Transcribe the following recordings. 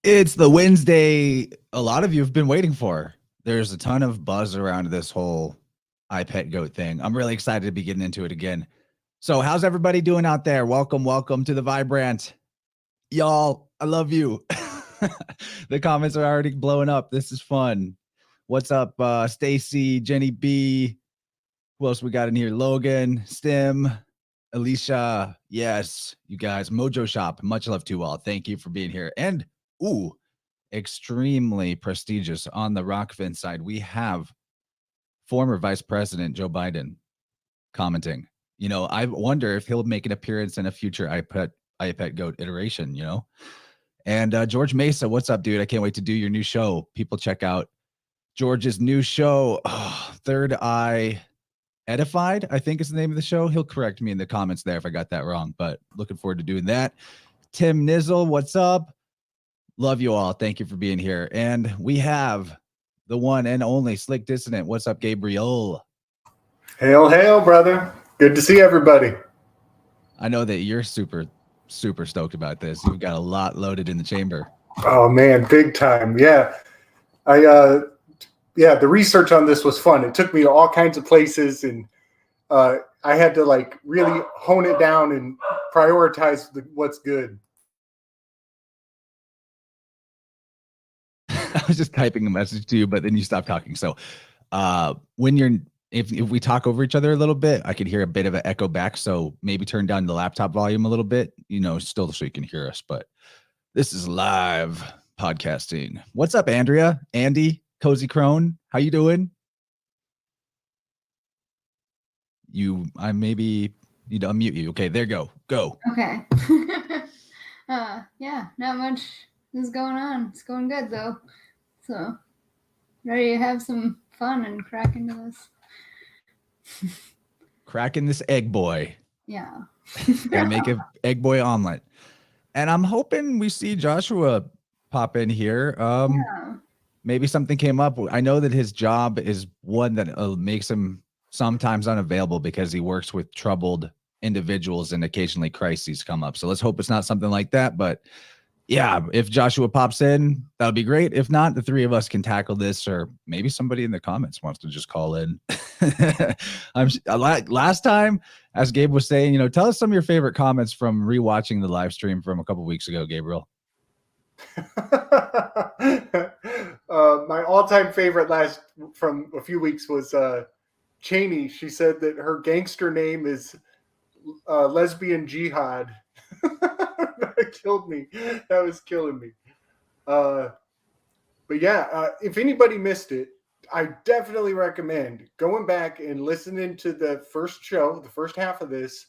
It's the Wednesday a lot of you have been waiting for. There's a ton of buzz around this whole iPet goat thing. I'm really excited to be getting into it again. So, how's everybody doing out there? Welcome to the Vibe Rant. Y'all, I love you. The comments are already blowing up. This is fun. What's up, Stacy, Jenny B? Who else we got in here? Logan, Stim, Alicia. Yes, you guys. Mojo Shop. Much love to you all. Thank you for being here. And ooh, extremely prestigious on the Rockfin side. We have former Vice President Joe Biden commenting. You know, I wonder if he'll make an appearance in a future iPet Goat iteration, you know? And George Mesa, what's up, dude? I can't wait to do your new show. People check out George's new show, Third Eye Edified, I think is the name of the show. He'll correct me in the comments there if I got that wrong, but looking forward to doing that. Tim Nizzle, what's up? Love you all. Thank you for being here. And we have the one and only Slick Dissident. What's up, Gabriel? Hail, hail, brother. Good to see everybody. I know that you're super stoked about this. You've got a lot loaded in the chamber. Oh, man, big time. Yeah. The research on this was fun. It took me to all kinds of places, and I had to like really hone it down and prioritize what's good. I was just typing a message to you, but then you stopped talking. So if we talk over each other a little bit, I could hear a bit of an echo back. So maybe turn down the laptop volume a little bit, you know, still so you can hear us. But this is live podcasting. What's up, Andrea? Andy, Cozy Crone, how you doing? I maybe need to unmute you. Okay, there you go. Okay. Yeah, not much is going on. It's going good though. So ready to have some fun and crack into this. Cracking this egg boy. Yeah. Gotta make an egg boy omelet. And I'm hoping we see Joshua pop in here. Yeah. Maybe something came up. I know that his job is one that makes him sometimes unavailable because he works with troubled individuals and occasionally crises come up. So let's hope it's not something like that. But yeah, if Joshua pops in, that'll be great. If not, the three of us can tackle this, or maybe somebody in the comments wants to just call in. Last time, as Gabe was saying, you know, tell us some of your favorite comments from rewatching the live stream from a couple weeks ago, Gabriel. My all-time favorite from a few weeks was Cheney. She said that her gangster name is Lesbian Jihad. That killed me. That was killing me. But yeah, if anybody missed it, I definitely recommend going back and listening to the first show, the first half of this,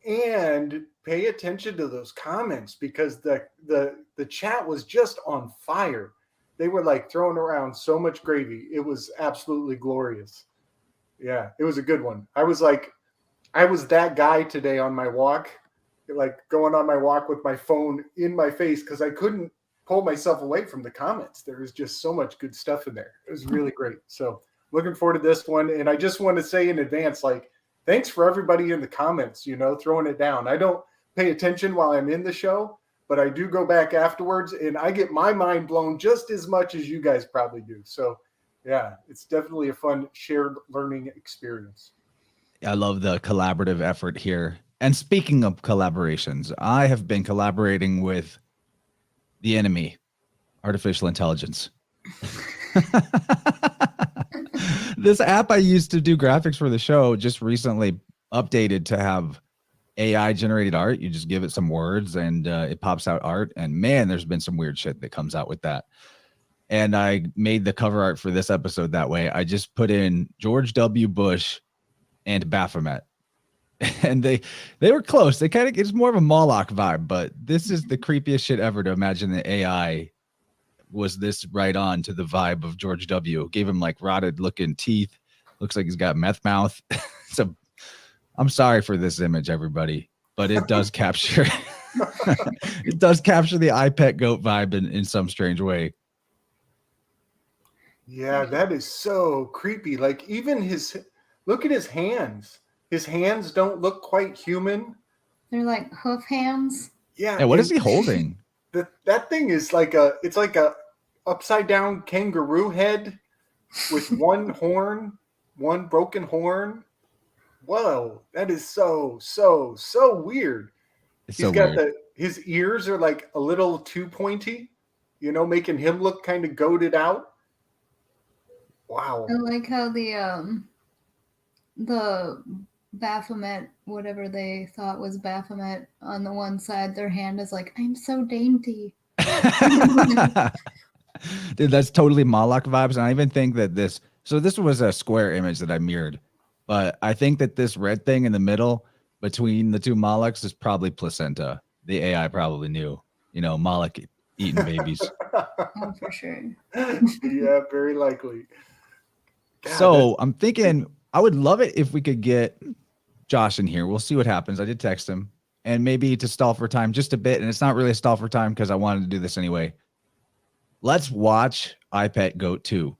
and pay attention to those comments, because the chat was just on fire. They were like throwing around so much gravy. It was absolutely glorious. Yeah, it was a good one. I was that guy today on my walk, like going on my walk with my phone in my face because I couldn't pull myself away from the comments. There was just so much good stuff in there. It was really great. So looking forward to this one. And I just want to say in advance, like, thanks for everybody in the comments, you know, throwing it down. I don't pay attention while I'm in the show, but I do go back afterwards, and I get my mind blown just as much as you guys probably do. So yeah, it's definitely a fun shared learning experience. I love the collaborative effort here. And speaking of collaborations, I have been collaborating with the enemy, artificial intelligence. This app I used to do graphics for the show just recently updated to have AI generated art. You just give it some words and it pops out art. And man, there's been some weird shit that comes out with that. And I made the cover art for this episode that way. I just put in George W. Bush and Baphomet. And they were close. They kind of, it's more of a Moloch vibe, but this is the creepiest shit ever to imagine the AI was this right on to the vibe of George W. Gave him like rotted looking teeth. Looks like he's got meth mouth. So I'm sorry for this image, everybody, but it does capture it does capture the iPet goat vibe in some strange way. Yeah, that is so creepy. Like even look at his hands. His hands don't look quite human. They're like hoof hands. Yeah. And what is he holding? That thing is like a upside down kangaroo head with one broken horn. Whoa, that is so weird. It's He's so got weird. his ears are like a little too pointy, making him look kind of goated out. Wow. I like how the Baphomet, whatever they thought was Baphomet, on the one side, their hand is like, I'm so dainty. Dude, that's totally Moloch vibes. And I even think that this was a square image that I mirrored, but I think that this red thing in the middle between the two Molochs is probably placenta. The AI probably knew, Moloch eating babies. Oh, for sure. Yeah, very likely. God, so I'm thinking I would love it if we could get Josh in here. We'll see what happens. I did text him, and maybe to stall for time just a bit. And it's not really a stall for time because I wanted to do this anyway. Let's watch iPet Goat 2.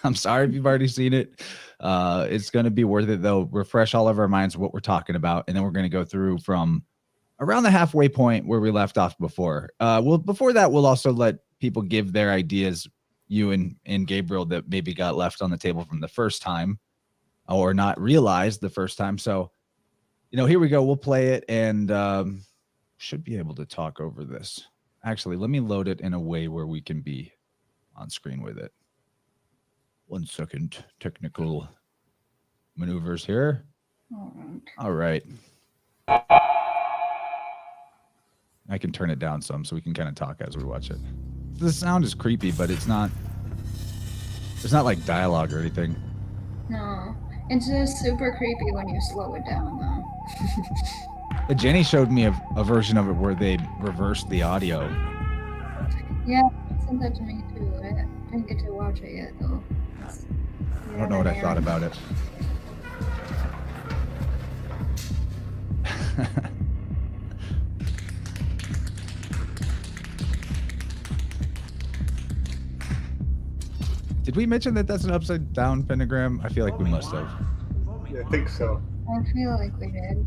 I'm sorry if you've already seen it. It's going to be worth it, though. Refresh all of our minds what we're talking about. And then we're going to go through from around the halfway point where we left off before. Before that, we'll also let people give their ideas, you and Gabriel, that maybe got left on the table from the first time or not realized the first time. So, here we go. We'll play it and should be able to talk over this. Actually, let me load it in a way where we can be on screen with it. 1 second. Technical maneuvers here. All right. I can turn it down some so we can kind of talk as we watch it. The sound is creepy, but it's not like dialogue or anything. No, it's just super creepy when you slow it down, though. Jenny showed me a version of it where they reversed the audio. Yeah, sent that to me too. I didn't get to watch it yet, though. I don't know what I thought about it. Did we mention that that's an upside down pentagram? I feel like we must have. Yeah, I think so. I feel like we did.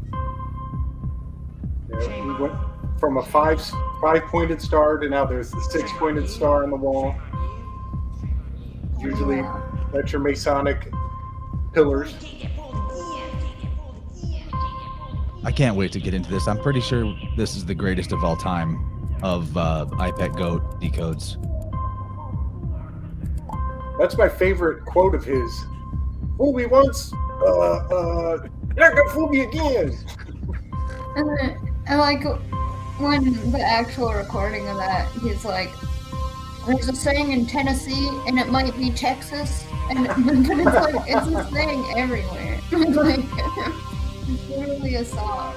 Yeah, we went from a five-pointed star to now there's the 6-pointed star on the wall. Usually that's your Masonic pillars. I can't wait to get into this. I'm pretty sure this is the greatest of all time of iPet Goat decodes. That's my favorite quote of his. Fool me once, not gonna fool me again. And then, I like when the actual recording of that, he's like, there's a saying in Tennessee, and it might be Texas, but it's like, it's a saying everywhere. Like, it's literally a song.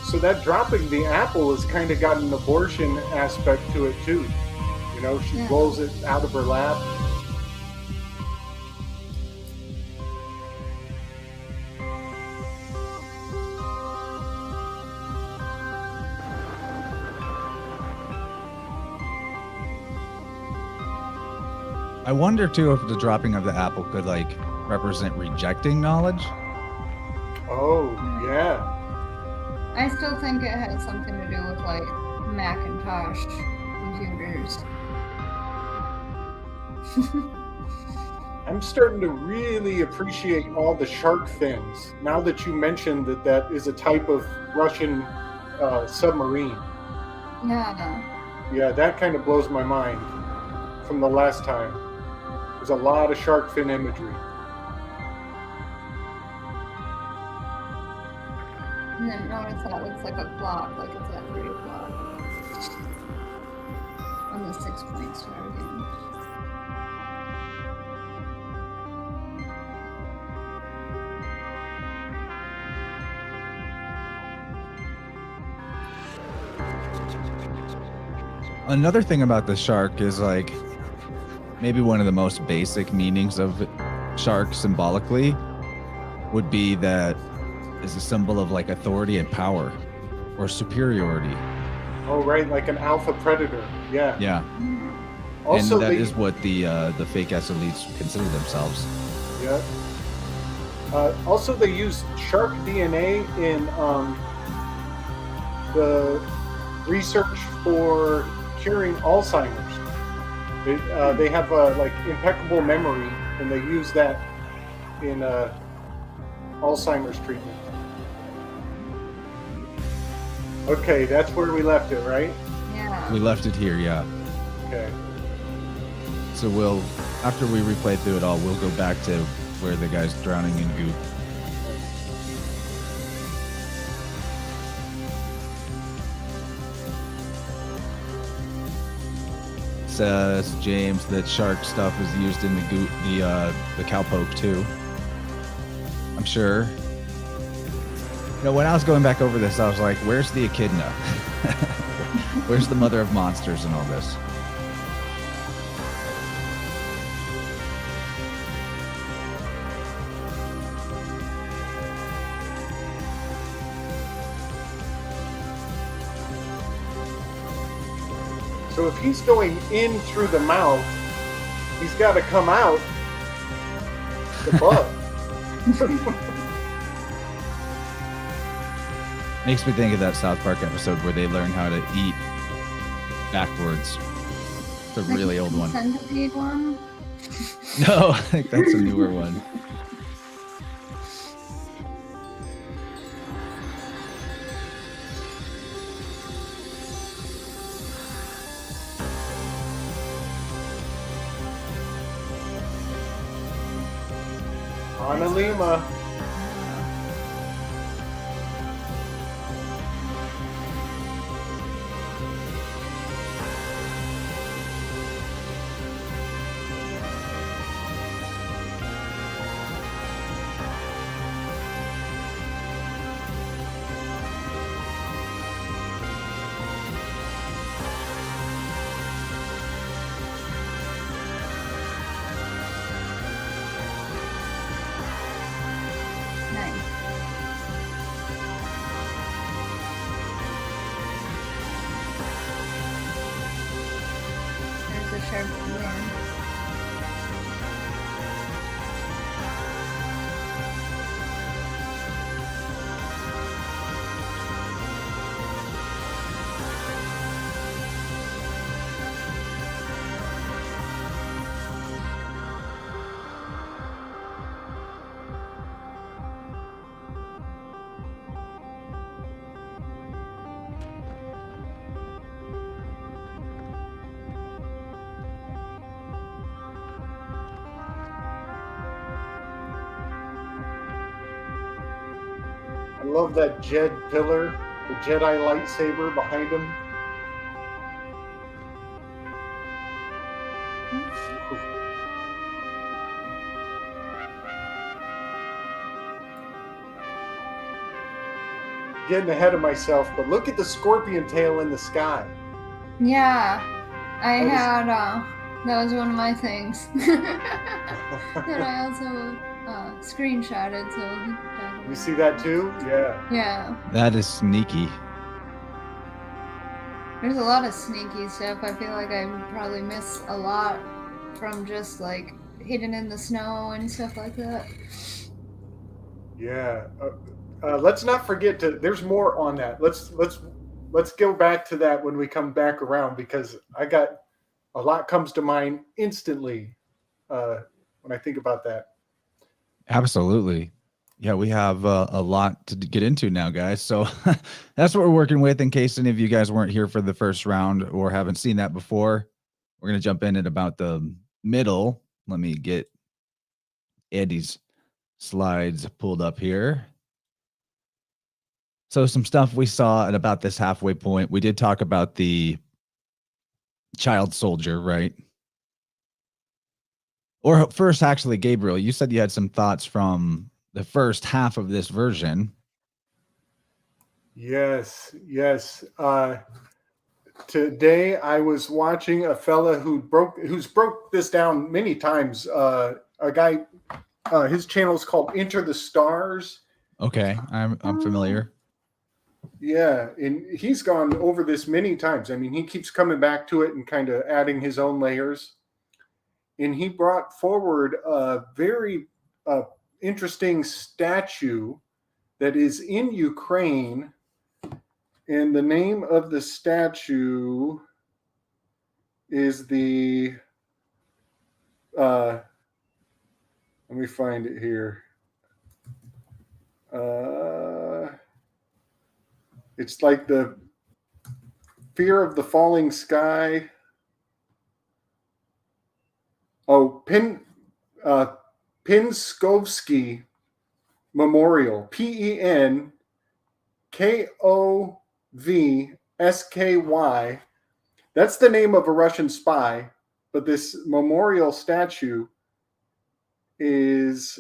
So that dropping the apple has kind of got an abortion aspect to it too. She rolls it out of her lap. I wonder too if the dropping of the apple could represent rejecting knowledge. Oh, yeah. I still think it has something to do with Macintosh computers. I'm starting to really appreciate all the shark fins now that you mentioned that is a type of Russian submarine. Yeah, that kind of blows my mind from the last time. There's a lot of shark fin imagery. And then notice that looks like a clock, like it's at 3 o'clock. On the 6-point star again. Another thing about the shark is maybe one of the most basic meanings of shark symbolically would be that is a symbol of authority and power or superiority. Oh, right, like an alpha predator. Yeah. Yeah. Also, and that is what the fake ass elites consider themselves. Yeah. Also, they use shark DNA in the research for curing Alzheimer's. They have like impeccable memory, and they use that in Alzheimer's treatment. Okay, that's where we left it, right? Yeah. We left it here, yeah. Okay. So we'll, after we replay through it all, we'll go back to where the guy's drowning in goop. Says James that shark stuff is used in the goop, the cowpoke too. I'm sure. You know, when I was going back over this, I was like, "Where's the echidna? Where's the mother of monsters and all this?" So if he's going in through the mouth, he's got to come out the butt. Makes me think of that South Park episode where they learn how to eat backwards. It's a really old one. Centipede one? No, I think that's a newer one. Analima. I love that Jed pillar, the Jedi lightsaber behind him. Getting ahead of myself, but look at the scorpion tail in the sky. Yeah, that was one of my things that I also screenshotted. So you see that too? Yeah. Yeah. That is sneaky. There's a lot of sneaky stuff. I feel like I probably miss a lot from just like hidden in the snow and stuff like that. Yeah. Let's not forget to. There's more on that. Let's go back to that when we come back around, because I got a lot comes to mind instantly when I think about that. Absolutely. Yeah, we have a lot to get into now, guys. So that's what we're working with. In case any of you guys weren't here for the first round or haven't seen that before, we're going to jump in at about the middle. Let me get Andy's slides pulled up here. So some stuff we saw at about this halfway point. We did talk about the child soldier, right? Or first, actually, Gabriel, you said you had some thoughts from the first half of this version. Yes. Today I was watching a fella who's broke this down many times. A guy, his channel is called Enter the Stars. Okay, I'm familiar. Yeah, and he's gone over this many times. I mean, he keeps coming back to it and kind of adding his own layers. And he brought forward a very interesting statue that is in Ukraine. And the name of the statue is the, let me find it here. It's like the Fear of the Falling Sky. Oh, Pinskovsky Memorial. Penkovsky. That's the name of a Russian spy, but this memorial statue is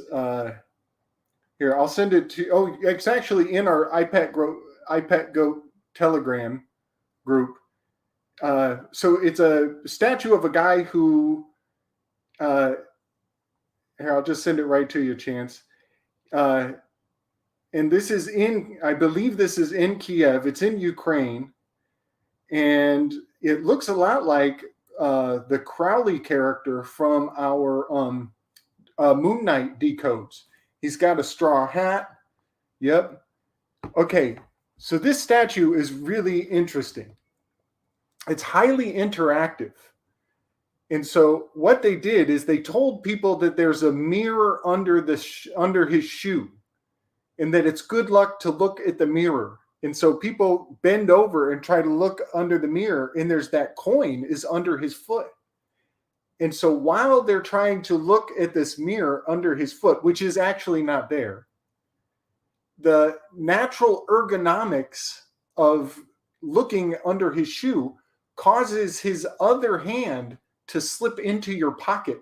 here. I'll send it to. Oh, it's actually in our iPet Goat Telegram group. So it's a statue of a guy who. Here, I'll just send it right to you, Chance. And this is I believe this is in Kiev. It's in Ukraine, and it looks a lot like the Crowley character from our Moon Knight decodes. He's got a straw hat. Yep. Okay, so this statue is really interesting. It's highly interactive. And so what they did is they told people that there's a mirror under his shoe, and that it's good luck to look at the mirror. And so people bend over and try to look under the mirror, and there's that coin is under his foot. And so while they're trying to look at this mirror under his foot, which is actually not there, the natural ergonomics of looking under his shoe causes his other hand to slip into your pocket.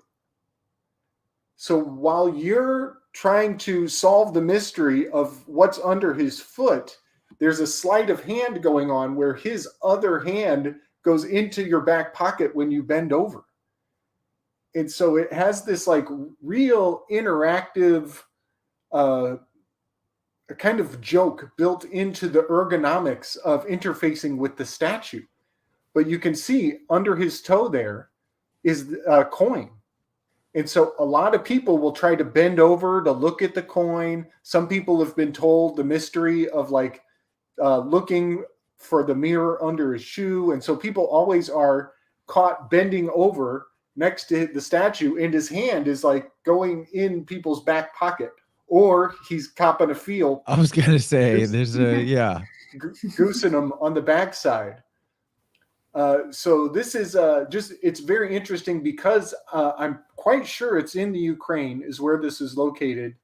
So while you're trying to solve the mystery of what's under his foot, there's a sleight of hand going on where his other hand goes into your back pocket when you bend over. And so it has this like real interactive a kind of joke built into the ergonomics of interfacing with the statue. But you can see under his toe there is a coin. And so a lot of people will try to bend over to look at the coin. Some people have been told the mystery of like looking for the mirror under his shoe. And so people always are caught bending over next to the statue, and his hand is like going in people's back pocket, or he's copping a feel. I was going to say there's a, yeah. Goosing them on the backside. So this is it's very interesting because I'm quite sure it's in the Ukraine is where this is located.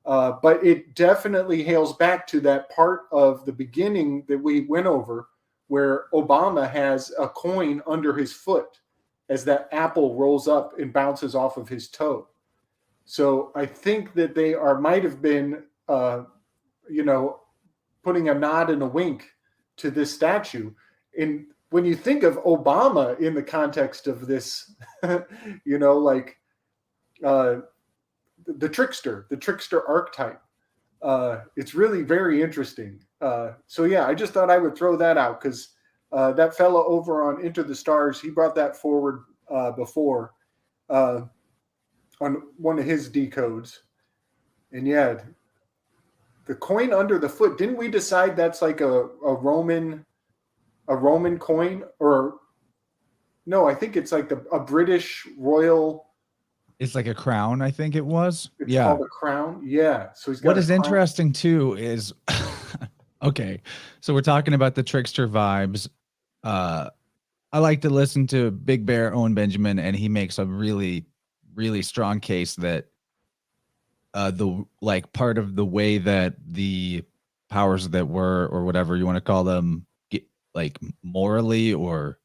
But it definitely hails back to that part of the beginning that we went over where Obama has a coin under his foot as that apple rolls up and bounces off of his toe. So I think that they might have been, putting a nod and a wink to this statue. And when you think of Obama in the context of this, the trickster archetype, it's really very interesting. So yeah, I just thought I would throw that out because that fellow over on Into the Stars, he brought that forward before on one of his decodes. And yeah, the coin under the foot, didn't we decide that's like a Roman coin? Or no, I think it's like a British royal. It's like a crown, I think it was. It's called a crown. Yeah. So he's got what is interesting too is okay. So we're talking about the trickster vibes. I like to listen to Big Bear Owen Benjamin, and he makes a really, really strong case that the like part of the way that the powers that were, or whatever you want to call them, get, like morally, or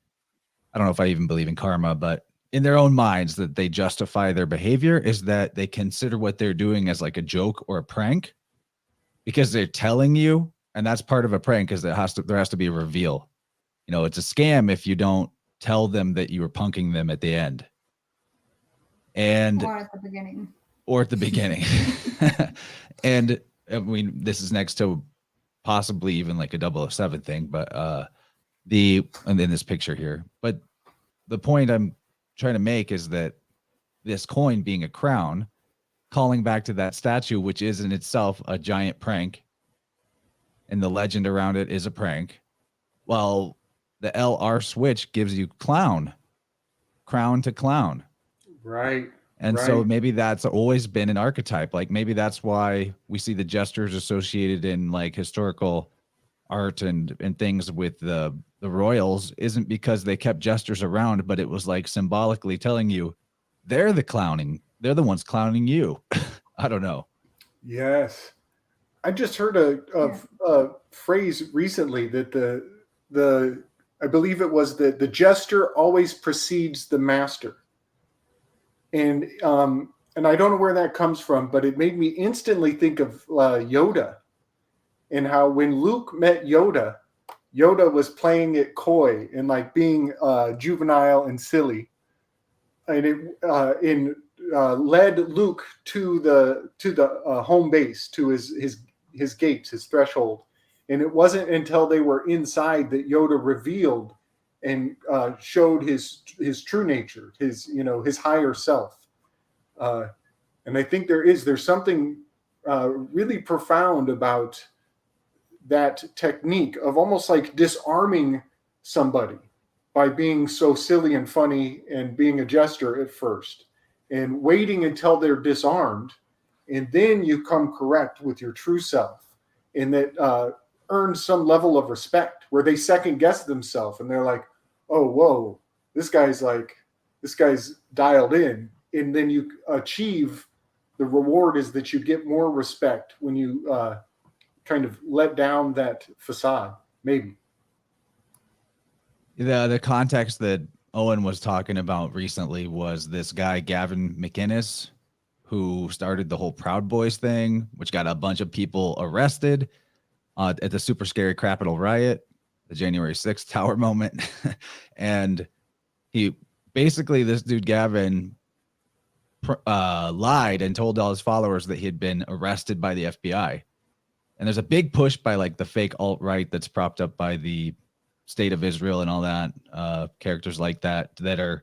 I don't know if I even believe in karma, but in their own minds that they justify their behavior is that they consider what they're doing as like a joke or a prank because they're telling you, and that's part of a prank because there has to be a reveal. You know, it's a scam if you don't tell them that you were punking them at the end. And or at the beginning. And I mean, this is next to possibly even like a 007 thing, but and in this picture here. But the point I'm trying to make is that this coin being a crown, calling back to that statue, which is in itself a giant prank, and the legend around it is a prank. Well, the LR switch gives you clown, crown to clown. Right. And right. so maybe that's always been an archetype. Like maybe that's why we see the jesters associated in like historical art and things with the royals isn't because they kept jesters around, but it was like symbolically telling you they're the ones clowning you. I don't know. Yes. I just heard a phrase recently that the I believe it was that the jester always precedes the master. And I don't know where that comes from, but it made me instantly think of Yoda, and how when Luke met Yoda, Yoda was playing it coy and like being juvenile and silly, and it led Luke to the home base, to his gates, his threshold. And it wasn't until they were inside that Yoda revealed and showed his true nature, his higher self. And I think there's something really profound about that technique of almost like disarming somebody by being so silly and funny and being a jester at first, and waiting until they're disarmed, and then you come correct with your true self, and that earns some level of respect where they second guess themselves and they're like, oh, whoa, this guy's dialed in. And then you achieve the reward is that you get more respect when you kind of let down that facade, maybe. The context that Owen was talking about recently was this guy, Gavin McInnes, who started the whole Proud Boys thing, which got a bunch of people arrested at the super scary Capitol riot, the January 6th tower moment. And he basically, this dude, Gavin, lied and told all his followers that he had been arrested by the FBI. And there's a big push by like the fake alt-right that's propped up by the State of Israel and all that, characters like that are,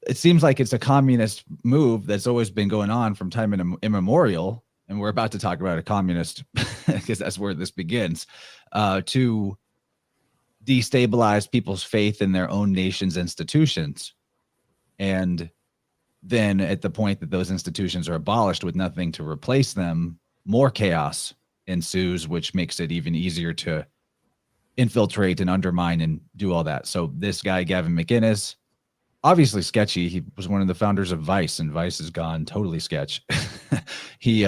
it seems like it's a communist move that's always been going on from time immemorial. And we're about to talk about a communist because that's where this begins, to destabilize people's faith in their own nation's institutions. And then at the point that those institutions are abolished with nothing to replace them, more chaos ensues, which makes it even easier to infiltrate and undermine and do all that. So this guy, Gavin McInnes, obviously sketchy. He was one of the founders of Vice, and Vice has gone totally sketch. He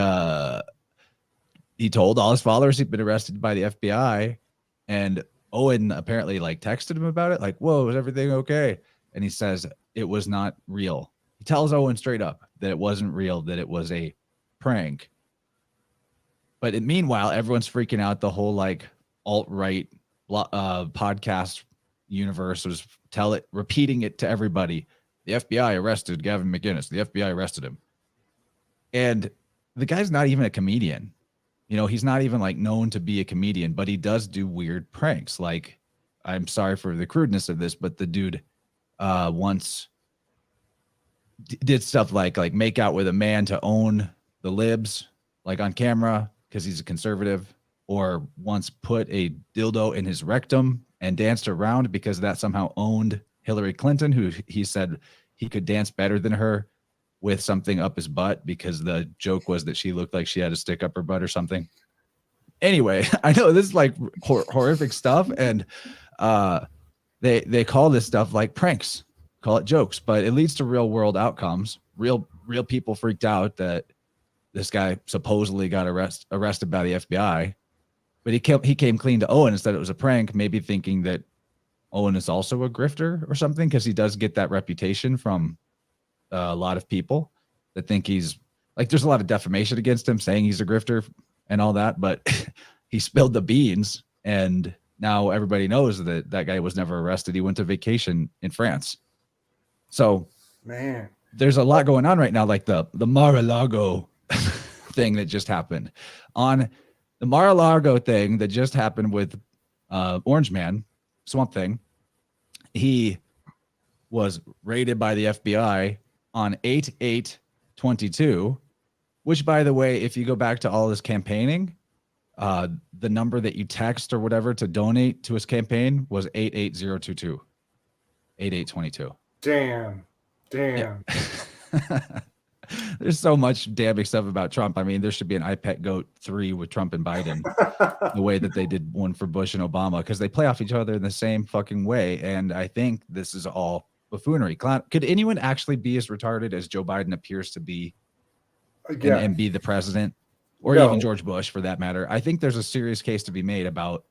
told all his followers he'd been arrested by the FBI, and Owen apparently like texted him about it, like, whoa, is everything okay? And he says it was not real. He tells Owen straight up that it wasn't real, that it was a prank. But meanwhile, everyone's freaking out. The whole like alt-right podcast universe was repeating it to everybody. The FBI arrested Gavin McInnes. The FBI arrested him. And the guy's not even a comedian. You know, he's not even like known to be a comedian, but he does do weird pranks. Like, I'm sorry for the crudeness of this, but the dude once did stuff like make out with a man to own the libs, like on camera, because he's a conservative, or once put a dildo in his rectum and danced around because that somehow owned Hillary Clinton, who he said he could dance better than her with something up his butt because the joke was that she looked like she had a stick up her butt or something. Anyway, I know this is like horrific stuff, and they call this stuff like pranks, call it jokes, but it leads to real world outcomes. Real people freaked out that this guy supposedly got arrested by the FBI, but he came clean to Owen and said it was a prank, maybe thinking that Owen is also a grifter or something, because he does get that reputation from a lot of people that think he's like, there's a lot of defamation against him saying he's a grifter and all that, but he spilled the beans, and now everybody knows that that guy was never arrested. He went to vacation in France. So, man, there's a lot going on right now, like the Mar-a-Lago thing that just happened. On the Mar-a-Lago thing that just happened with Orange Man, Swamp Thing, he was raided by the FBI on 8/8/22, which, by the way, if you go back to all this campaigning, The number that you text or whatever to donate to his campaign was 88022. 8822. Damn. Yeah. There's so much damning stuff about Trump. I mean, there should be an iPet Goat 3 with Trump and Biden, the way that they did one for Bush and Obama, because they play off each other in the same fucking way. And I think this is all buffoonery. Could anyone actually be as retarded as Joe Biden appears to be and be the president? Or even George Bush, for that matter. I think there's a serious case to be made about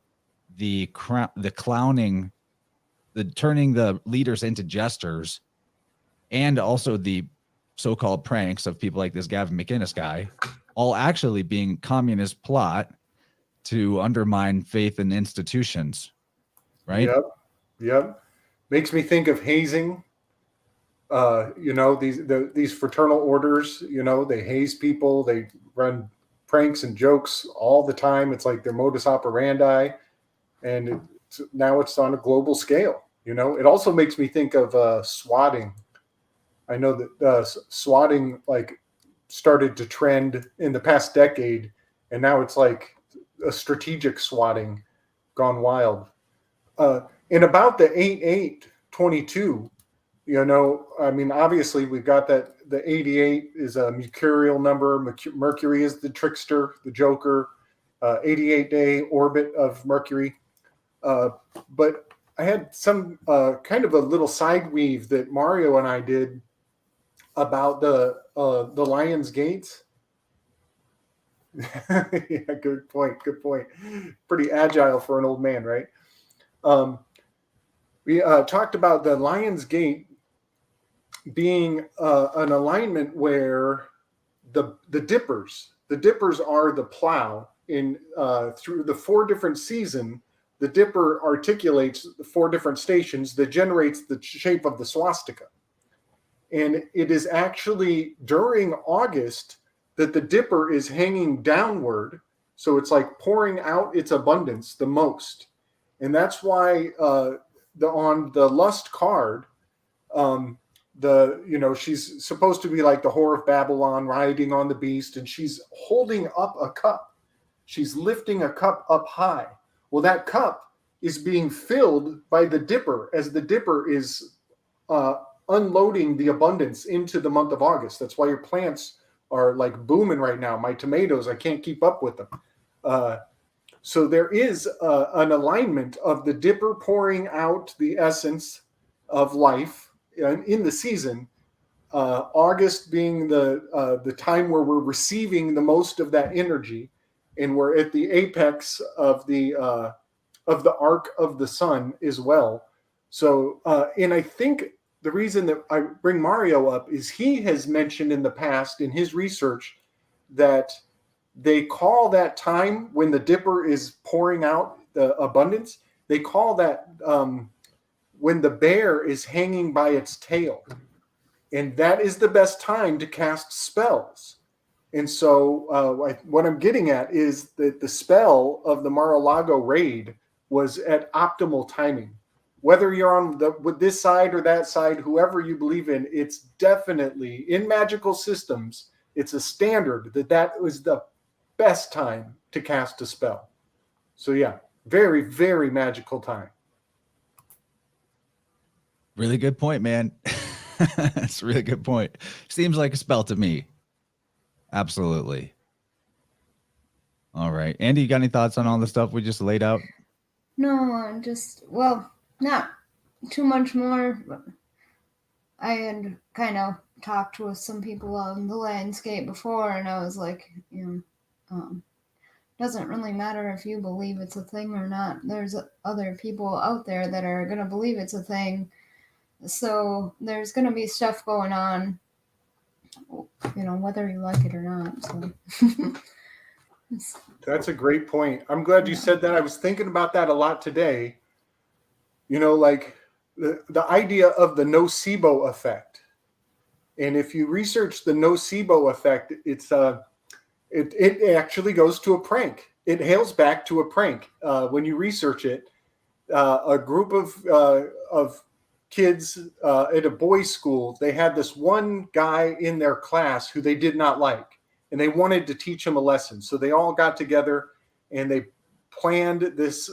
the clowning, the turning the leaders into jesters, and also the so-called pranks of people like this Gavin McInnes guy, all actually being communist plot to undermine faith in institutions, right? Yep. Makes me think of hazing. These fraternal orders, they haze people, they run pranks and jokes all the time. It's like their modus operandi, and now it's on a global scale. It also makes me think of swatting. I know that swatting started to trend in the past decade, and now it's like a strategic swatting gone wild. And about the 8822, I mean, obviously we've got that the 88 is a mercurial number. Mercury is the trickster, the joker, 88-day orbit of Mercury. But I had some kind of a little side weave that Mario and I did about the Lion's Gates. Yeah, good point. Pretty agile for an old man, right? We talked about the Lion's Gate being an alignment where the dippers are the plow in through the 4 different seasons. The dipper articulates the 4 different stations that generates the shape of the swastika. And it is actually during August that the dipper is hanging downward. So it's like pouring out its abundance the most. And that's why on the lust card, she's supposed to be like the whore of Babylon riding on the beast, and she's holding up a cup. She's lifting a cup up high. Well, that cup is being filled by the dipper as the dipper is unloading the abundance into the month of August. That's why your plants are like booming right now. My tomatoes, I can't keep up with them. So there is an alignment of the dipper pouring out the essence of life in the season. August being the time where we're receiving the most of that energy, and we're at the apex of the arc of the sun as well. So, and I think the reason that I bring Mario up is he has mentioned in the past in his research that they call that time when the dipper is pouring out the abundance, they call that when the bear is hanging by its tail. And that is the best time to cast spells. And so what I'm getting at is that the spell of the Mar-a-Lago raid was at optimal timing. Whether you're on with this side or that side, whoever you believe in, it's definitely in magical systems. It's a standard that was the best time to cast a spell. So yeah, very, very magical time. Really good point, man. That's a really good point. Seems like a spell to me. Absolutely. All right. Andy, you got any thoughts on all the stuff we just laid out? No, not too much more. But I had kind of talked with some people on the landscape before, and I was like, doesn't really matter if you believe it's a thing or not. There's other people out there that are going to believe it's a thing. So there's going to be stuff going on, whether you like it or not. So that's a great point. I'm glad you said that. I was thinking about that a lot today. Like the idea of the nocebo effect. And if you research the nocebo effect, it's it actually goes to a prank. It hails back to a prank. When you research it, a group of kids at a boys' school, they had this one guy in their class who they did not like, and they wanted to teach him a lesson. So they all got together and they planned this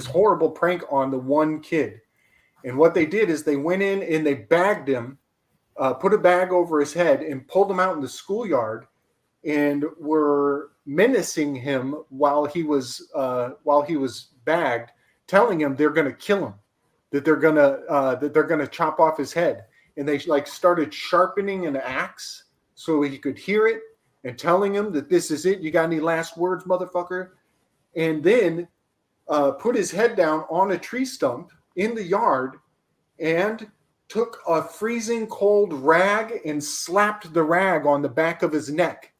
horrible prank on the one kid. And what they did is they went in and they bagged him, put a bag over his head, and pulled him out in the schoolyard, and were menacing him while he was bagged, telling him they're going to kill him, that they're going to chop off his head. And they like started sharpening an axe so he could hear it, and telling him that this is it. You got any last words, motherfucker? And then put his head down on a tree stump in the yard and took a freezing cold rag and slapped the rag on the back of his neck.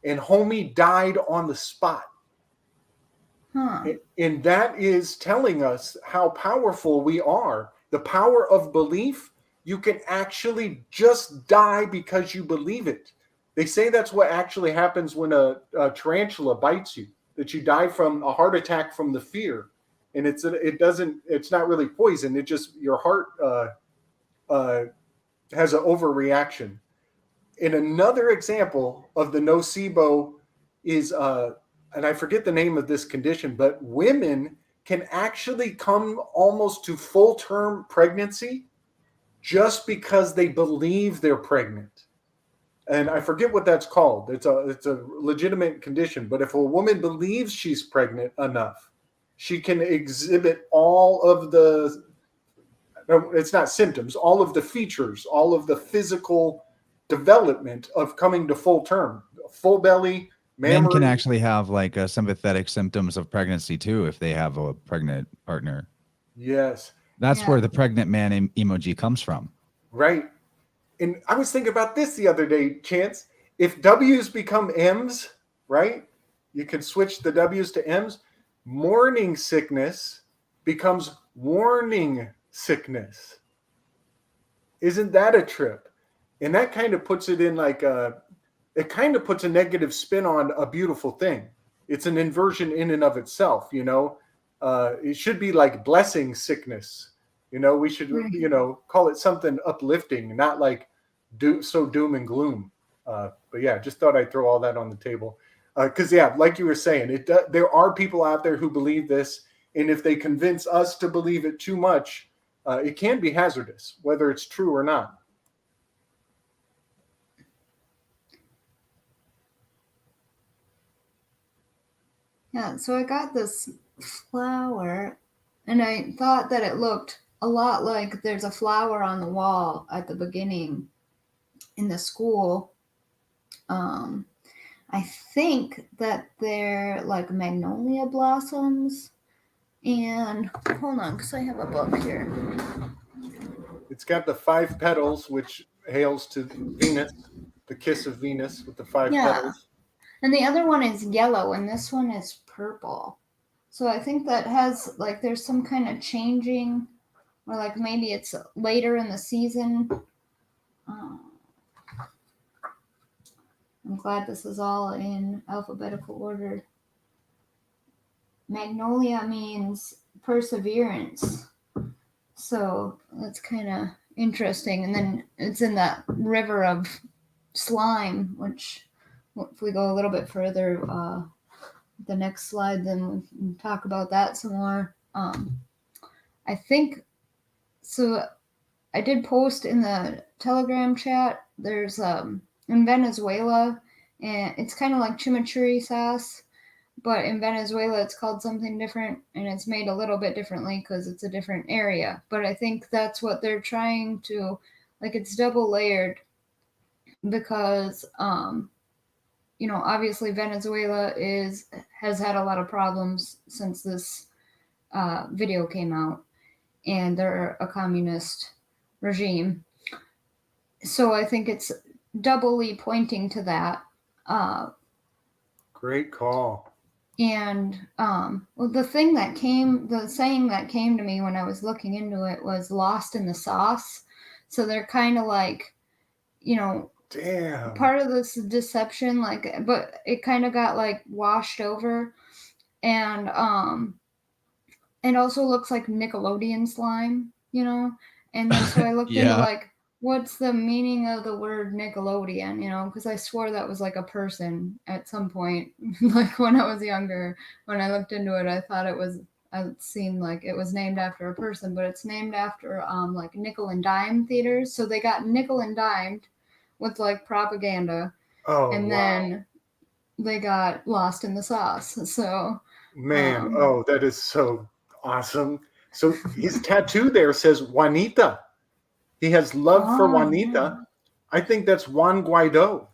And homie died on the spot. And that is telling us how powerful we are. The power of belief. You can actually just die because you believe it. They say that's what actually happens when a tarantula bites you, that you die from a heart attack from the fear. And it's not really poison. It just, your heart has an overreaction. And another example of the nocebo is, and I forget the name of this condition, but women can actually come almost to full-term pregnancy just because they believe they're pregnant. And I forget what that's called. It's a legitimate condition. But if a woman believes she's pregnant enough, she can exhibit all of the, no, it's not symptoms, all of the features, all of the physical development of coming to full term. Full belly, mammary. Men can actually have like sympathetic symptoms of pregnancy too if they have a pregnant partner. Yes. That's where the pregnant man emoji comes from. Right. And I was thinking about this the other day, Chance. If W's become M's, right? You can switch the W's to M's. Morning sickness becomes warning sickness. Isn't that a trip? And that kind of puts it in like it kind of puts a negative spin on a beautiful thing. It's an inversion in and of itself, you know. It should be like blessing sickness. You know, we should, you know, call it something uplifting, not like doom and gloom. But yeah, just thought I'd throw all that on the table. Because, yeah, like you were saying, there are people out there who believe this. And if they convince us to believe it too much, it can be hazardous, whether it's true or not. Yeah, so I got this flower, and I thought that it looked a lot like there's a flower on the wall at the beginning in the school. I think that they're like magnolia blossoms. And hold on, because I have a book here. It's got the 5 petals, which hails to Venus, the kiss of Venus with the 5 petals. And the other one is yellow, and this one is purple. So I think that has, like, there's some kind of changing, or like maybe it's later in the season. I'm glad this is all in alphabetical order. Magnolia means perseverance. So that's kind of interesting. And then it's in that river of slime, which if we go a little bit further, the next slide, then we can talk about that some more. I think, so I did post in the Telegram chat, there's in Venezuela, and it's kind of like chimichurri sauce, but in Venezuela it's called something different, and it's made a little bit differently because it's a different area. But I think that's what they're trying to, like, it's double layered because you know, obviously Venezuela has had a lot of problems since this video came out, and they're a communist regime. So I think it's doubly pointing to that. Great call. And well, the saying that came to me when I was looking into it was lost in the sauce. So they're kind of like, you know, damn, part of this deception, like, but it kind of got like washed over. And it also looks like Nickelodeon slime, you know. And then so I looked into like what's the meaning of the word Nickelodeon, you know, because I swore that was like a person at some point. Like when I was younger, when I looked into it, I thought it seemed like it was named after a person, but it's named after like nickel and dime theaters. So they got nickel and dimed with like propaganda, Oh, and wow. then they got lost in the sauce. So Man, oh, that is so awesome. So his tattoo there says Juanita. He has love for Juanita. I think that's Juan Guaido.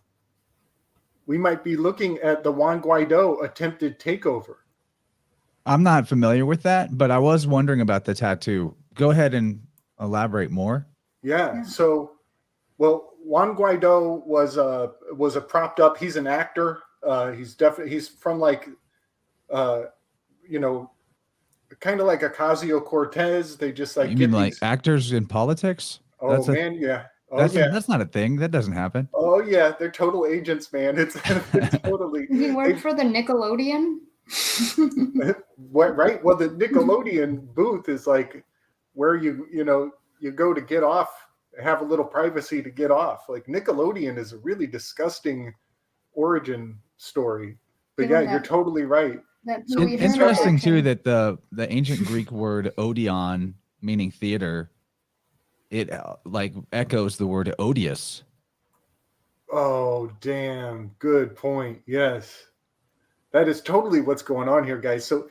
We might be looking at the Juan Guaido attempted takeover. I'm not familiar with that, but I was wondering about the tattoo. Go ahead and elaborate more. Yeah. So, well, Juan Guaido was a propped up. He's an actor. He's from like, you know, kind of like Ocasio-Cortez. They just like You get mean like these actors in politics? Oh man, yeah. Oh yeah. That's not a thing. That doesn't happen. Oh yeah, they're total agents, man. It's totally. he worked for the Nickelodeon. What, right? Well, the Nickelodeon booth is like where you go to get off, have a little privacy to get off. Like Nickelodeon is a really disgusting origin story. But yeah, you're totally right. So interesting too that the ancient Greek word Odeon, meaning theater, it like echoes the word odious. Oh, damn. Good point. Yes. That is totally what's going on here, guys. So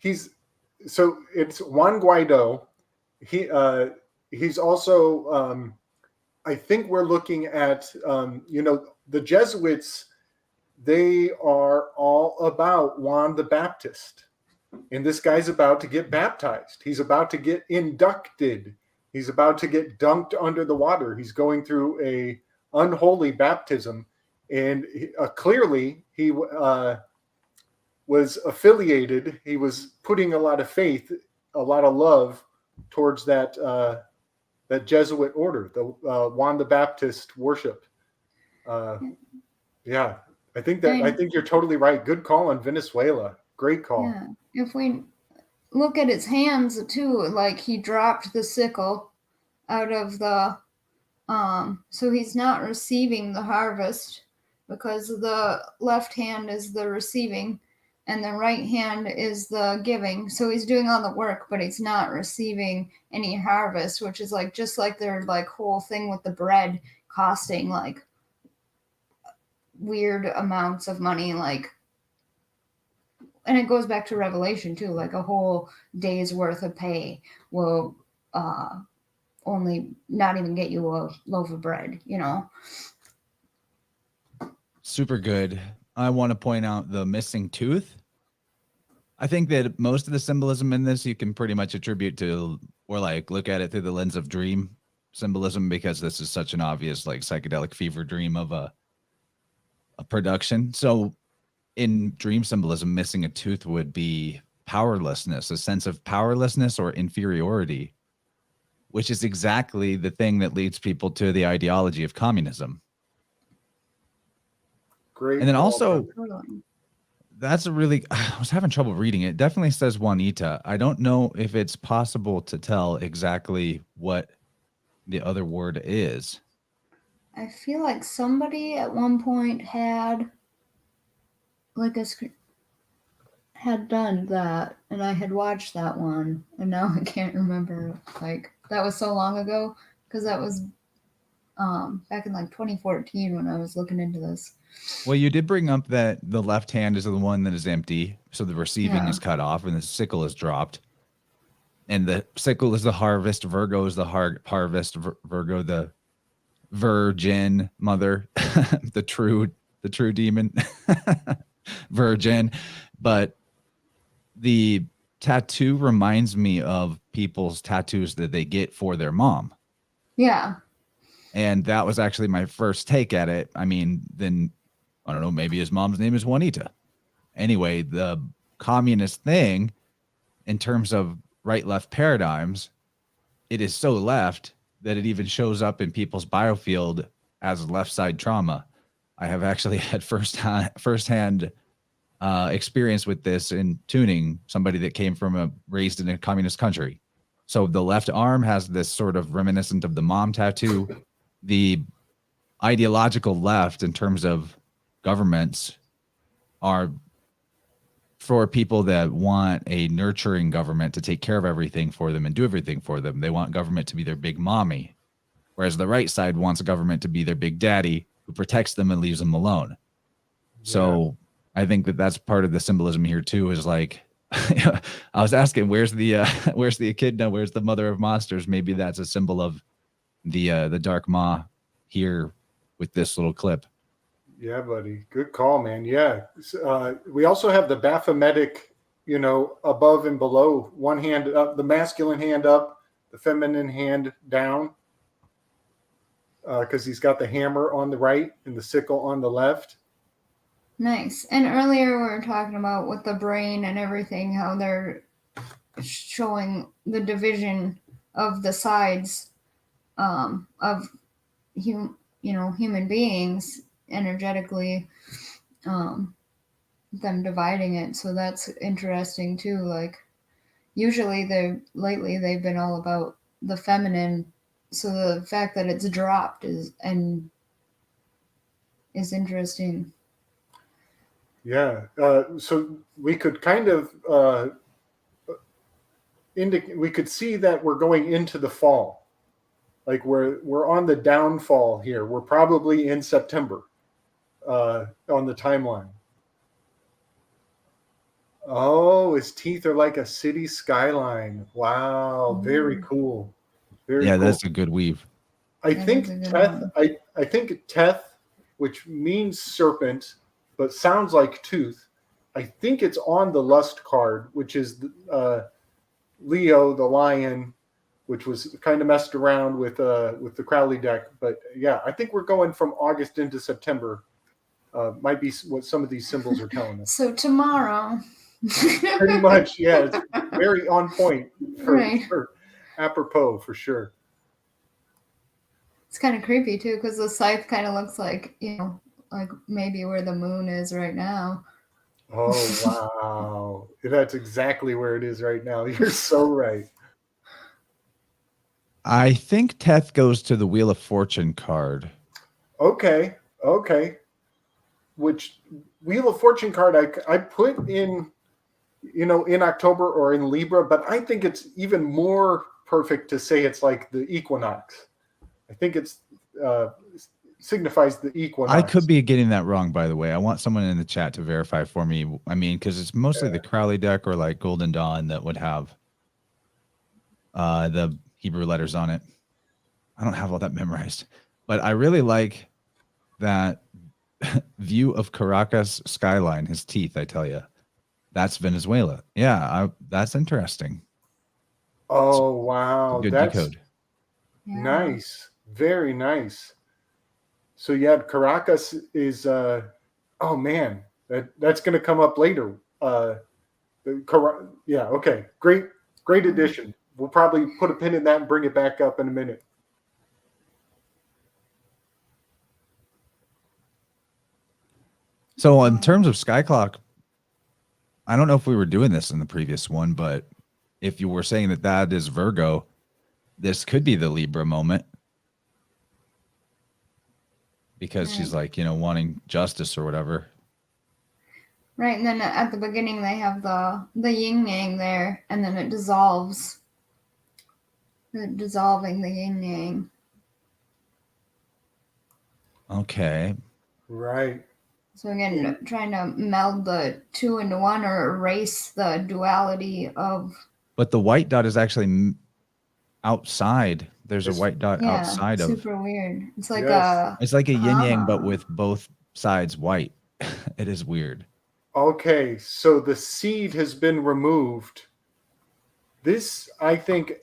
it's Juan Guaido. He's also I think we're looking at the Jesuits, they are all about Juan the Baptist. And this guy's about to get baptized. He's about to get inducted. He's about to get dunked under the water. He's going through a unholy baptism. And clearly he was affiliated. He was putting a lot of faith, a lot of love towards that Jesuit order, the Juan the Baptist worship. Yeah, I think you're totally right. Good call on Venezuela. Great call. Yeah. If we look at his hands too, like he dropped the sickle out of the so he's not receiving the harvest because the left hand is the receiving and the right hand is the giving. So he's doing all the work, but he's not receiving any harvest, which is like just like their like whole thing with the bread costing like weird amounts of money, like, and it goes back to Revelation too, like a whole day's worth of pay will only not even get you a loaf of bread, you know. Super good. I want to point out the missing tooth. I think that most of the symbolism in this you can pretty much attribute to, or like look at it through the lens of dream symbolism, because this is such an obvious like psychedelic fever dream of a production. So in dream symbolism, missing a tooth would be powerlessness, a sense of powerlessness or inferiority, which is exactly the thing that leads people to the ideology of communism. Great. And then also, that's a really, I was having trouble reading it. It definitely says Juanita. I don't know if it's possible to tell exactly what the other word is. I feel like somebody at one point had done that, and I had watched that one, and now I can't remember. Like that was so long ago because that was back in like 2014 when I was looking into this. Well, you did bring up that the left hand is the one that is empty, so the receiving is cut off, and the sickle is dropped. And the sickle is the harvest. Virgo is the harvest. Virgo, the virgin mother, the true demon, virgin. But the tattoo reminds me of people's tattoos that they get for their mom. Yeah. And that was actually my first take at it. I mean, then I don't know, maybe his mom's name is Juanita. Anyway, the communist thing in terms of right-left paradigms, it is so left that it even shows up in people's biofield as left side trauma. I have actually had firsthand experience with this in tuning somebody that came from raised in a communist country. So the left arm has this sort of reminiscent of the mom tattoo. the ideological left in terms of governments are for people that want a nurturing government to take care of everything for them and do everything for them. They want government to be their big mommy, whereas the right side wants government to be their big daddy who protects them and leaves them alone. So I think that that's part of the symbolism here too, is like, I was asking, where's the echidna? Where's the mother of monsters? Maybe that's a symbol of the dark maw here with this little clip. Yeah, buddy. Good call, man. Yeah. We also have the Baphometic, above and below. One hand up, the masculine hand up, the feminine hand down. Because he's got the hammer on the right and the sickle on the left. Nice. And earlier we were talking about with the brain and everything, how they're showing the division of the sides of human beings energetically, them dividing it. So that's interesting too. Like usually lately they've been all about the feminine. So the fact that it's dropped is interesting. Yeah. So we could kind of we could see that we're going into the fall. Like we're on the downfall here. We're probably in September on the timeline. Oh, his teeth are like a city skyline. Wow, very cool. Very cool. That's a good weave. I think Teth, I think Teth, which means serpent, but sounds like tooth. I think it's on the lust card, which is Leo, the lion, which was kind of messed around with the Crowley deck. But yeah, I think we're going from August into September. Might be what some of these symbols are telling us. So tomorrow. Pretty much, yeah. It's very on point for apropos, for sure. It's kind of creepy too, because the scythe kind of looks like, like maybe where the moon is right now. Oh, wow. That's exactly where it is right now. You're so right. I think Teth goes to the Wheel of Fortune card. Okay. Which Wheel of Fortune card I put in, in October or in Libra, but I think it's even more perfect to say it's like the equinox. I think it's signifies the equinox. I could be getting that wrong, by the way. I want someone in the chat to verify for me. I mean, because it's mostly the Crowley deck or like Golden Dawn that would have the Hebrew letters on it. I don't have all that memorized, but I really like that view of Caracas skyline, his teeth, I tell you. That's Venezuela. Yeah, that's interesting. Oh, wow. Good That's decode. Nice. Very nice. So yeah, Caracas is oh man, that's going to come up later. Yeah, okay. Great addition. We'll probably put a pin in that and bring it back up in a minute. So in terms of Sky Clock, I don't know if we were doing this in the previous one, but if you were saying that is Virgo, this could be the Libra moment. Because she's like, wanting justice or whatever. Right, and then at the beginning they have the yin yang there, and then it dissolves. Dissolving the yin yang. Okay. Right. So again, trying to meld the two into one or erase the duality of. But the white dot is actually outside. There's a white dot outside of. Super weird. It's like It's like a yin yang, but with both sides white. It is weird. Okay, so the seed has been removed. This, I think,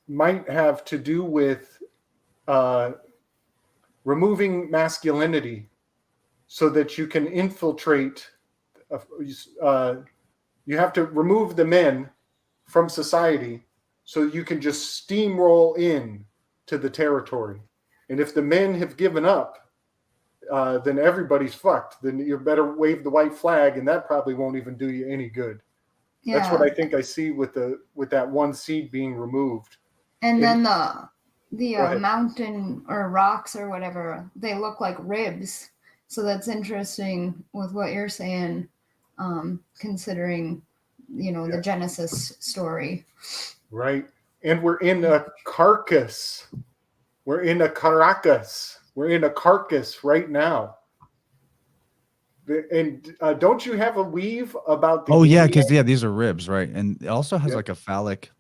might have to do with removing masculinity so that you can infiltrate. You have to remove the men from society so you can just steamroll in to the territory. And if the men have given up, then everybody's fucked. Then you better wave the white flag, and that probably won't even do you any good. Yeah. That's what I think I see with that one seed being removed. And then the mountain or rocks or whatever, they look like ribs. So that's interesting with what you're saying, considering, the Genesis story. Right. And we're in a carcass. We're in a Caracas. We're in a carcass right now. And don't you have a weave about the... Oh, yeah, because, these are ribs, right? And it also has Yep. like a phallic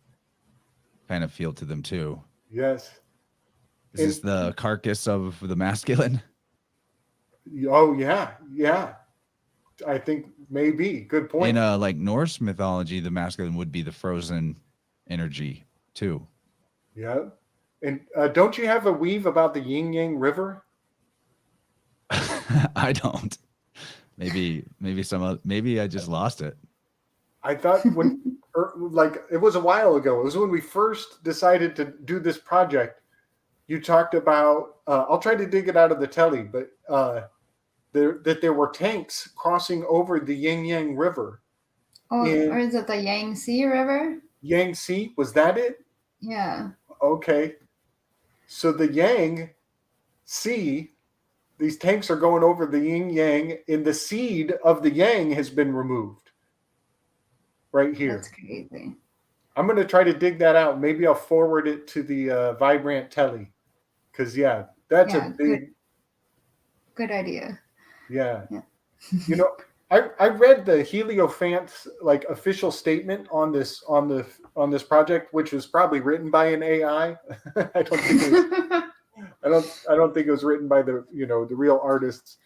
kind of feel to them, too. Yes. Is this the carcass of the masculine? Oh, yeah. Yeah. I think maybe. Good point. In like Norse mythology, the masculine would be the frozen energy, too. Yeah. And don't you have a weave about the Yin Yang River? I don't. Maybe I just lost it. I thought it was a while ago. It was when we first decided to do this project. You talked about, I'll try to dig it out of the telly, but there were tanks crossing over the Yin Yang River. Oh, or is it the Yangtze River? Yangtze, was that it? Yeah. Okay. So the Yangtze, these tanks are going over the yin yang, and the seed of the yang has been removed. Right here. That's crazy. I'm going to try to dig that out. Maybe I'll forward it to the Vibe Rant telly. Because, that's a big... Good idea. Yeah. I read the Heliofant's official statement on this project, which was probably written by an AI. I don't think it was, I don't think it was written by the the real artists,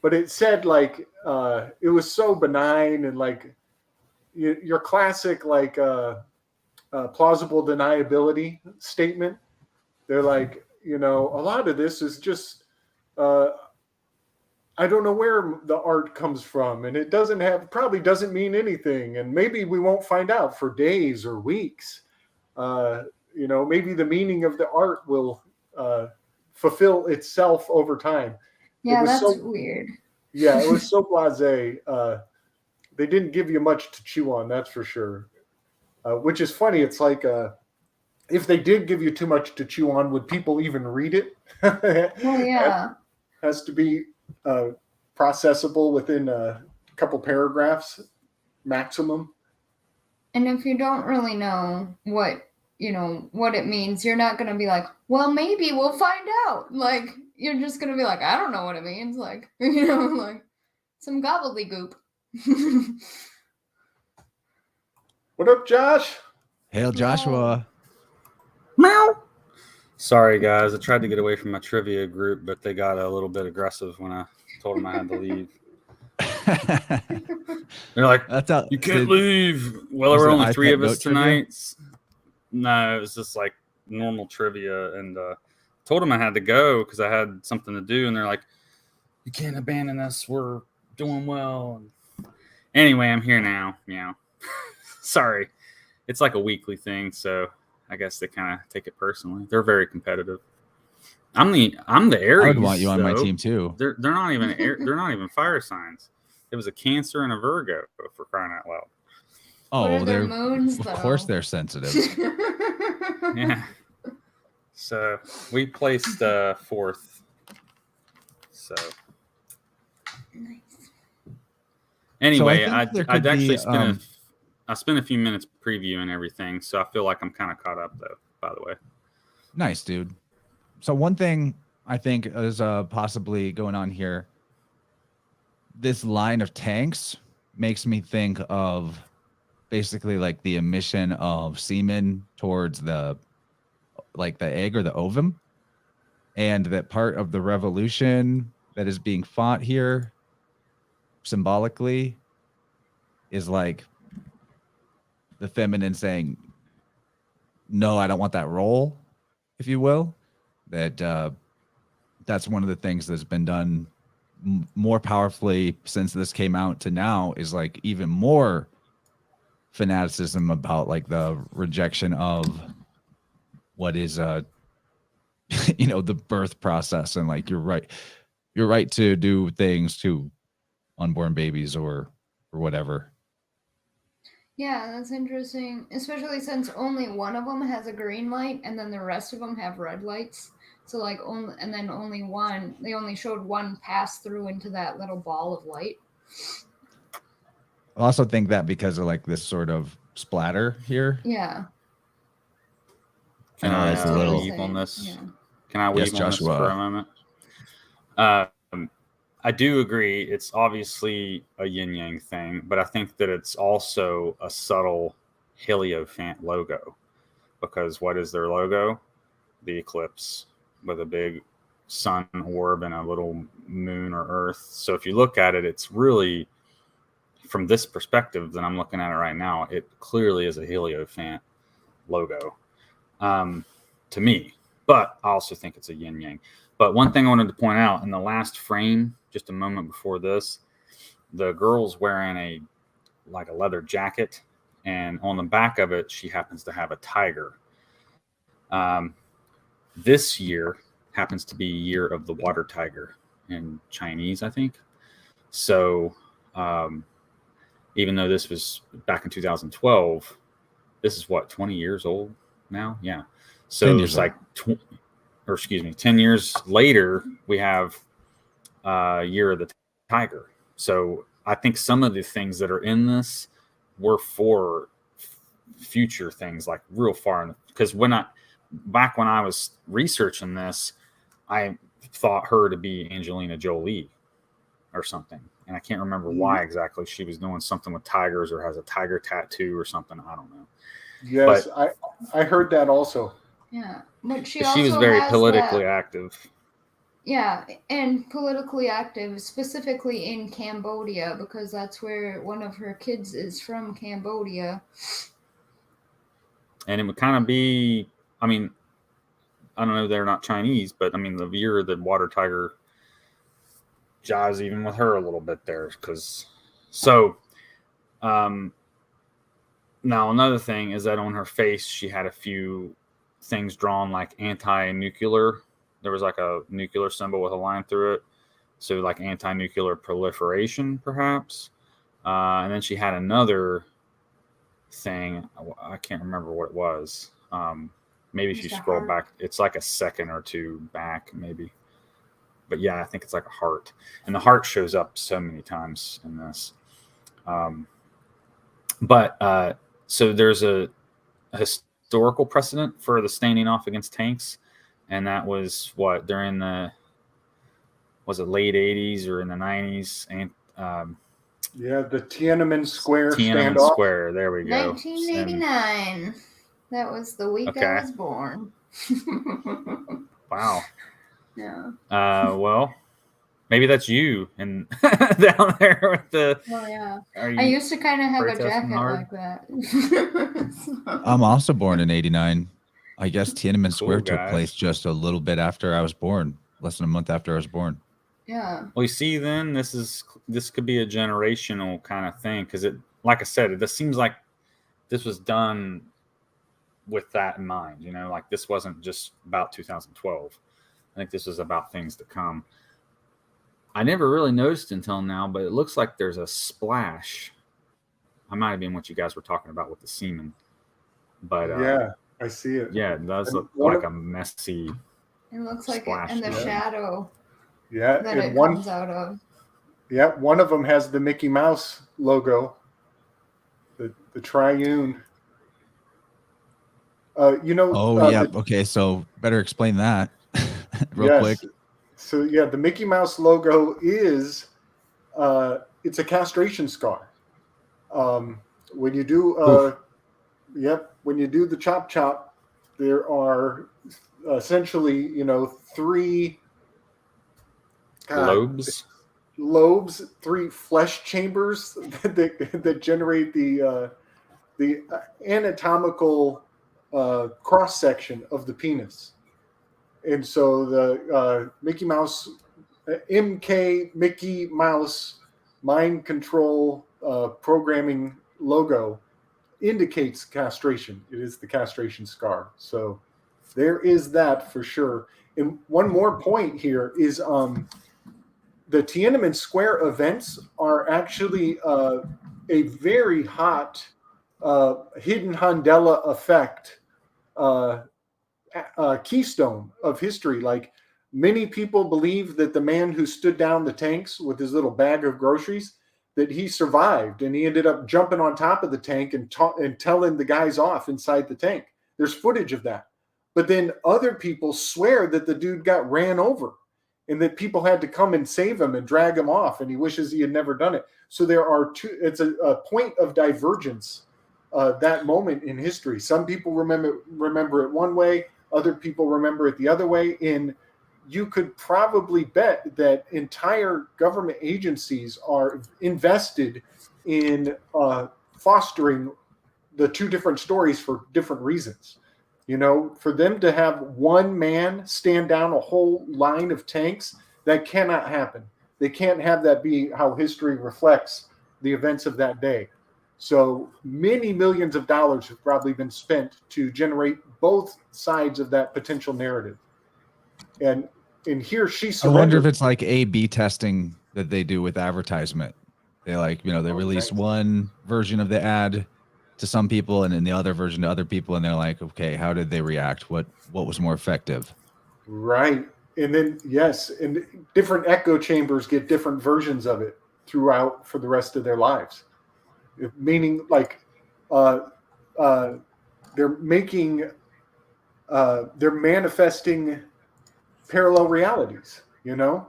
but it said it was so benign and your classic plausible deniability statement. They're a lot of this is just I don't know where the art comes from, and it probably doesn't mean anything, and maybe we won't find out for days or weeks. Maybe the meaning of the art will fulfill itself over time. Yeah, that's weird. Yeah, it was so blasé. They didn't give you much to chew on, that's for sure. Which is funny. It's if they did give you too much to chew on, would people even read it? Well, yeah. It has to be processable within a couple paragraphs maximum. And if you don't really know what it means, you're not going to be like, well, maybe we'll find out. You're just going to be like, I don't know what it means. Some gobbledygook. What up, Josh? Hail, Joshua. Meow. Sorry, guys. I tried to get away from my trivia group, but they got a little bit aggressive when I told them I had to leave. They're like, you can't leave. Well, there were only 3 of us tonight. No, it was just normal trivia. And told them I had to go because I had something to do. And they're like, you can't abandon us. We're doing well. Anyway, I'm here now. Yeah. Sorry. It's like a weekly thing, so I guess they kind of take it personally. They're very competitive. I'm the Aries. I would want you on my team too. They're not even they're not even fire signs. It was a Cancer and a Virgo, for crying out loud. Oh, they're moons, of course they're sensitive. Yeah. So we placed 4th. So Nice. anyway, So I'd actually spent a few minutes previewing everything, so I feel like I'm kind of caught up, though, by the way. Nice, dude. So one thing I think is possibly going on here, this line of tanks makes me think of basically the emission of semen towards the egg or the ovum, and that part of the revolution that is being fought here symbolically is the feminine saying, no, I don't want that role, if you will. That's one of the things that's been done more powerfully since this came out to now, is even more fanaticism about the rejection of what is the birth process, and you're right to do things to unborn babies or whatever. Yeah, that's interesting, especially since only one of them has a green light, and then the rest of them have red lights. So like only, and then only one. They only showed one pass through into that little ball of light. I also think that because of like this sort of splatter here. Yeah. Can I know I that's a little. weave on this? Yeah. Can I Yes, weave on this for Joshua. a moment? I do agree. It's obviously a yin yang thing, but I think that it's also a subtle Heliofant logo, because what is their logo? The eclipse with a big sun orb and a little moon or earth. So if you look at it, it's really, from this perspective that I'm looking at it right now, it clearly is a Heliofant logo to me. But I also think it's a yin yang. But one thing I wanted to point out in the last frame, just a moment before this, the girl's wearing a leather jacket, and on the back of it, she happens to have a tiger. This year happens to be year of the water tiger in Chinese, I think. So even though this was back in 2012, this is what, 20 years old now? Yeah. So it's like 10 years later, we have Year of the Tiger. So I think some of the things that are in this were for future things, like real far in, because back when I was researching this, I thought her to be Angelina Jolie or something. And I can't remember why exactly. She was doing something with tigers or has a tiger tattoo or something. I don't know. Yes, but I heard that also. Yeah, but she was very politically active. Yeah, and politically active, specifically in Cambodia, because that's where one of her kids is from, Cambodia. And it would kind of be, I mean, I don't know, they're not Chinese, but I mean, the year of the water tiger jives even with her a little bit there. Now another thing is that on her face, she had a few things drawn like anti-nuclear. There was like a nuclear symbol with a line through it. So like anti-nuclear proliferation, perhaps. And then she had another thing. I can't remember what it was. Maybe if you scroll back, it's like a second or two back, maybe. But yeah, I think it's like a heart. And the heart shows up so many times in this. So there's a historical precedent for the standing off against tanks. And that was what, during was it late 80s or in the 90s? And the Tiananmen Square Tiananmen standoff. Square, there we go. 1989. That was the week I was born. Wow. Yeah. Well, maybe that's you and down there with the. Oh yeah. I used to kind of have a jacket like that. I'm also born in '89. I guess Tiananmen Square took place just a little bit after I was born, less than a month after I was born. Yeah. Well, you see, then this could be a generational kind of thing, because it, like I said, it seems like this was done with that in mind. You know, like this wasn't just about 2012. I think this was about things to come. I never really noticed until now, but it looks like there's a splash. I might have been what you guys were talking about with the semen, but yeah, I see it. Yeah, it does look like a messy. It looks like it, and the shadow. Yeah, that it comes out of. Yeah, one of them has the Mickey Mouse logo, the triune. Okay, so better explain that real quick. So yeah, the Mickey Mouse logo is it's a castration scar. When you do when you do the chop, there are essentially, three lobes, three flesh chambers that generate the anatomical cross section of the penis. And so the Mickey Mouse, Mickey Mouse mind control programming logo indicates castration. It is the castration scar. So there is that for sure. And one more point here is the Tiananmen Square events are actually a very hot hidden Handela effect keystone of history. Like, many people believe that the man who stood down the tanks with his little bag of groceries, that he survived, and he ended up jumping on top of the tank and telling the guys off inside the tank. There's footage of that. But then other people swear that the dude got ran over and that people had to come and save him and drag him off, and he wishes he had never done it. So there are it's a point of divergence, that moment in history. Some people remember it one way, other people remember it the other way. And you could probably bet that entire government agencies are invested in fostering the two different stories for different reasons. You know, for them to have one man stand down a whole line of tanks, that cannot happen. They can't have that be how history reflects the events of that day. So many millions of dollars have probably been spent to generate both sides of that potential narrative. And here she surrendered. I wonder if it's like A/B testing that they do with advertisement. They they release one version of the ad to some people and then the other version to other people, and they're like, okay, how did they react? What was more effective? Right. And then, yes, and different echo chambers get different versions of it throughout for the rest of their lives. Meaning, like, they're manifesting parallel realities, you know?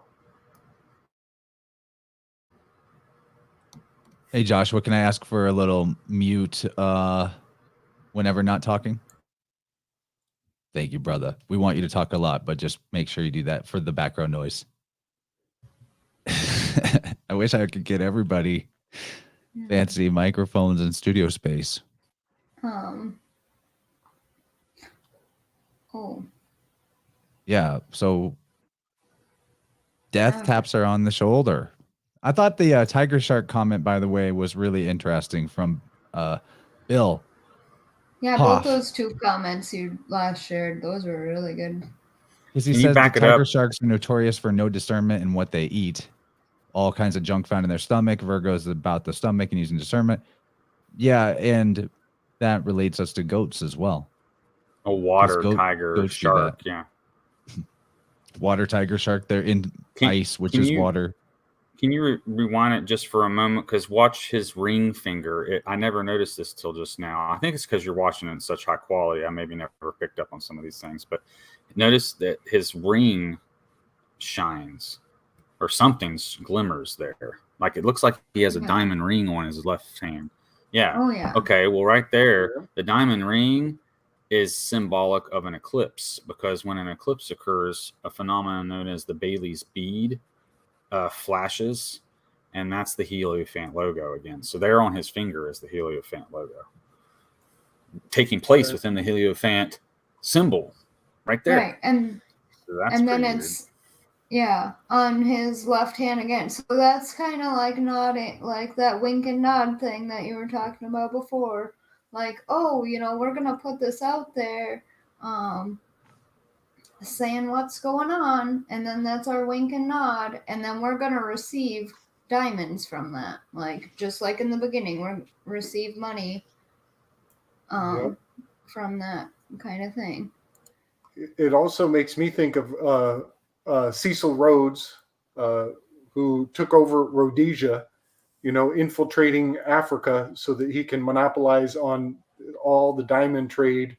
Hey, Joshua, can I ask for a little mute whenever not talking? Thank you, brother. We want you to talk a lot, but just make sure you do that for the background noise. I wish I could get everybody fancy microphones and studio space. Yeah, so death taps her on the shoulder. I thought the tiger shark comment, by the way, was really interesting from Bill. Yeah, Hoff. both those two comments you last shared, those were really good. Because he says the tiger sharks are notorious for no discernment in what they eat. All kinds of junk found in their stomach. Virgo's about the stomach and using discernment. Yeah, and that relates us to goats as well. A water tiger shark, yeah. Water tiger shark, they're in ice, which is water. Can you rewind it just for a moment? Because watch his ring finger. I never noticed this till just now. I think it's because you're watching it in such high quality. I maybe never picked up on some of these things. But notice that his ring shines or something glimmers there. Like it looks like he has a diamond ring on his left hand. Yeah. Oh, yeah. Okay, well, right there, the diamond ring is symbolic of an eclipse, because when an eclipse occurs, a phenomenon known as the Bailey's bead flashes, and that's the Heliofant logo again. So there on his finger is the Heliofant logo taking place within the Heliofant symbol right there. Right, and then it's on his left hand again. So that's kind of like nodding, like that wink and nod thing that you were talking about before. Like, oh, we're gonna put this out there, saying what's going on, and then that's our wink and nod, and then we're gonna receive diamonds from that, like just like in the beginning, we're receive money from that kind of thing. It also makes me think of Cecil Rhodes, who took over Rhodesia, infiltrating Africa so that he can monopolize on all the diamond trade.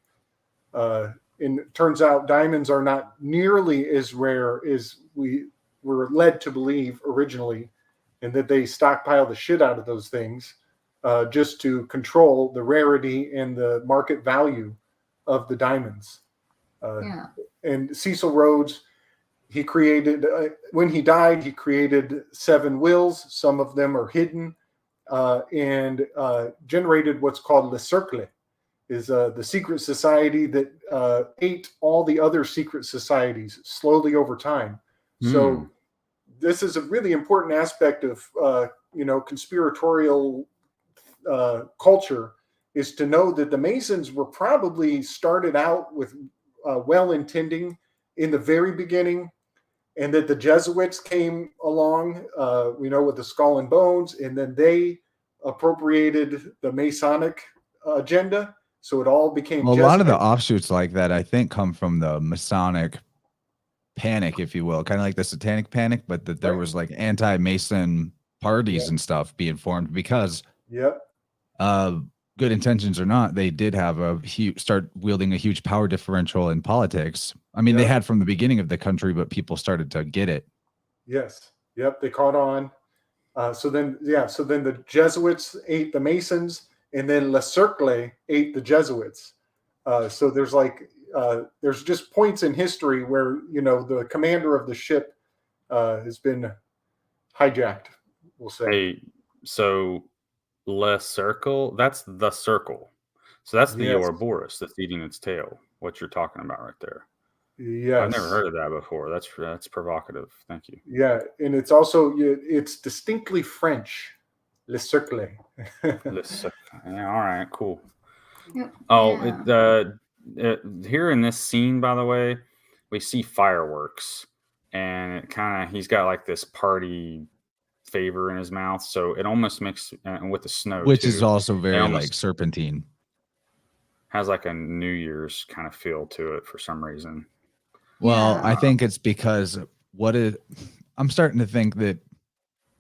And it turns out diamonds are not nearly as rare as we were led to believe originally, and that they stockpile the shit out of those things just to control the rarity and the market value of the diamonds. And Cecil Rhodes, he created, when he died, he created 7 wills. Some of them are hidden, and generated what's called Le Cercle, is the secret society that ate all the other secret societies slowly over time. So this is a really important aspect of, conspiratorial culture, is to know that the Masons were probably started out with well-intending in the very beginning, and that the Jesuits came along, with the Skull and Bones, and then they appropriated the Masonic agenda. So it all became Well, a lot of the Jesuit. offshoots like that, I think, come from the Masonic panic, if you will, kind of like the Satanic panic, but that there Right. was like anti-Mason parties Yeah. and stuff being formed because Yep. good intentions or not, they did have a huge start wielding a huge power differential in politics. I mean, they Yep. had from the beginning of the country, but people started to get it. Yes. Yep. They caught on. So then the Jesuits ate the Masons, and then Le Cercle ate the Jesuits. So there's just points in history where, you know, the commander of the ship has been hijacked, we'll say. Hey, so Le Circle, that's the circle. So that's the Yes. Ouroboros that's eating its tail. What you're talking about right there. Yes. I've never heard of that before. That's provocative. Thank you. Yeah, and it's distinctly French, Le Cercle. Le Circle. Yeah, all right, cool. Yep. Oh, Yeah. here in this scene, by the way, we see fireworks, and he's got like this party favor in his mouth, so it almost mixed with the snow, Which too. is also very almost like serpentine. has like a New Year's kind of feel to it for some reason. Well, Yeah. I think it's because I'm starting to think that,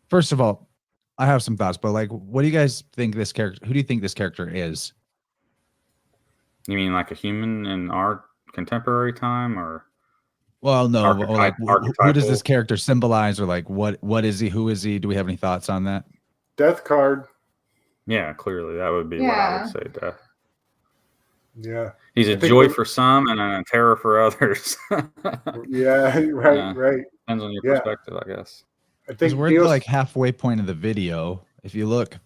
first of all, I have some thoughts, but like, what do you guys think this character, who do you think this character is? You mean like a human in our contemporary time, or Well, no, or like who does this archetypal? character symbolize, or like what is he? Who is he? Do we have any thoughts on that? Death card. Yeah, clearly that would be what I would say. Death. Yeah. He's a joy for some and a terror for others. Yeah, right. Depends on your perspective, I guess. I think Because we're at the like halfway point of the video. If you look,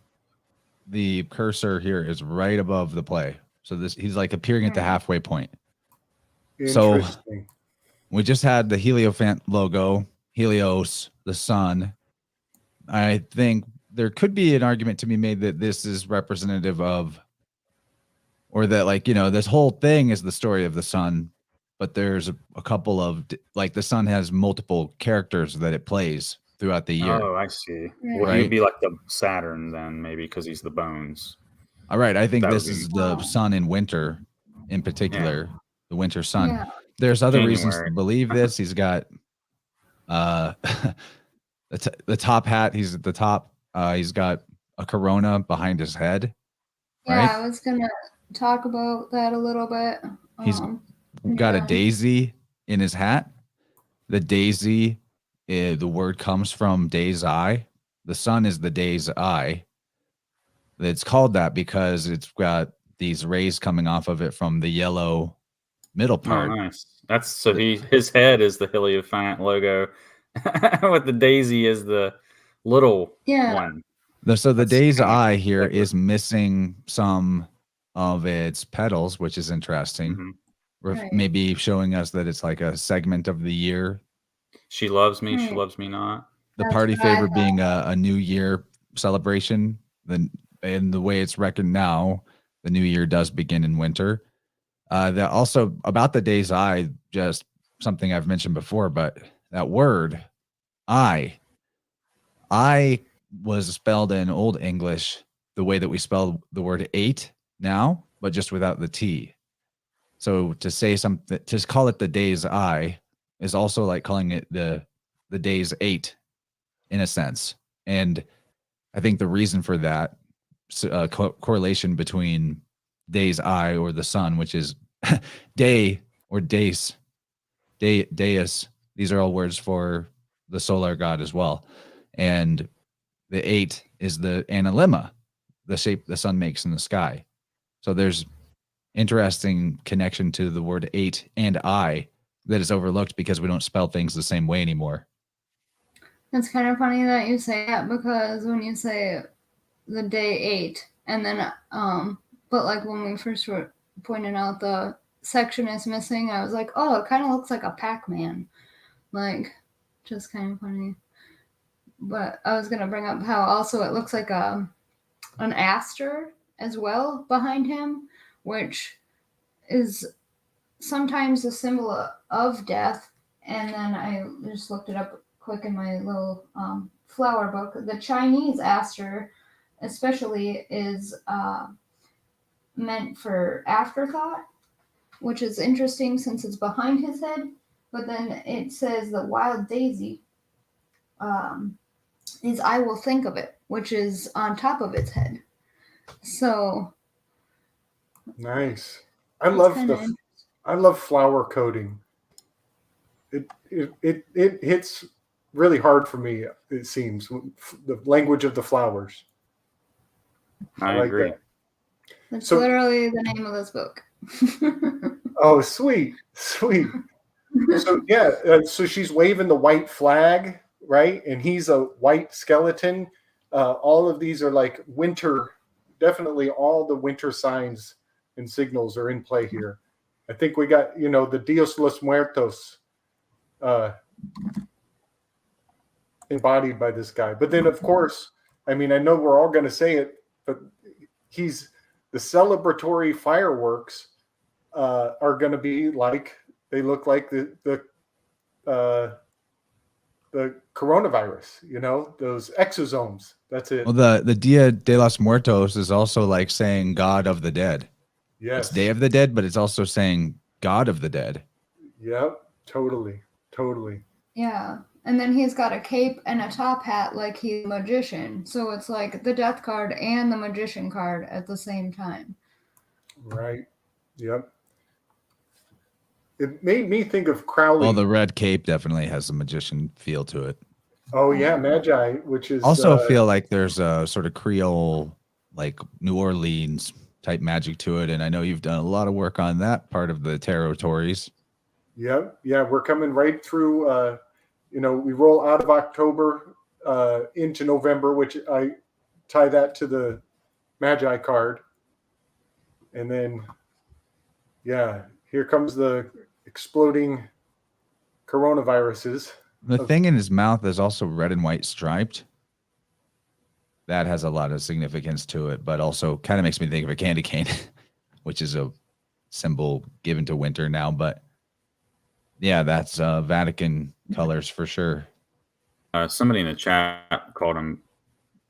the cursor here is right above the play. So he's like appearing at the halfway point. So we just had the Heliofant logo, Helios, the sun. I think there could be an argument to be made that this is representative of, or that, like, you know, this whole thing is the story of the sun, but there's a couple of, like, the sun has multiple characters that it plays throughout the year. Oh, I see. Well, right? he'd be like the Saturn then, maybe, because he's the bones. All right. I think this is the sun in winter, in particular, the winter sun. Yeah. There's other reasons to believe this. He's got the top hat. He's at the top. He's got a corona behind his head. Yeah, right? I was gonna talk about that a little bit. He's got a daisy in his hat. The daisy, the word comes from day's eye. The sun is the day's eye. It's called that because it's got these rays coming off of it from the yellow middle part. Oh, nice. That's so his head is the Heliofant logo, with the daisy is the little one. So the day's eye here is missing some of its petals, which is interesting. Right. Maybe showing us that it's like a segment of the year. She loves me, she loves me not. The party favor being a New Year celebration. And the way it's reckoned now, the New Year does begin in winter. That also about the day's eye, just something I've mentioned before, but that word, I was spelled in Old English the way that we spell the word 8 now, but just without the T. So to say something, to call it the day's eye is also like calling it the day's 8 in a sense. And I think the reason for that correlation between day's eye or the sun, which is day or deus, these are all words for the solar god as well. And the 8 is the analemma, the shape the sun makes in the sky. So there's interesting connection to the word 8 and I that is overlooked because we don't spell things the same way anymore. It's kind of funny that you say that, because when you say the day 8 and then but like when we first were pointing out the section is missing, I was like, oh, it kind of looks like a Pac-Man, like just kind of funny. But I was gonna bring up how also it looks like an aster as well behind him, which is sometimes a symbol of death. And then I just looked it up quick in my little flower book. The Chinese aster especially is meant for afterthought, which is interesting since it's behind his head. But then it says the wild daisy is I will think of it, which is on top of its head. So nice. I love flower coding. It hits really hard for me. It seems the language of the flowers. I agree. That's literally the name of this book. Oh, sweet. So yeah, so she's waving the white flag, right? And he's a white skeleton. All of these are like winter. Definitely, all the winter signs and signals are in play here. I think we got the Dios los Muertos embodied by this guy. But then, of course, I mean, I know we're all going to say it, but he's the celebratory fireworks are going to be like they look like the coronavirus. Those exosomes. That's it. Well, the Dia de los Muertos is also like saying God of the Dead. Yes, it's Day of the Dead, but it's also saying God of the Dead. Yep, totally. Yeah. And then he's got a cape and a top hat like he's a magician. So it's like the death card and the magician card at the same time. Right. Yep. It made me think of Crowley. Well, the red cape definitely has a magician feel to it. Oh, yeah, Magi, which is... Also feel like there's a sort of Creole, like New Orleans type magic to it. And I know you've done a lot of work on that part of the territories. Yep. Yeah, we're coming right through... we roll out of October into November, which I tie that to the Magi card. And then, yeah, here comes the exploding coronaviruses. The thing in his mouth is also red and white striped. That has a lot of significance to it, but also kind of makes me think of a candy cane, which is a symbol given to winter now. But yeah, that's Vatican colors for sure. Somebody in the chat called him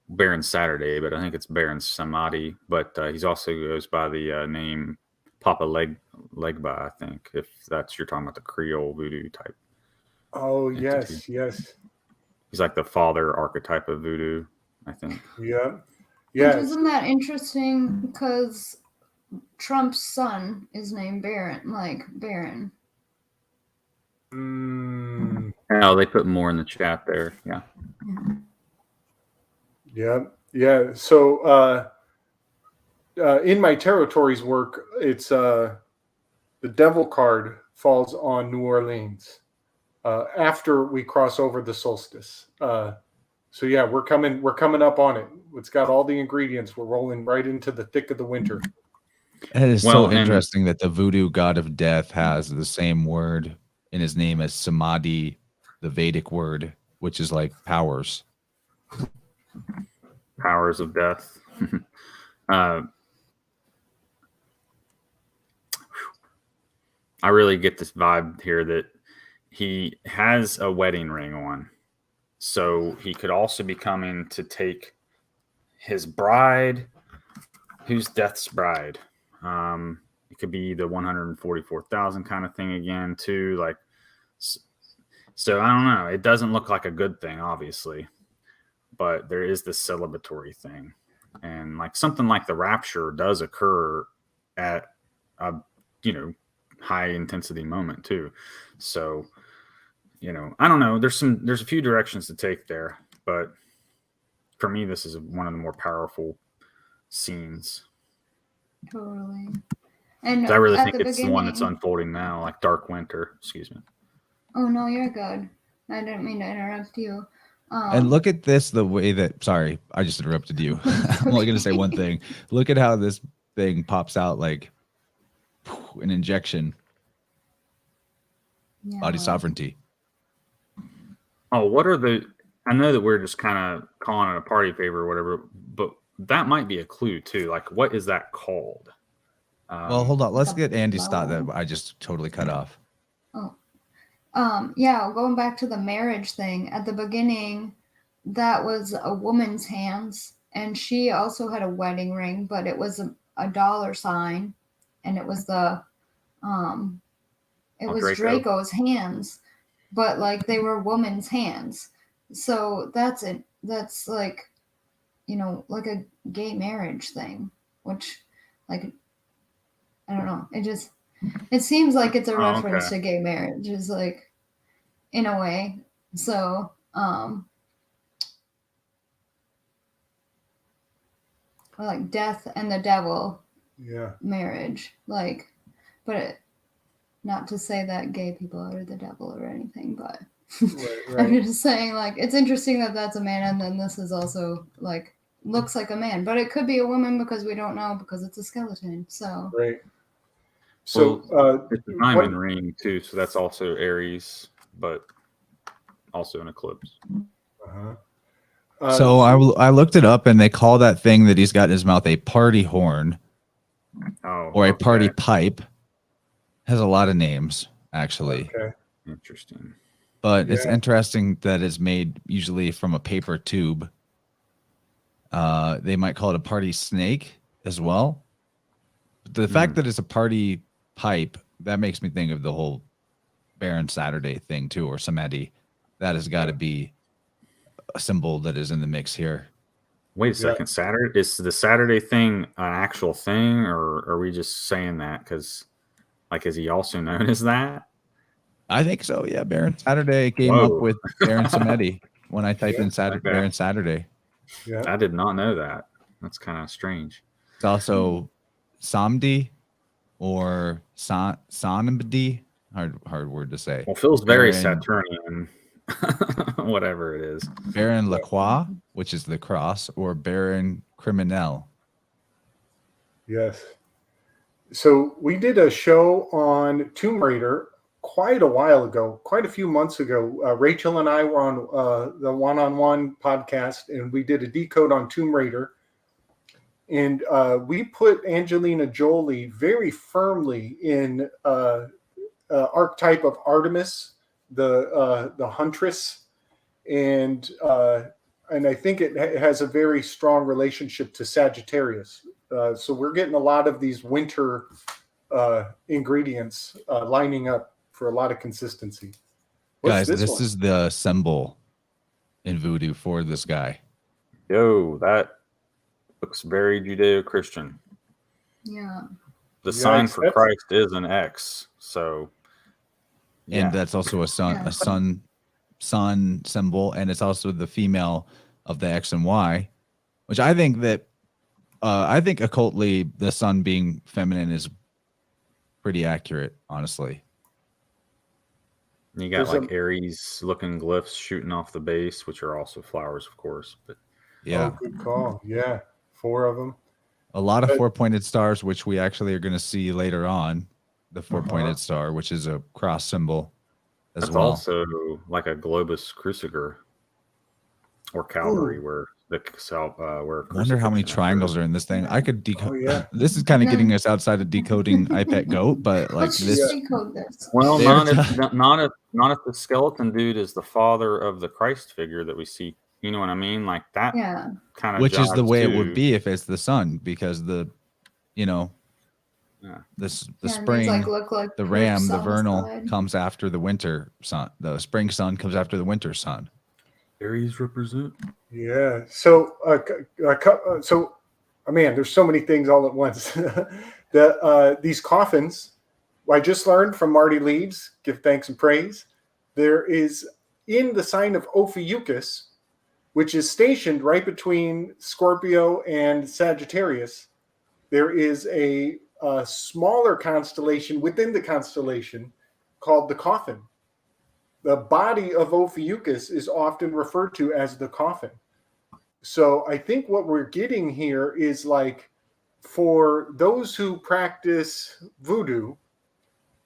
Baron Saturday, but I think it's Baron Samadhi. But he's also goes by the name Papa Legba, I think, if that's you're talking about the Creole voodoo type. Oh, entity. yes. He's like the father archetype of voodoo, I think. Yeah. Isn't that interesting? Because Trump's son is named Baron, like Baron. Oh, they put more in the chat there. Yeah. Yeah. So in my territories work, it's the devil card falls on New Orleans after we cross over the solstice. So yeah, we're coming up on it. It's got all the ingredients. We're rolling right into the thick of the winter. It is so interesting that the voodoo god of death has the same word in his name as Samadhi, the Vedic word, which is like powers. Powers of death. I really get this vibe here that he has a wedding ring on. So he could also be coming to take his bride. Who's Death's bride? It could be the 144,000 kind of thing again, too. Like, so I don't know. It doesn't look like a good thing, obviously, but there is this celebratory thing, and like something like the rapture does occur at a high intensity moment too. So, I don't know. There's a few directions to take there, but for me, this is one of the more powerful scenes. Totally. And I really think it's the one that's unfolding now, like Dark Winter. Excuse me. Oh, no, you're good. I didn't mean to interrupt you. And look at this, the way that, sorry, I just interrupted you. I'm only going to say one thing. Look at how this thing pops out like an injection. Yeah. Body sovereignty. Oh, I know that we're just kind of calling it a party favor or whatever, but that might be a clue too. Like, what is that called? Well, hold on. Let's get Andy's thought that I just totally cut off. Oh, yeah. Going back to the marriage thing at the beginning, that was a woman's hands, and she also had a wedding ring, but it was a dollar sign, and it was the Draco's hands, but like they were woman's hands. So that's it. That's like, you know, like a gay marriage thing, which, like, I don't know. It seems like it's a reference to gay marriage, is like, in a way. So, like death and the devil, marriage, like, but not to say that gay people are the devil or anything, but right. I'm just saying, like, it's interesting that that's a man, and then this is also like looks like a man, but it could be a woman because we don't know, because it's a skeleton. So right. So it's a diamond ring too, so that's also Aries, but also an eclipse. So I looked it up, and they call that thing that he's got in his mouth a party horn, or a party pipe. Has a lot of names, actually. Okay. Interesting. But it's interesting that it's made usually from a paper tube. They might call it a party snake as well. But the fact that it's a party pipe, that makes me think of the whole Baron Saturday thing too, or Samedi. That has got to be a symbol that is in the mix here. Wait a second. Saturday, is the Saturday thing an actual thing, or are we just saying that because, like, is he also known as that? I think so. Yeah, Baron Saturday came up with Baron Samedi when I typed in Baron Saturday. Yeah, I did not know that. That's kind of strange. It's also Samdi or Sanmdi. Hard word to say. Well, feels very Saturnian. Whatever it is. Baron Lacroix, which is the cross, or Baron Criminel. Yes. So we did a show on Tomb Raider quite a while ago, quite a few months ago. Rachel and I were on the one-on-one podcast, and we did a decode on Tomb Raider. And we put Angelina Jolie very firmly in archetype of Artemis, the huntress, and I think it has a very strong relationship to Sagittarius. So we're getting a lot of these winter ingredients lining up for a lot of consistency. Guys, this is the symbol in Voodoo for this guy. Yo, that looks very Judeo-Christian. Yeah. The sign for Christ is an X, so. And that's also a sun symbol, and it's also the female of the X and Y, which I think that I think occultly the sun being feminine is pretty accurate, honestly. You got like Aries looking glyphs shooting off the base, which are also flowers, of course. But yeah, good call. Yeah, 4 of them. A lot of 4-pointed stars, which we actually are going to see later on. The 4-pointed star, which is a cross symbol as that's well. Also like a globus cruciger or Calvary, where the where. I wonder how many triangles are in this thing. I could decode. This is kind of getting us outside of decoding iPet Goat, but like let's just decode this. Well, not if the skeleton dude is the father of the Christ figure that we see. You know what I mean? Like that kind of. Which is the way it would be if it's the sun, because the spring, like the ram, the vernal comes after the winter sun. The spring sun comes after the winter sun. Aries represent. Yeah. So, man, there's so many things all at once. These coffins, I just learned from Marty Leeds, give thanks and praise. There is in the sign of Ophiuchus, which is stationed right between Scorpio and Sagittarius. There is a smaller constellation within the constellation called the coffin. The body of Ophiuchus is often referred to as the coffin. So I think what we're getting here is, like, for those who practice voodoo,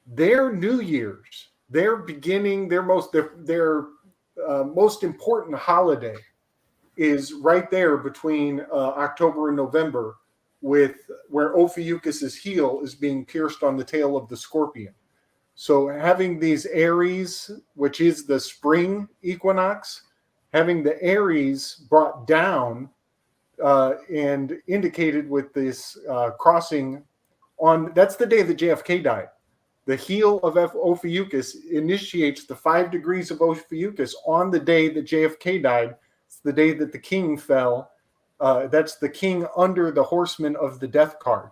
their New Year's, their beginning, their most important holiday is right there between October and November, with where Ophiuchus's heel is being pierced on the tail of the scorpion. So having these Aries, which is the spring equinox, having the Aries brought down and indicated with this crossing on. That's the day that JFK died. The heel of Ophiuchus initiates the 5 degrees of Ophiuchus on the day that JFK died. It's the day that the king fell. That's the king under the horseman of the death card.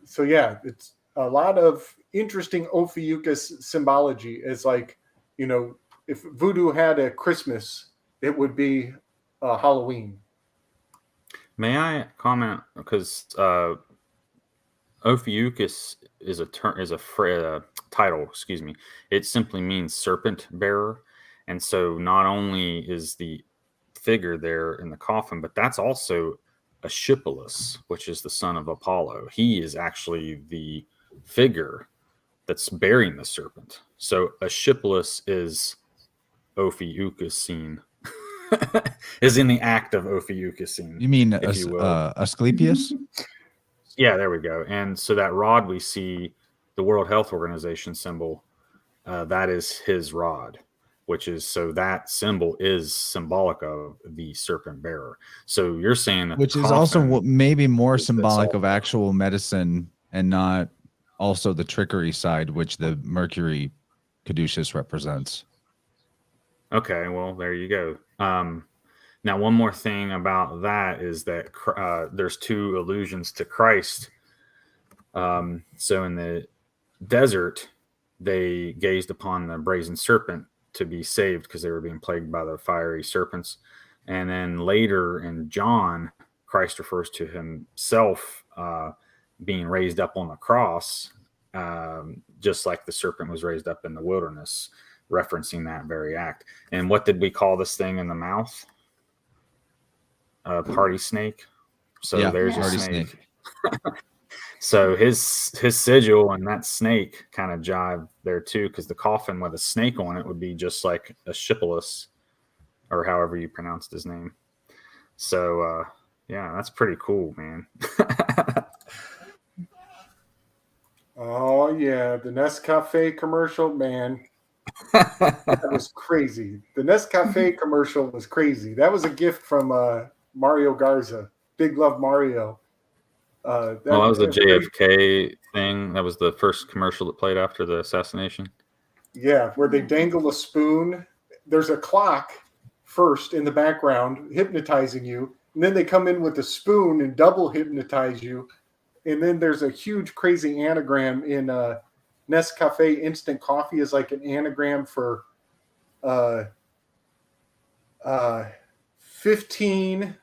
So yeah, it's a lot of interesting Ophiuchus symbology. It's like, you know, if Voodoo had a Christmas, it would be Halloween. May I comment? Because Ophiuchus is a term, is a title. Excuse me. It simply means serpent bearer, and so not only is the figure there in the coffin, but that's also Asclepius, which is the son of Apollo. He is actually the figure that's bearing the serpent. So Asclepius is Ophiuchusine. Is in the act of Ophiuchusine. You mean Asclepius? Yeah, there we go. And so that rod we see, the World Health Organization symbol, that is his rod, which is, so that symbol is symbolic of the serpent bearer. So you're saying that, which is also maybe more symbolic of actual medicine and not also the trickery side, which the Mercury caduceus represents. Okay, well, there you go. Now, one more thing about that is that there's 2 allusions to Christ. So in the desert, they gazed upon the brazen serpent to be saved because they were being plagued by the fiery serpents. And then later in John, Christ refers to himself being raised up on the cross, just like the serpent was raised up in the wilderness, referencing that very act. And what did we call this thing in the mouth? Party snake. So yeah, there's your snake. So his sigil and that snake kind of jive there too, because the coffin with a snake on it would be just like Asclepius, or however you pronounced his name. So yeah, that's pretty cool, man. Oh yeah, the Nescafe commercial, man. That was crazy. The Nescafe commercial was crazy. That was a gift from Mario Garza. Big love, Mario. That was the JFK thing. That was the first commercial that played after the assassination. Yeah, where they dangle a spoon. There's a clock first in the background hypnotizing you, and then they come in with a spoon and double hypnotize you. And then there's a huge crazy anagram in Nescafe instant coffee is like an anagram for 15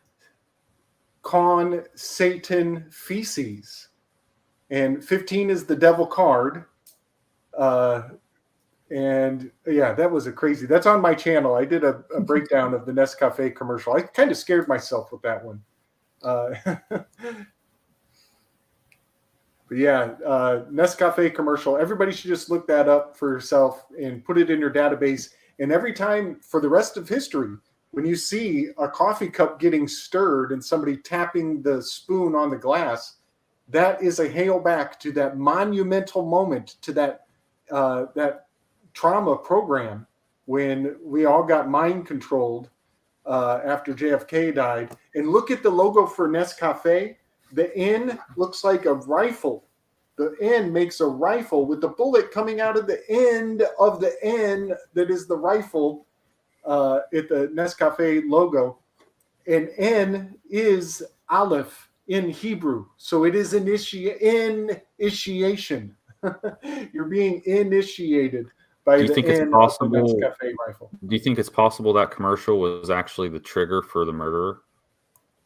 con Satan feces, and 15 is the devil card. And yeah, that was a crazy. That's on my channel. I did a breakdown of the Nescafe commercial. I kind of scared myself with that one. But yeah, Nescafe commercial. Everybody should just look that up for yourself and put it in your database. And every time for the rest of history, when you see a coffee cup getting stirred and somebody tapping the spoon on the glass, that is a hail back to that monumental moment, to that that trauma program when we all got mind controlled after JFK died. And look at the logo for Nescafe. The N looks like a rifle. The N makes a rifle with the bullet coming out of the end of the N that is the rifle at the Nescafe logo. And N is Aleph in Hebrew. So it is initiation. You're being initiated by the N of the Nescafe rifle. Do you think it's possible that commercial was actually the trigger for the murderer?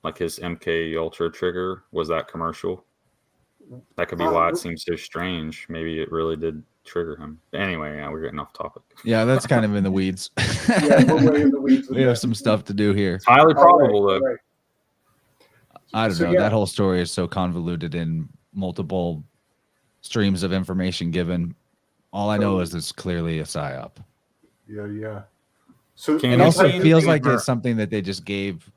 Like his MK Ultra trigger was that commercial? That could be why it seems so strange. Maybe it really did trigger him. Anyway, yeah, we're getting off topic. Yeah, that's kind of in the weeds. Yeah, we're way in the weeds. We have some stuff to do here. It's highly probable, though. Right. I don't know. Yeah. That whole story is so convoluted in multiple streams of information given. All I know is it's clearly a psyop. Yeah, yeah. So it also feels like it's something that they just gave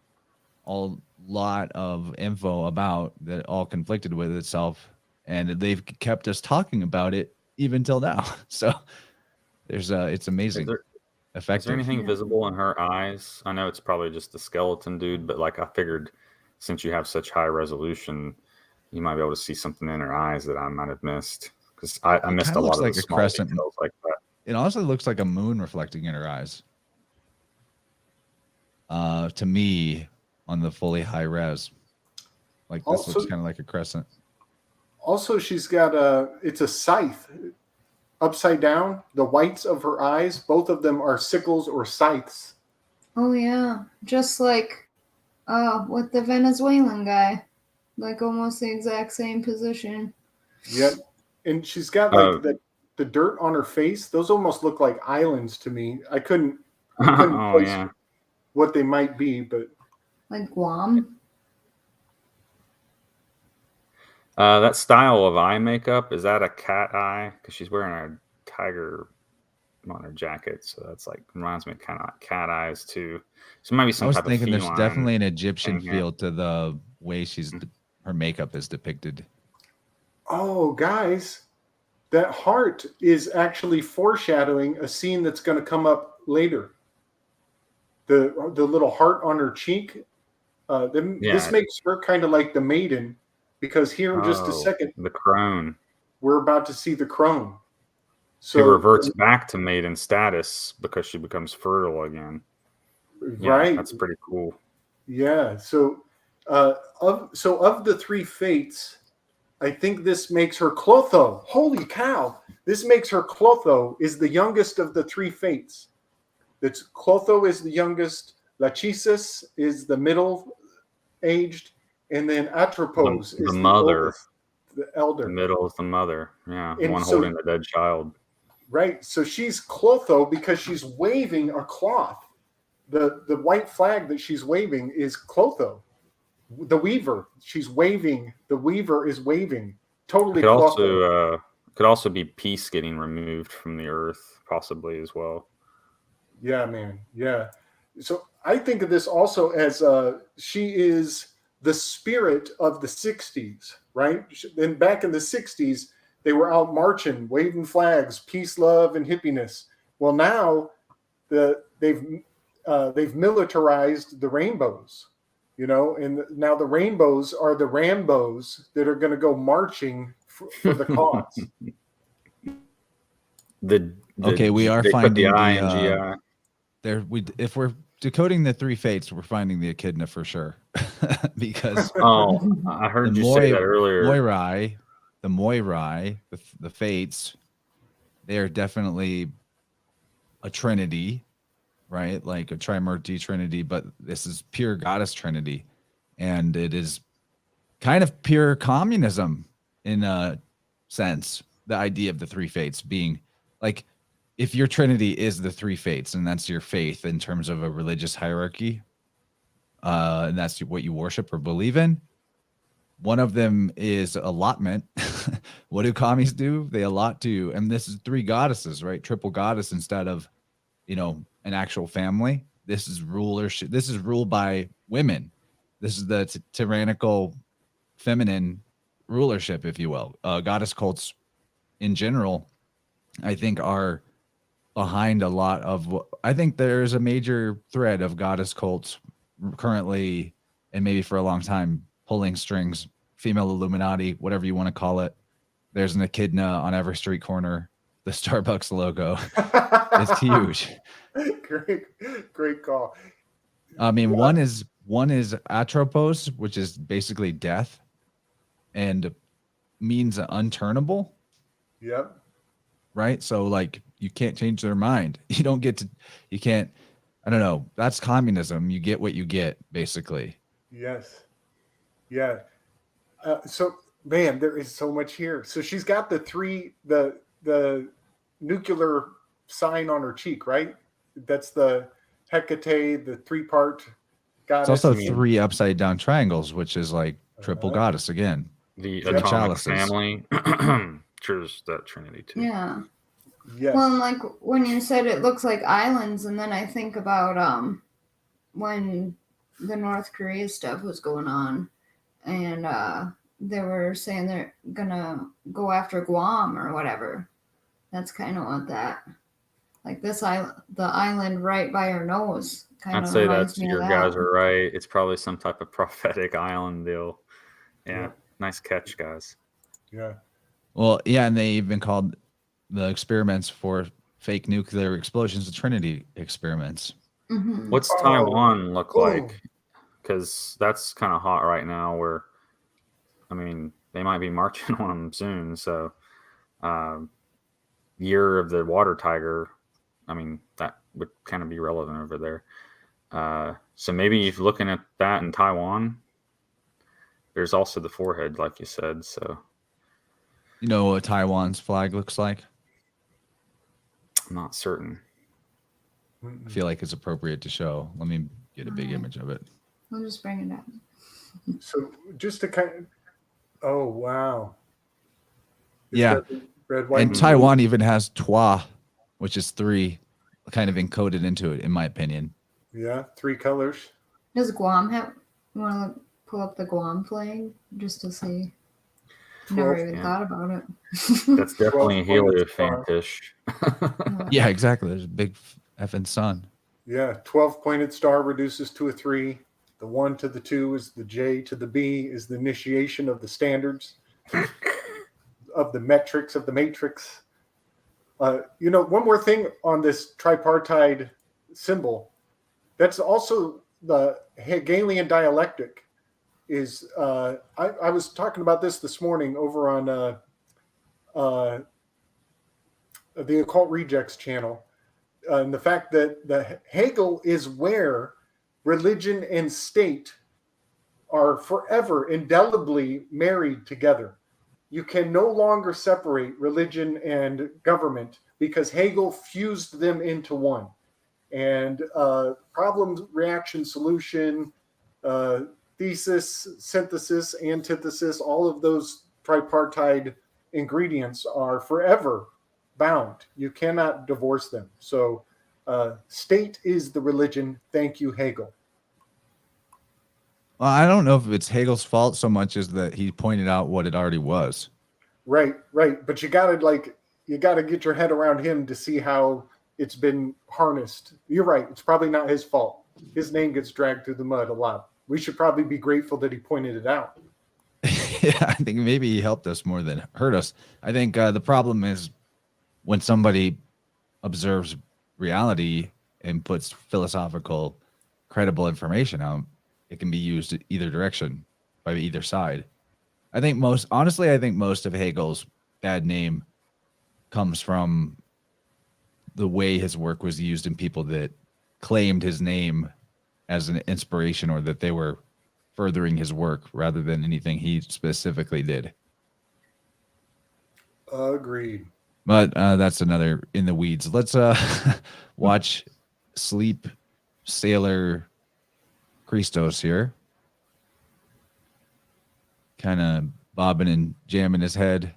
a lot of info about that all conflicted with itself, and they've kept us talking about it even till now. So there's it's amazing. effective. Is there anything visible in her eyes? I know it's probably just the skeleton dude, but like I figured since you have such high resolution, you might be able to see something in her eyes that I might have missed. Because I missed a lot of the small crescent details like that. It also looks like a moon reflecting in her eyes. To me, on the fully high res. Like this Also, looks kind of like a crescent. Also, she's got it's a scythe upside down. The whites of her eyes, both of them are sickles or scythes. Oh yeah, just like with the Venezuelan guy, like almost the exact same position. Yep, and she's got like the dirt on her face. Those almost look like islands to me. I couldn't place what they might be, but like Guam. That style of eye makeup, is that a cat eye? Because she's wearing a tiger on her jacket, so that's like reminds me of kind of cat eyes too. So maybe some. I was type thinking of there's definitely an Egyptian feel to the way her makeup is depicted. Oh, guys, that heart is actually foreshadowing a scene that's going to come up later. The little heart on her cheek. This makes her kind of like the maiden. Because here in just a second, the crone. We're about to see the crone. So she reverts back to maiden status because she becomes fertile again. Right. That's pretty cool. Yeah. So of the three fates, I think this makes her Clotho. Holy cow. This makes her Clotho is the youngest of the three fates. That's Clotho is the youngest, Lachesis is the middle aged, and then Atropos is the mother, oldest, the elder. The middle is the mother. Yeah, and one holding the dead child. Right. So she's Clotho because she's waving a cloth. The white flag that she's waving is Clotho, the weaver. She's waving. The weaver is waving. Totally. Could also be peace getting removed from the earth, possibly as well. Yeah, man. Yeah. So I think of this also as she is the spirit of the 60s, right? Then back in the 60s, they were out marching, waving flags, peace, love, and hippiness. Well, now they've militarized the rainbows, and now the rainbows are the Rambos that are going to go marching for the cause. We are finding the I in GI. If we're decoding the three fates, we're finding the echidna for sure. Because I heard you say that earlier. The Moirai, the fates, they are definitely a trinity, right? Like a Trimurti trinity, but this is pure goddess trinity, and it is kind of pure communism in a sense. The idea of the three fates being like, if your trinity is the three fates, and that's your faith in terms of a religious hierarchy, and that's what you worship or believe in, one of them is allotment. What do commies do? They allot to you. And this is three goddesses, right? Triple goddess instead of, an actual family. This is rulership. This is ruled by women. This is the tyrannical feminine rulership, if you will. Goddess cults in general, I think, are behind a lot of I think there's a major thread of goddess cults currently, and maybe for a long time, pulling strings, female Illuminati, whatever you want to call it. There's an echidna on every street corner. The Starbucks logo. It's huge. Great call. I mean, one is Atropos, which is basically death and means unturnable. Yep. Right? So like you can't change their mind. You can't, I don't know. That's communism. You get what you get, basically. Yes. Yeah. So man, there is so much here. So she's got the nuclear sign on her cheek, right? That's the Hecate, the 3-part goddess. It's also 3 upside down triangles, which is like triple goddess again. The atomic family. There's that trinity too. Yeah. Yes. Well, like when you said it looks like islands, and then I think about when the North Korea stuff was going on, and they were saying they're gonna go after Guam or whatever. That's kind of what that Like this island, the island right by our nose, kind I'd of say reminds that's me your of guys that. are right. It's probably some type of prophetic island deal. Yeah, Yeah. nice catch, guys. Yeah. Well, yeah, and they even called the experiments for fake nuclear explosions the Trinity experiments. Mm-hmm. What's Oh, Taiwan look cool. like? Because that's kind of hot right now. Where, I mean, they might be marching on them soon. So, year of the water tiger. I mean, that would kind of be relevant over there. So maybe if looking at that in Taiwan, there's also the forehead, like you said. So You know what Taiwan's flag looks like? I'm not certain. I feel like it's appropriate to show. Let me get a big image of it. I'll just bring it down. So just to kind of, oh wow. It's Yeah. got the red, white, And blue. Taiwan even has trois, which is 3, kind of encoded into it, in my opinion. Yeah, 3 colors. Does Guam have? You want to pull up the Guam flag just to see? Never 12, even thought about it. That's definitely 12-pointed star. Heliofantish. Yeah, exactly. There's a big effing sun. Yeah, 12-pointed star reduces to a 3. The 1 to the 2 is the J to the B is the initiation of the standards of the metrics of the matrix. You know, one more thing on this tripartite symbol. That's also the Hegelian dialectic. Is I was talking about this morning over on the Occult Rejects channel, and the fact that the Hegel is where religion and state are forever indelibly married together. You can no longer separate religion and government because Hegel fused them into one. And problem, reaction, solution, thesis, synthesis, antithesis, all of those tripartite ingredients are forever bound. You cannot divorce them. So state is the religion. Thank you, Hegel. Well, I don't know if it's Hegel's fault so much as that he pointed out what it already was. Right. But you gotta get your head around him to see how it's been harnessed. You're right. It's probably not his fault. His name gets dragged through the mud a lot. We should probably be grateful that he pointed it out. Yeah, I think maybe he helped us more than hurt us. I think the problem is when somebody observes reality and puts philosophical, credible information out, it can be used either direction by either side. I think most of Hegel's bad name comes from the way his work was used in people that claimed his name as an inspiration or that they were furthering his work rather than anything he specifically did. Agreed. But that's another in the weeds. Let's watch Sleep Sailor Christos here. Kind of bobbing and jamming his head.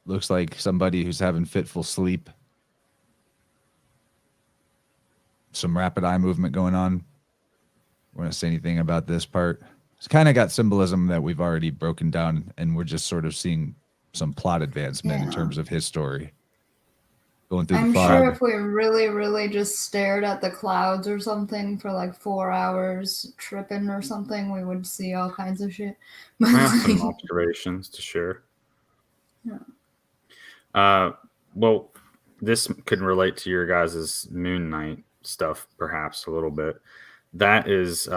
Looks like somebody who's having fitful sleep. Some rapid eye movement going on. Want to say anything about this part? It's kind of got symbolism that we've already broken down, and we're just sort of seeing some plot advancement in terms of his story. Going through the fog. I'm sure if we really, really just stared at the clouds or something for like 4 hours tripping or something, we would see all kinds of shit. I have some observations to share. Yeah. Well, this could relate to your guys' moon night stuff, perhaps a little bit. That is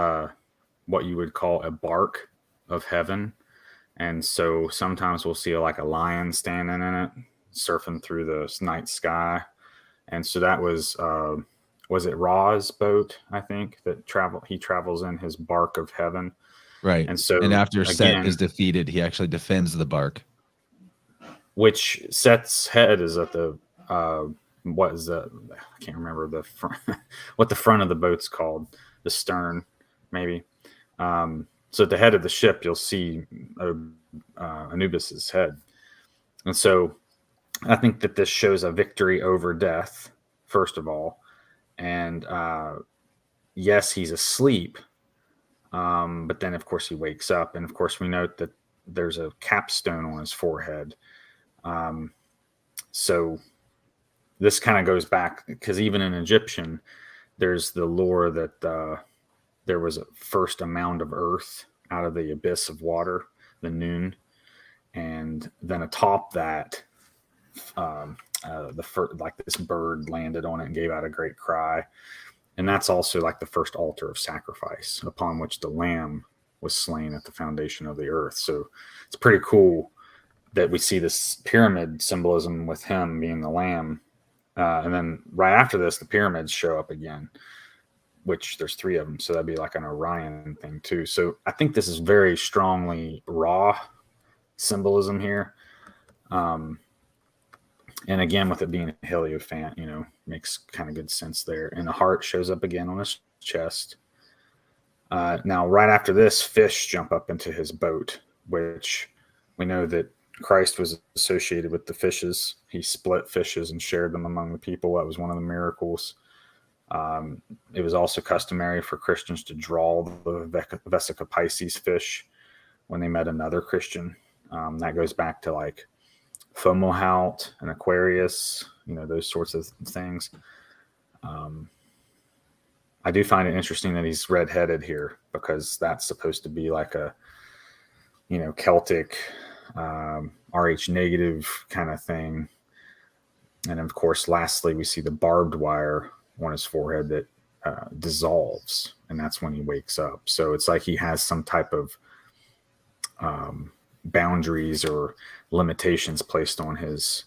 what you would call a bark of heaven. And so sometimes we'll see like a lion standing in it, surfing through the night sky. And so that was it Ra's boat, I think, that he travels in his bark of heaven. Right. And so after again, Set is defeated, he actually defends the bark. Which Set's head is at the what is that? I can't remember the front, what the front of the boat's called. The stern, maybe. So at the head of the ship, you'll see Anubis's head. And so I think that this shows a victory over death, first of all. And yes, he's asleep. But then, of course, he wakes up. And, of course, we note that there's a capstone on his forehead. So this kind of goes back because even in Egyptian, there's the lore that there was first a mound of earth out of the abyss of water, the noon, and then atop that, like this bird landed on it and gave out a great cry, and that's also like the first altar of sacrifice upon which the lamb was slain at the foundation of the earth. So it's pretty cool that we see this pyramid symbolism with him being the lamb. And then right after this, the pyramids show up again, which there's 3 of them. So that'd be like an Orion thing too. So I think this is very strongly raw symbolism here. And again, with it being a Heliofant, makes kind of good sense there. And the heart shows up again on his chest. Now, right after this, fish jump up into his boat, which we know that Christ was associated with the fishes. He split fishes and shared them among the people. That was one of the miracles. It was also customary for Christians to draw the Vesica Pisces fish when they met another Christian. That goes back to like Fomalhaut and Aquarius, those sorts of things. I do find it interesting that he's redheaded here because that's supposed to be like a, Celtic, RH negative kind of thing. And of course, lastly, we see the barbed wire on his forehead that dissolves, and that's when he wakes up. So it's like he has some type of boundaries or limitations placed on his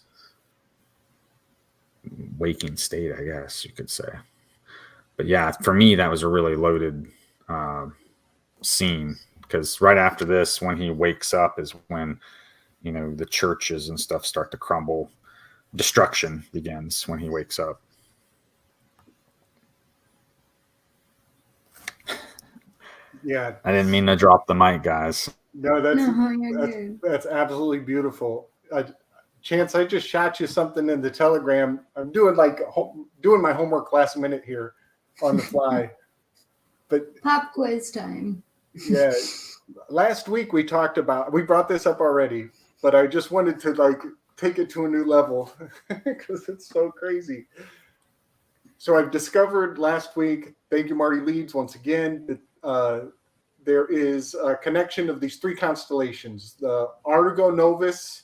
waking state, I guess you could say. But yeah, for me, that was a really loaded scene, because right after this, when he wakes up is when, the churches and stuff start to crumble. Destruction begins when he wakes up. Yeah. I didn't mean to drop the mic, guys. No, that's absolutely beautiful. Chance, I just shot you something in the Telegram. I'm doing doing my homework last minute here on the fly. But pop quiz time. Yeah. Last week we brought this up already, but I just wanted to take it to a new level because it's so crazy. So I've discovered last week, thank you, Marty Leeds, once again, that there is a connection of these 3 constellations. The Argo Novus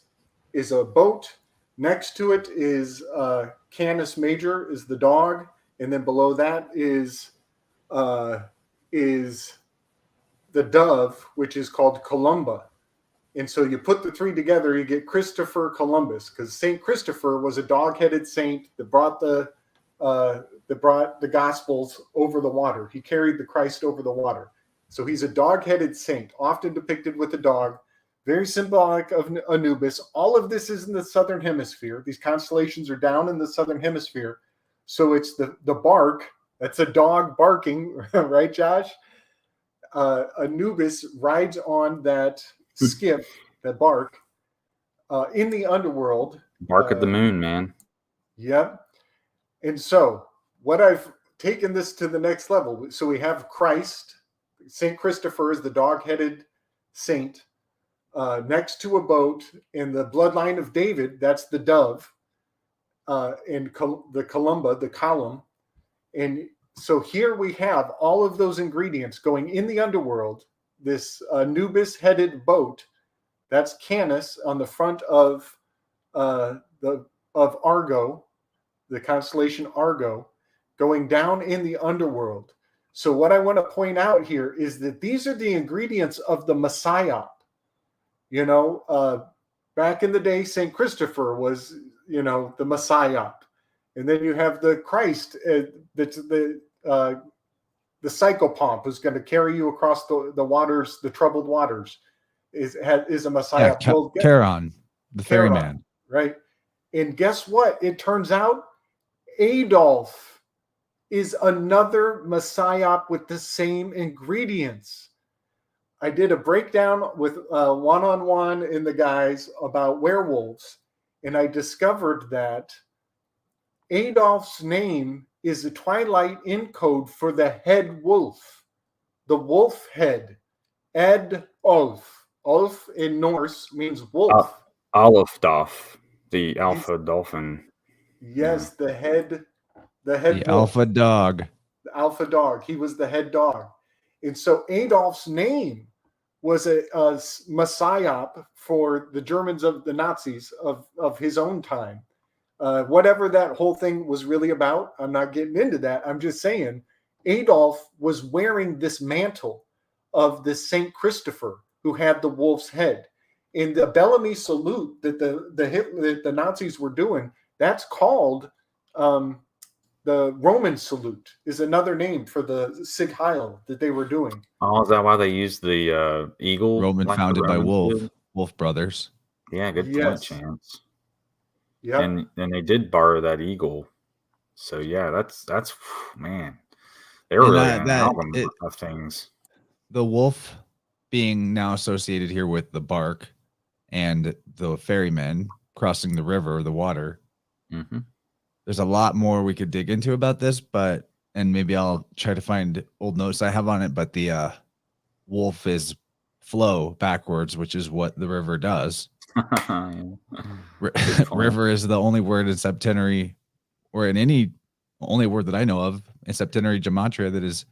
is a boat. Next to it is Canis Major is the dog. And then below that is the dove, which is called Columba. And so you put the 3 together, you get Christopher Columbus, because Saint Christopher was a dog-headed saint that brought the Gospels over the water. He carried the Christ over the water. So he's a dog-headed saint, often depicted with a dog, very symbolic of Anubis. All of this is in the southern hemisphere. These constellations are down in the southern hemisphere. So it's the bark, that's a dog barking, right, Josh? Anubis rides on that skiff, that bark, in the underworld. Bark at the moon, man. Yep. And so what I've taken this to the next level. So we have Christ. St. Christopher is the dog-headed saint, next to a boat. In the bloodline of David, that's the dove, and the Columba, the column. And so here we have all of those ingredients going in the underworld. This Anubis-headed boat, that's Canis on the front of Argo, the constellation Argo, going down in the underworld. So what I want to point out here is that these are the ingredients of the Messiah. Back in the day, St. Christopher was, the Messiah. And then you have the Christ, that's the psychopomp who's going to carry you across the waters, the troubled waters, is a Messiah. Yeah, Charon, the ferryman. Right. And guess what? It turns out Adolf is another Messiah with the same ingredients. I did a breakdown with one-on-one in the guys about werewolves, and I discovered that Adolf's name is the Twilight encode for the head wolf, the wolf head, Ed-Ulf. Ulf in Norse means wolf. Alfdolf, the alpha dolphin. Yes, the head The wolf, alpha dog. the alpha dog. He was the head dog. And so Adolf's name was a psyop for the Germans of the Nazis of his own time. Whatever that whole thing was really about, I'm not getting into that. I'm just saying Adolf was wearing this mantle of this Saint Christopher who had the wolf's head. In the Bellamy salute that the Nazis were doing, that's called the Roman salute, is another name for the Sig Heil that they were doing. Oh, is that why they used the eagle? Roman like the founded by Romans did? Wolf brothers. Yeah, good point, Yes. Chance. Yeah. And they did borrow that eagle. So yeah, that's man. They were And really that- an that- album it- of things. The wolf being now associated here with the bark and the ferrymen crossing the river, the water. Hmm. There's a lot more we could dig into about this, and maybe I'll try to find old notes I have on it, but the wolf is flow backwards, which is what the river does. Yeah. River is the only word in septenary, or in any only word that I know of in septenary gematria that is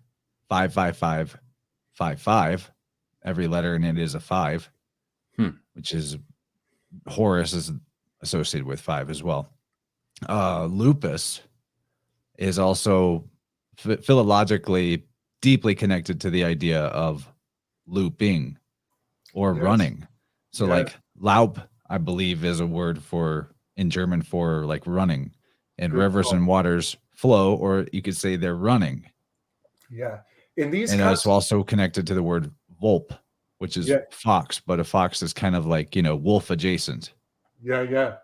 55555. Every letter in it is a 5, which is Horus is associated with 5 as well. Lupus is also philologically deeply connected to the idea of looping or Yes. running. So Yes. like Laup, I believe, is a word in German for like running, and Good rivers call. and waters flow, or you could say they're running. Yeah. In these And it's also connected to the word Volp, which is Yeah. fox, but a fox is kind of like, wolf adjacent. Yeah.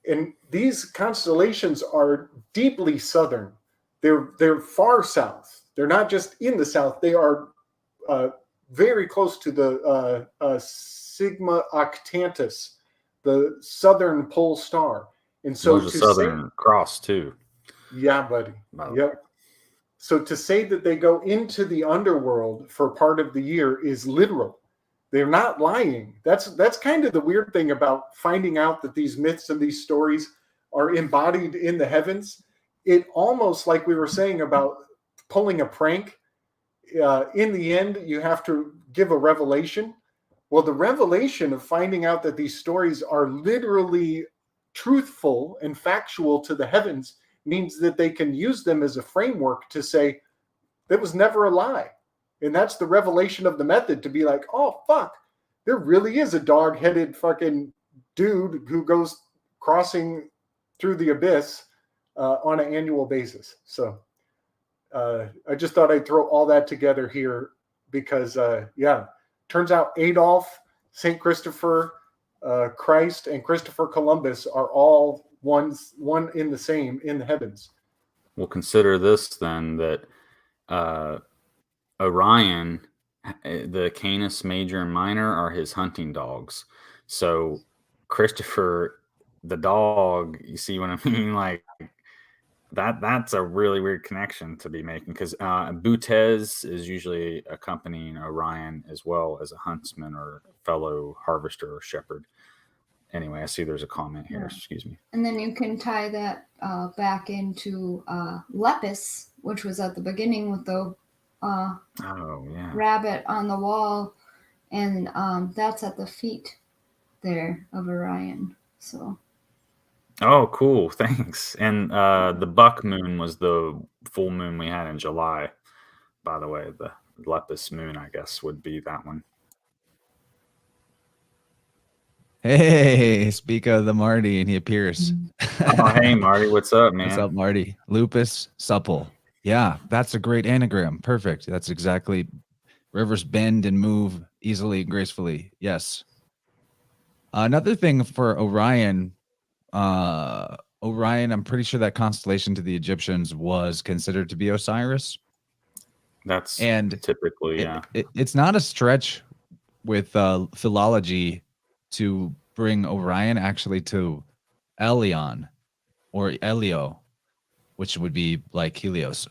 And these constellations are deeply southern. They're far south. They're not just in the south. They are very close to the Sigma Octantis, the southern pole star. And so There's a to Southern Cross too. yeah, buddy. by the way. Yep. So to say that they go into the underworld for part of the year is literal. They're not lying. That's kind of the weird thing about finding out that these myths and these stories are embodied in the heavens. It almost, like we were saying about pulling a prank, in the end, you have to give a revelation. Well, the revelation of finding out that these stories are literally truthful and factual to the heavens means that they can use them as a framework to say, that was never a lie. And that's the revelation of the method, to be like, oh, fuck, there really is a dog-headed fucking dude who goes crossing through the abyss on an annual basis. So I just thought I'd throw all that together here because, turns out Adolf, St. Christopher, Christ, and Christopher Columbus are all one in the same in the heavens. We'll consider this then that Orion, the Canis Major and Minor, are his hunting dogs. So Christopher, the dog, you see what I mean? Like that's a really weird connection to be making, because Butez is usually accompanying Orion as well as a huntsman or fellow harvester or shepherd. Anyway, I see there's a comment here. Yeah. Excuse me. And then you can tie that back into Lepus, which was at the beginning with the Oh, yeah. rabbit on the wall, and that's at the feet there of Orion. So Oh, cool. Thanks. And the buck moon was the full moon we had in July. By the way, the Lepus moon, I guess, would be that one. Hey, speak of the Marty, and he appears. Oh, hey, Marty. What's up, man? What's up, Marty? Lupus, supple. Yeah, that's a great anagram. Perfect. That's exactly. Rivers bend and move easily and gracefully. Yes. Another thing for Orion, I'm pretty sure that constellation to the Egyptians was considered to be Osiris. That's And typically, yeah. It's not a stretch with philology to bring Orion actually to Elion or Elio, which would be like Helios.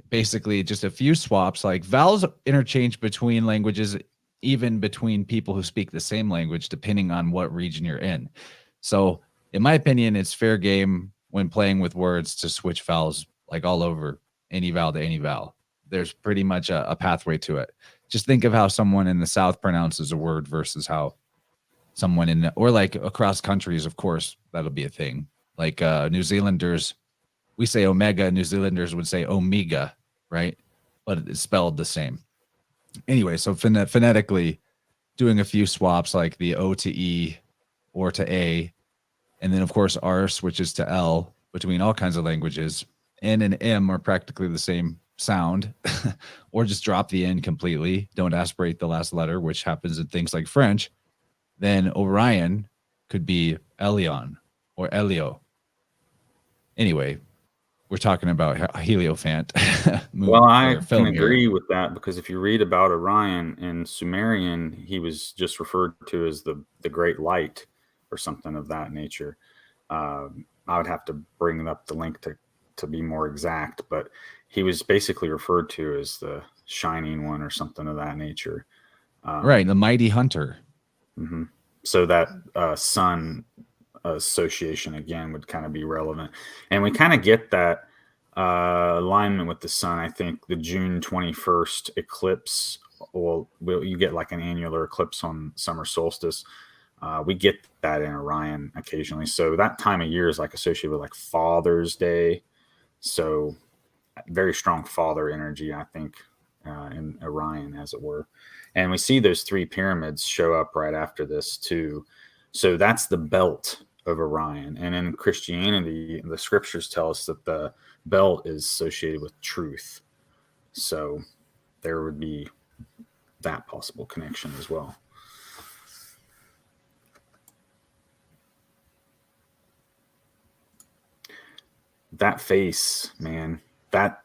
Basically, just a few swaps. Like vowels interchange between languages, even between people who speak the same language, depending on what region you're in. So, in my opinion, it's fair game when playing with words to switch vowels like all over any vowel to any vowel. There's pretty much a pathway to it. Just think of how someone in the South pronounces a word versus how someone in, or like across countries, of course, that'll be a thing. Like New Zealanders, we say omega, New Zealanders would say omega, right? But it's spelled the same. Anyway, so phonetically, doing a few swaps like the O to E or to A, and then of course R switches to L between all kinds of languages. N and M are practically the same sound, or just drop the N completely. Don't aspirate the last letter, which happens in things like French. Then Orion could be Elion or Elio. Anyway, we're talking about Heliofant. Well, I can agree with that, because if you read about Orion in Sumerian, he was just referred to as the Great Light or something of that nature. I would have to bring up the link to be more exact, but he was basically referred to as the Shining One or something of that nature. Right, the Mighty Hunter. Mm-hmm. So that sun association again would kind of be relevant, and we kind of get that alignment with the sun. I think the June 21st eclipse, you get like an annular eclipse on summer solstice. We get that in Orion occasionally, so that time of year is like associated with like Father's Day, so very strong father energy, I think, in Orion, as it were. And we see those three pyramids show up right after this too. So that's the belt of Orion. And in Christianity, the scriptures tell us that the belt is associated with truth. So there would be that possible connection as well. That face, man, that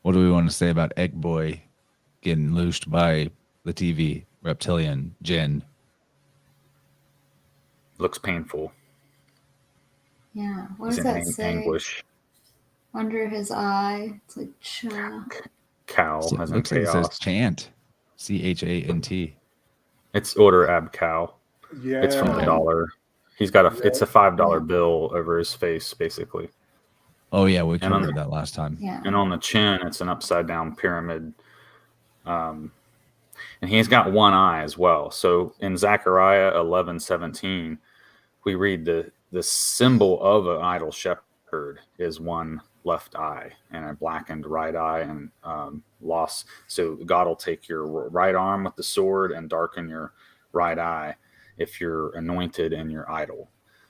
What do we want to say about Egg Boy getting loosed by the TV reptilian Jinn? Looks painful. Yeah. What does that say? Anguish. Under his eye, it's like Cow. So it looks like it says chant. CHANT. It's Order Ab Cow. Yeah. It's from the dollar. He's got it's a $5 bill over his face, basically. Oh yeah, we covered that last time. Yeah. And on the chin, it's an upside down pyramid. And he's got one eye as well. So in Zechariah 11:17, we read the symbol of an idol shepherd is one left eye and a blackened right eye and loss. So God will take your right arm with the sword and darken your right eye if you're anointed and you're idol.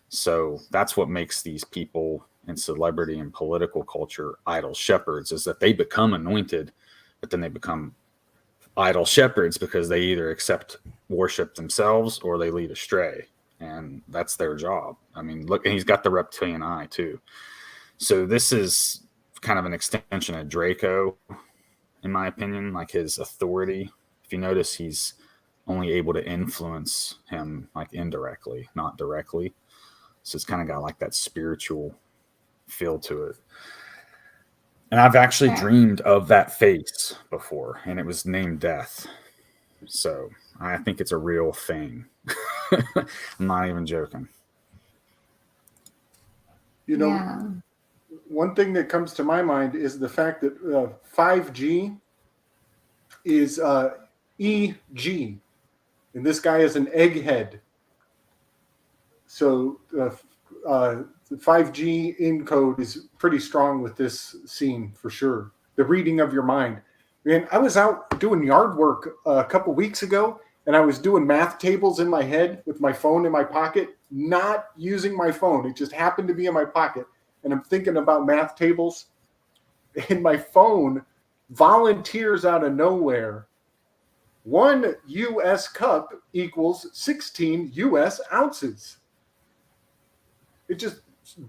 So that's what makes these people in celebrity and political culture idol shepherds, is that they become anointed, but then they become idol shepherds because they either accept worship themselves or they lead astray, and that's their job. I mean, look, and he's got the reptilian eye too. So this is kind of an extension of Draco, in my opinion, like his authority. If you notice, he's only able to influence him like indirectly, not directly. So it's kind of got like that spiritual feel to it. And I've actually dreamed of that face before, and it was named Death. So I think it's a real thing. I'm not even joking. You know, one thing that comes to my mind is the fact that 5G is EG, and this guy is an egghead. So the 5G encode is pretty strong with this scene for sure. The reading of your mind. Man, I was out doing yard work a couple weeks ago, and I was doing math tables in my head with my phone in my pocket, not using my phone. It just happened to be in my pocket. And I'm thinking about math tables, and my phone volunteers out of nowhere. 1 U.S. cup equals 16 U.S. ounces. It just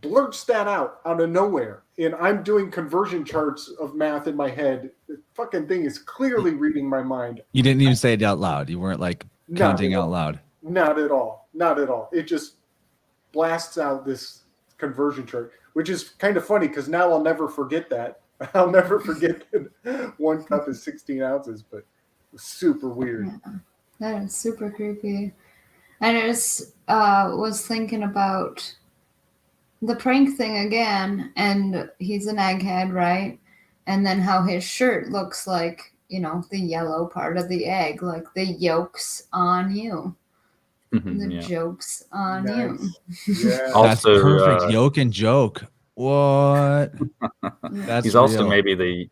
blurts that out of nowhere. And I'm doing conversion charts of math in my head. The fucking thing is clearly reading my mind. You didn't even say it out loud. You weren't like counting out loud. Not at all. Not at all. It just blasts out this conversion chart, which is kind of funny because now I'll never forget that. I'll never forget that 1 cup is 16 ounces, but it's super weird. That is super creepy. I just was thinking about the prank thing again, and he's an egghead, right? And then how his shirt looks like, the yellow part of the egg, like the yolk's on you. The Yeah. joke's on you. Nice. Yeah. That's Also, perfect. Yoke and joke. What? That's he's also real.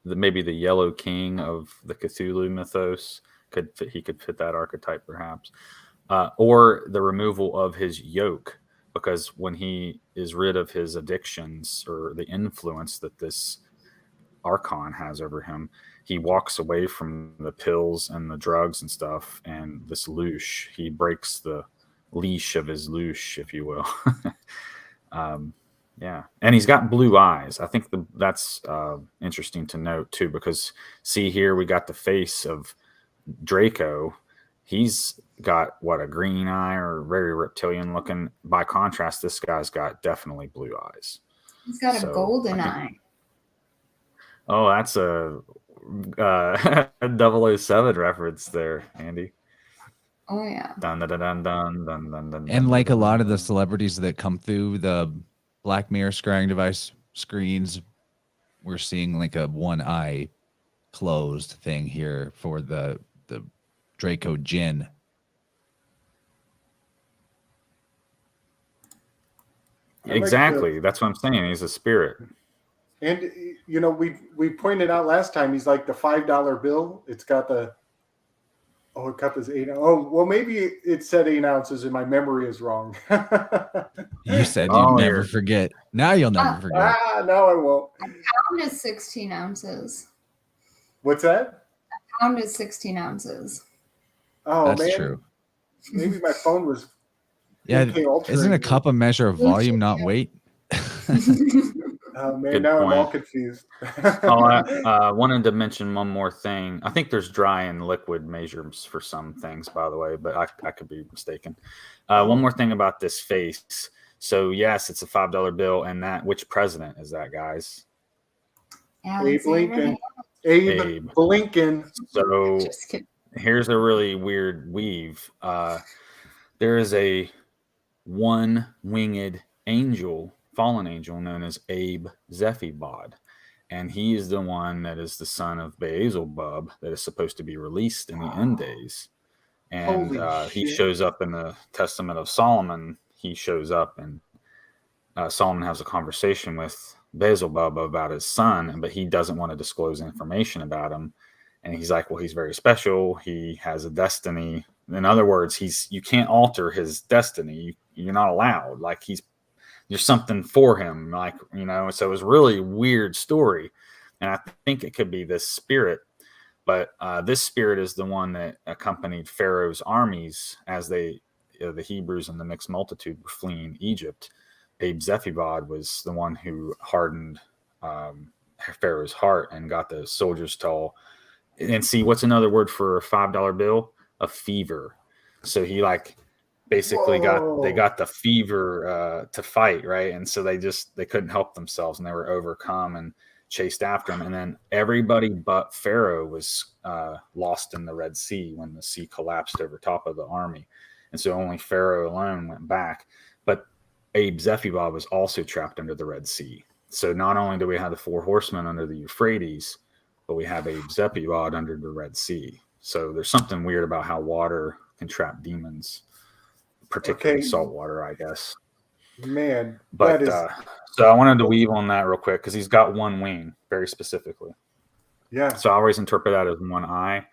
maybe the Yellow King of the Cthulhu mythos. He could fit that archetype perhaps, or the removal of his yoke, because when he is rid of his addictions or the influence that this archon has over him, he walks away from the pills and the drugs and stuff, and this loosh, he breaks the leash of his loosh, if you will. Yeah, and he's got blue eyes. I think that's interesting to note too, because see here we got the face of Draco. He's got a green eye or very reptilian looking. By contrast, this guy's got definitely blue eyes. He's got a golden eye. Oh, that's a 007 reference there, Andy. Oh yeah. Dun, dun, dun, dun, dun, dun, dun, And like a dun, lot of the dun. celebrities that come through the Black Mirror scrying device screens, we're seeing like a one eye closed thing here for the Draco Jinn. Exactly. That's what I'm saying. He's a spirit. And we pointed out last time he's like the $5 bill. It's got the a cup is 8. Oh, well, maybe it said 8 ounces and my memory is wrong. You said you'd never forget. Now you'll never forget. No, I won't. A pound is 16 ounces. What's that? A pound is 16 ounces. Oh, That's man. true. Maybe my phone was. Yeah, isn't a cup a measure of volume, not weight? Oh man, Good now point. I'm all confused. I wanted to mention one more thing. I think there's dry and liquid measures for some things, by the way, but I could be mistaken. One more thing about this face. So yes, it's a $5 bill, and which president is that, guys? Abe Lincoln. Abe Lincoln. So Just kidding. here's a really weird weave. There is a one-winged angel, fallen angel, known as Abe Zephybod, and he is the one that is the son of Beelzebub that is supposed to be released in the end days. And he shows up in the Testament of Solomon. He shows up, and Solomon has a conversation with Beelzebub about his son, but he doesn't want to disclose information about him. And he's like, well, he's very special. He has a destiny. In other words, you can't alter his destiny. You're not allowed. Like there's something for him. Like, so it was a really weird story. And I think it could be this spirit, but this spirit is the one that accompanied Pharaoh's armies as the Hebrews and the mixed multitude were fleeing Egypt. Abe Zephybod was the one who hardened Pharaoh's heart and got the soldiers to and see, what's another word for a $5 bill? A fever. So he basically got the fever to fight, right? And so they couldn't help themselves, and they were overcome and chased after him. And then everybody but Pharaoh was lost in the Red Sea when the sea collapsed over top of the army. And so only Pharaoh alone went back. But Abe Zephybod was also trapped under the Red Sea. So not only do we have the 4 horsemen under the Euphrates, but we have Abe Zephybod under the Red Sea. So there's something weird about how water can trap demons, particularly salt water, I guess. Man, but so I wanted to weave on that real quick because he's got one wing very specifically. Yeah. So I always interpret that as one eye,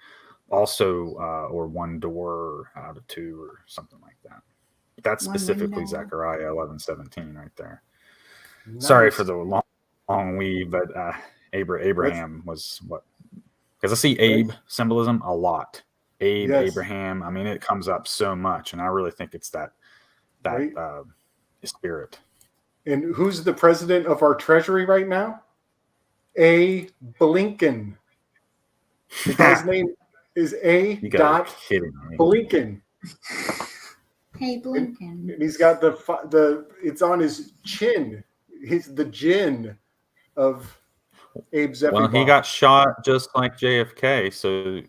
also, or one door out of 2 or something like that. That's specifically Zechariah 11:17 right there. Nice. Sorry for the long weave, but Abraham was what? Because I see Abe symbolism a lot. Abe, yes. Abraham. I mean, it comes up so much, and I really think it's that spirit. And who's the president of our treasury right now? A. Blinken. The guy's name is A. Blinken. Hey, Blinken. And he's got the it's on his chin. He's the gin of Abe Zephybod. Well, he got shot just like JFK, so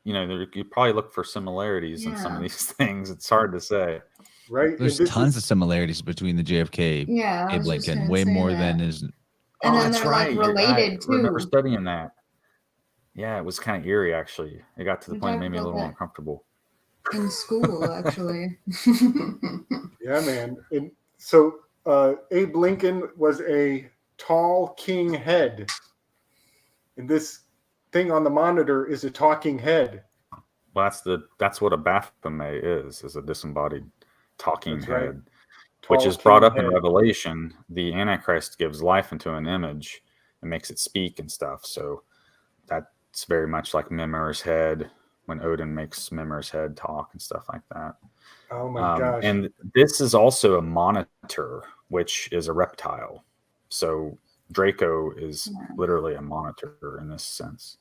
you probably look for similarities in some of these things. It's hard to say. Right. There's tons of similarities between the JFK Abe Lincoln, way more than is. And then they're like related too. I remember studying that. Yeah, it was kind of eerie actually. It got to the point it made me a little uncomfortable. In school, actually. Yeah, man. And so Abe Lincoln was a tall king head. And this thing on the monitor is a talking head. Well, that's what a Baphomet is a disembodied talking head, right. Which is brought up in Revelation. The Antichrist gives life into an image and makes it speak and stuff. So that's very much like Mimir's head, when Odin makes Mimir's head talk and stuff like that. Oh my gosh. And this is also a monitor, which is a reptile. So Draco is literally a monitor in this sense.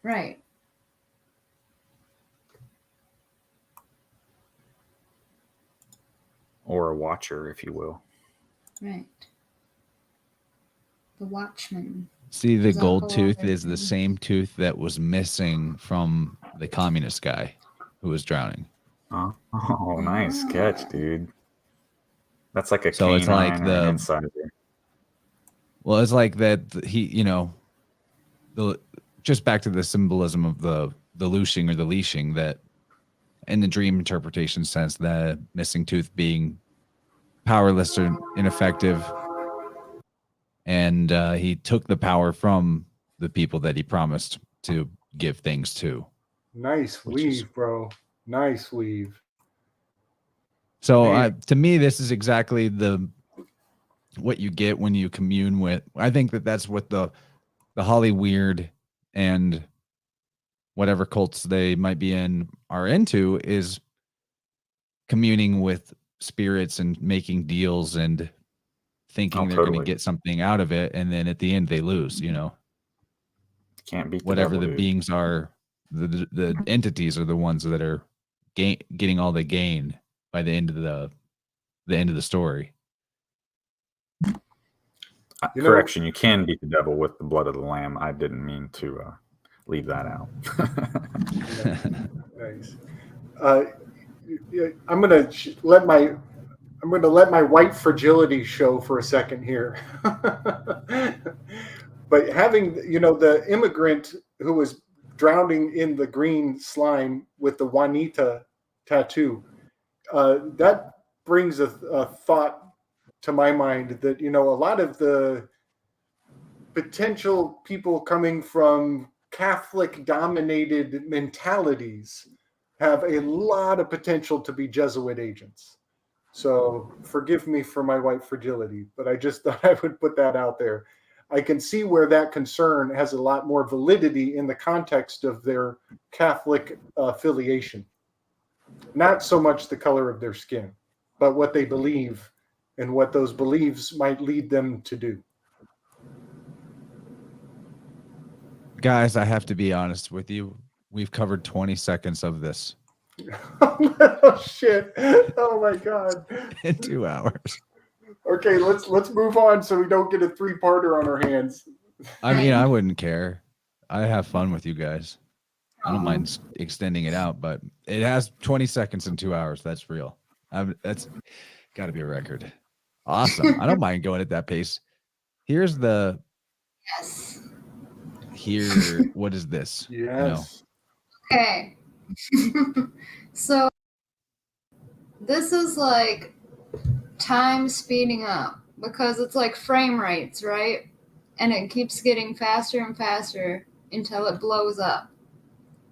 Right. Or a watcher, if you will. Right. The watchman. See, the gold tooth is the same tooth that was missing from the communist guy who was drowning. Oh, nice catch, dude. That's like a so it's like the insider. Well, it's like that he, just back to the symbolism of the looshing or the leashing, that in the dream interpretation sense, the missing tooth being powerless or ineffective. And he took the power from the people that he promised to give things to. Nice weave, bro. Nice weave. So to me, this is exactly what you get when you commune with. I think that's what the Holly Weird and whatever cults they might be in are into, is communing with spirits and making deals and thinking they're going to get something out of it, and then at the end they lose. Can't beat whatever the beings are. The entities are the ones that are getting all the gain by the end of the story. Correction, you can beat the devil with the blood of the lamb. I didn't mean to leave that out. Nice. I'm gonna let my white fragility show for a second here. But having the immigrant who was drowning in the green slime with the Juanita tattoo, that brings a thought to my mind that a lot of the potential people coming from Catholic dominated mentalities have a lot of potential to be Jesuit agents. So forgive me for my white fragility, but I just thought I would put that out there. I can see where that concern has a lot more validity in the context of their Catholic affiliation. Not so much the color of their skin, but what they believe and what those beliefs might lead them to do. Guys, I have to be honest with you. We've covered 20 seconds of this. Oh shit. Oh my God. In 2 hours. Okay, let's move on so we don't get a 3-parter on our hands. I mean, I wouldn't care. I have fun with you guys. I don't mind extending it out, but it has 20 seconds in 2 hours. That's real. That's got to be a record. Awesome. I don't mind going at that pace. Here's the. Yes. Here, what is this? Yes. Okay. So this is like time speeding up because it's like frame rates, right? And it keeps getting faster and faster until it blows up.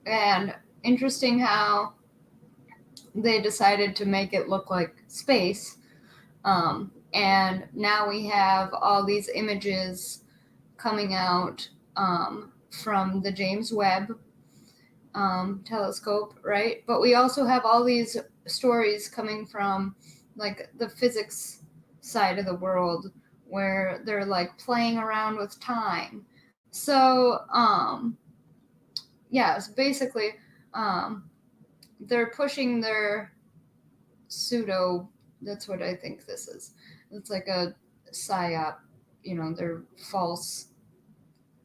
And interesting how they decided to make it look like space. And now we have all these images coming out from the James Webb telescope, right? But we also have all these stories coming from like the physics side of the world where they're like playing around with time. So yes, basically they're pushing their pseudo, that's what I think this is. It's like a psyop, their false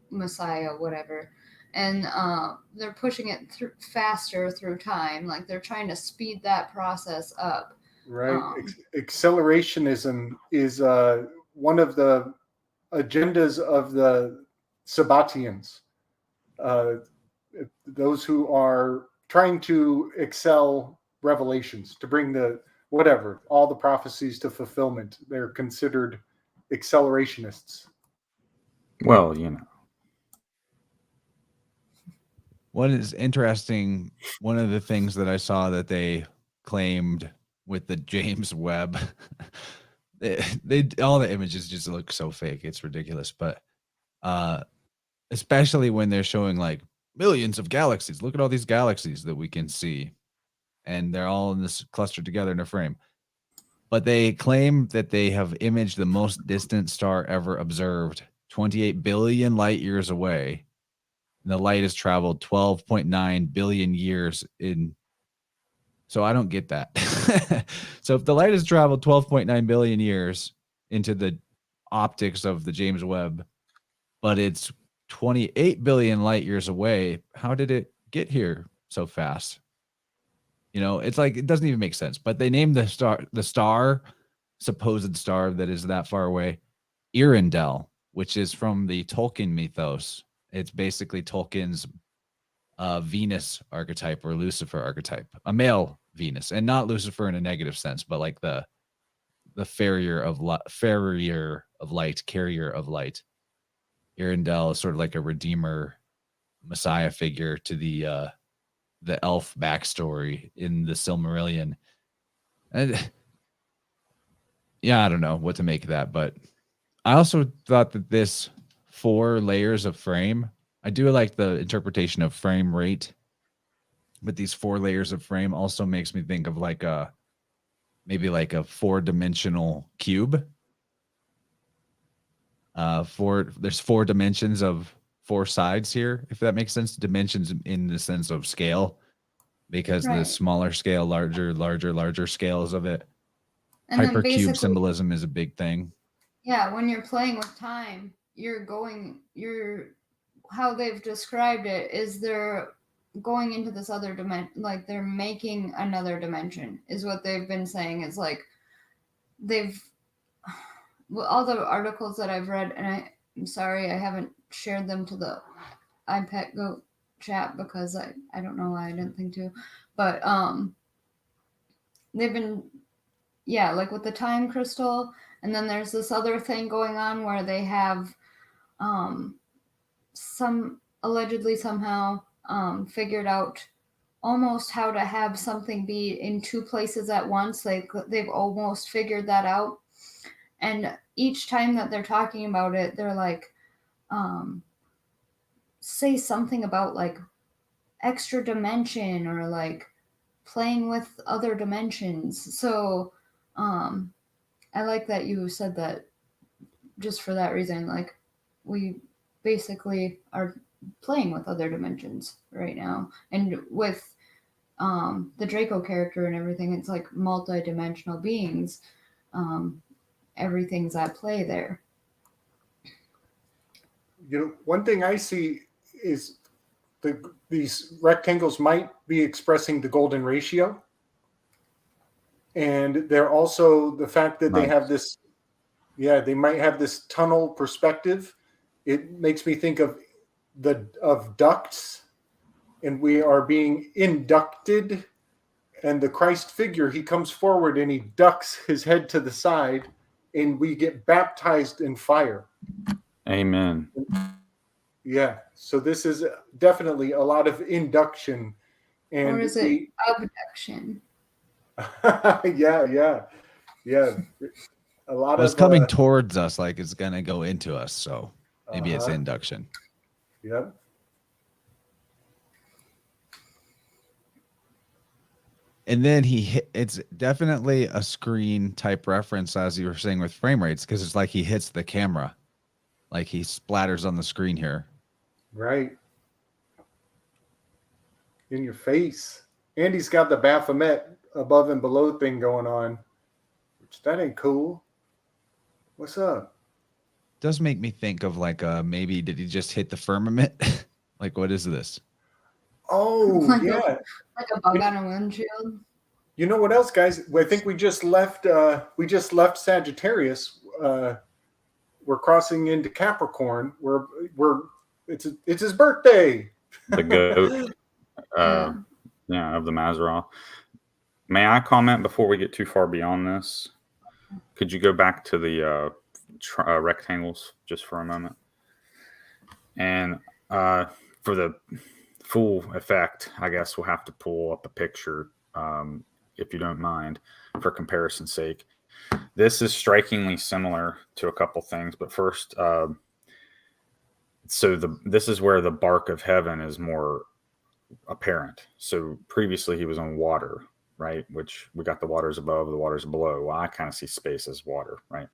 messiah, whatever. and they're pushing it faster through time. Like they're trying to speed that process up. Right. Accelerationism is one of the agendas of the Sabbatians. Those who are trying to excel revelations, to bring all the prophecies to fulfillment. They're considered accelerationists. Well, you know. What is interesting, one of the things that I saw that they claimed with the James Webb, they all the images just look so fake. It's ridiculous. But especially when they're showing like millions of galaxies. Look at all these galaxies that we can see. And they're all in this clustered together in a frame. But they claim that they have imaged the most distant star ever observed, 28 billion light years away. And the light has traveled 12.9 billion years in. So I don't get that. So if the light has traveled 12.9 billion years into the optics of the James Webb, but it's 28 billion light years away, how did it get here so fast? You know, it's like, it doesn't even make sense. But they named the supposed star that is that far away, Earendel, which is from the Tolkien mythos. It's basically Tolkien's Venus archetype or Lucifer archetype, a male Venus, and not Lucifer in a negative sense, but like the farrier of light, carrier of light. Earendel is sort of like a redeemer, messiah figure to the elf backstory in the Silmarillion. And yeah, I don't know what to make of that, but I also thought that this 4 layers of frame, I do like the interpretation of frame rate, but these 4 layers of frame also makes me think of like maybe like a 4-dimensional cube. There's 4 dimensions of 4 sides here, if that makes sense. Dimensions in the sense of scale, because the smaller scale, larger scales of it. And hypercube symbolism is a big thing. Yeah, when you're playing with time, how they've described it is they're going into this other dimension, like they're making another dimension, is what they've been saying. Is like all the articles that I've read, and I'm sorry I haven't shared them to the iPet Goat chat because I don't know why I didn't think to, but they've been, like with the time crystal, and then there's this other thing going on where they have allegedly somehow figured out almost how to have something be in 2 places at once. They've almost figured that out. And each time that they're talking about it, they're like, say something about like extra dimension or like playing with other dimensions. So I like that you said that just for that reason. Like we basically are playing with other dimensions right now. And with the Draco character and everything, it's like multi-dimensional beings. Everything's at play there. You know, one thing I see is these rectangles might be expressing the golden ratio. And they're also the fact that they have this, they might have this tunnel perspective. It makes me think of ducts, and we are being inducted. And the Christ figure, he comes forward and he ducks his head to the side, and we get baptized in fire. Amen. Yeah. So this is definitely a lot of induction. And or is it abduction? Yeah. A lot of it's coming towards us, like it's gonna go into us. So maybe it's induction. Yep. And then it's definitely a screen type reference, as you were saying with frame rates, because it's like he hits the camera, like he splatters on the screen here. Right. In your face. And he's got the Baphomet above and below thing going on, which that ain't cool. What's up? Does make me think of like maybe did he just hit the firmament? Like, what is this? Oh, Like yeah. like a bug on a windshield. You know what else, guys? I think we just left Sagittarius. We're crossing into Capricorn. It's his birthday. The goat, of the Mazzaroth. May I comment before we get too far beyond this? Could you go back to the rectangles just for a moment? And for the full effect, I guess we'll have to pull up a picture, if you don't mind, for comparison's sake. This is strikingly similar to a couple things, but first, this is where the bark of heaven is more apparent. So previously he was on water, right? Which we got the waters above, the waters below. Well, I kind of see space as water, right?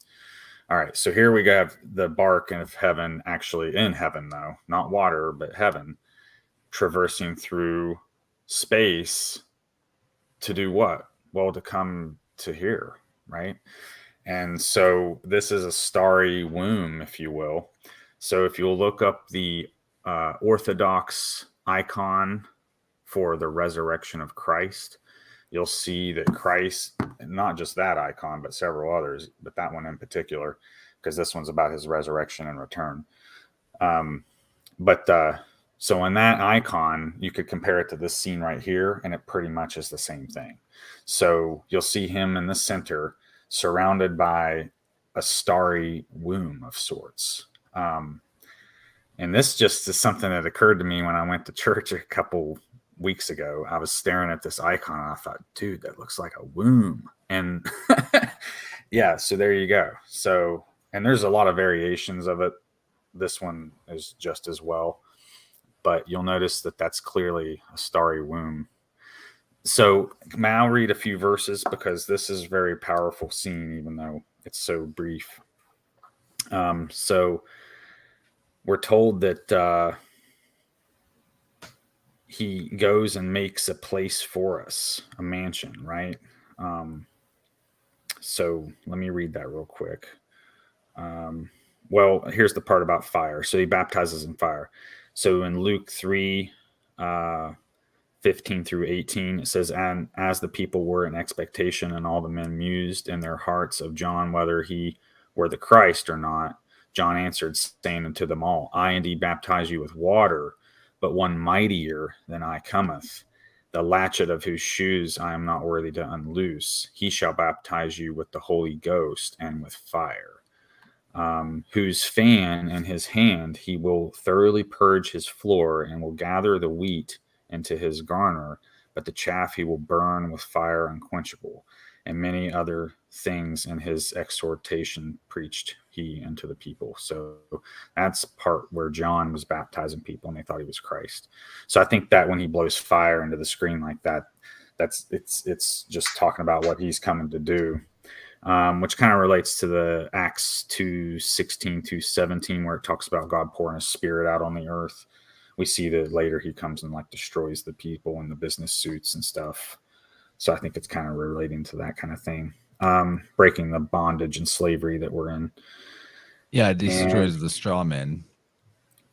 All right, so here we have the bark of heaven, actually in heaven though, not water, but heaven, traversing through space to do what? Well, to come to here, right? And so this is a starry womb, if you will. So if you'll look up the Orthodox icon for the resurrection of Christ, you'll see that Christ, not just that icon, but several others, but that one in particular, because this one's about his resurrection and return. So in that icon, you could compare it to this scene right here, and it pretty much is the same thing. So you'll see him in the center, surrounded by a starry womb of sorts. And this just is something that occurred to me when I went to church a couple weeks ago. I was staring at this icon and I thought, dude, that looks like a womb. And yeah, so there you go. So, and there's a lot of variations of it. This one is just as well, but you'll notice that that's clearly a starry womb. So I'll read a few verses because this is a very powerful scene, even though it's so brief. So we're told that he goes and makes a place for us, a mansion, right? So let me read that real quick. Well, here's the part about fire. So he baptizes in fire. So in Luke 3, 15 through 18, it says, and as the people were in expectation and all the men mused in their hearts of John, whether he were the Christ or not, John answered, saying unto them all, I indeed baptize you with water, but one mightier than I cometh, the latchet of whose shoes I am not worthy to unloose. He shall baptize you with the Holy Ghost and with fire, whose fan in his hand he will thoroughly purge his floor, and will gather the wheat into his garner, but the chaff he will burn with fire unquenchable. And many other things in his exhortation preached he unto the people. So that's part where John was baptizing people and they thought he was Christ. So I think that when he blows fire into the screen like that, it's just talking about what he's coming to do, which kind of relates to the Acts 2:16 to 17, where it talks about God pouring his spirit out on the earth. We see that later he comes and like destroys the people in the business suits and stuff. So I think it's kind of relating to that kind of thing. Breaking the bondage and slavery that we're in. Yeah, it destroys the straw man.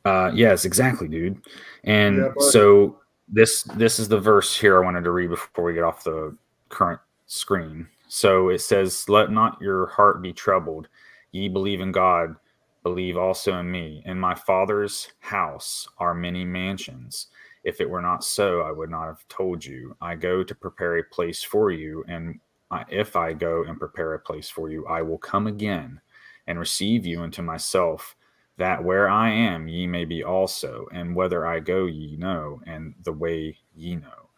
Yes, exactly, dude. And so this is the verse here I wanted to read before we get off the current screen. So it says, let not your heart be troubled. Ye believe in God, believe also in me. In my Father's house are many mansions. If it were not so, I would not have told you. I go to prepare a place for you, and if I go and prepare a place for you, I will come again and receive you unto myself, that where I am ye may be also, and whither I go ye know, and the way ye know.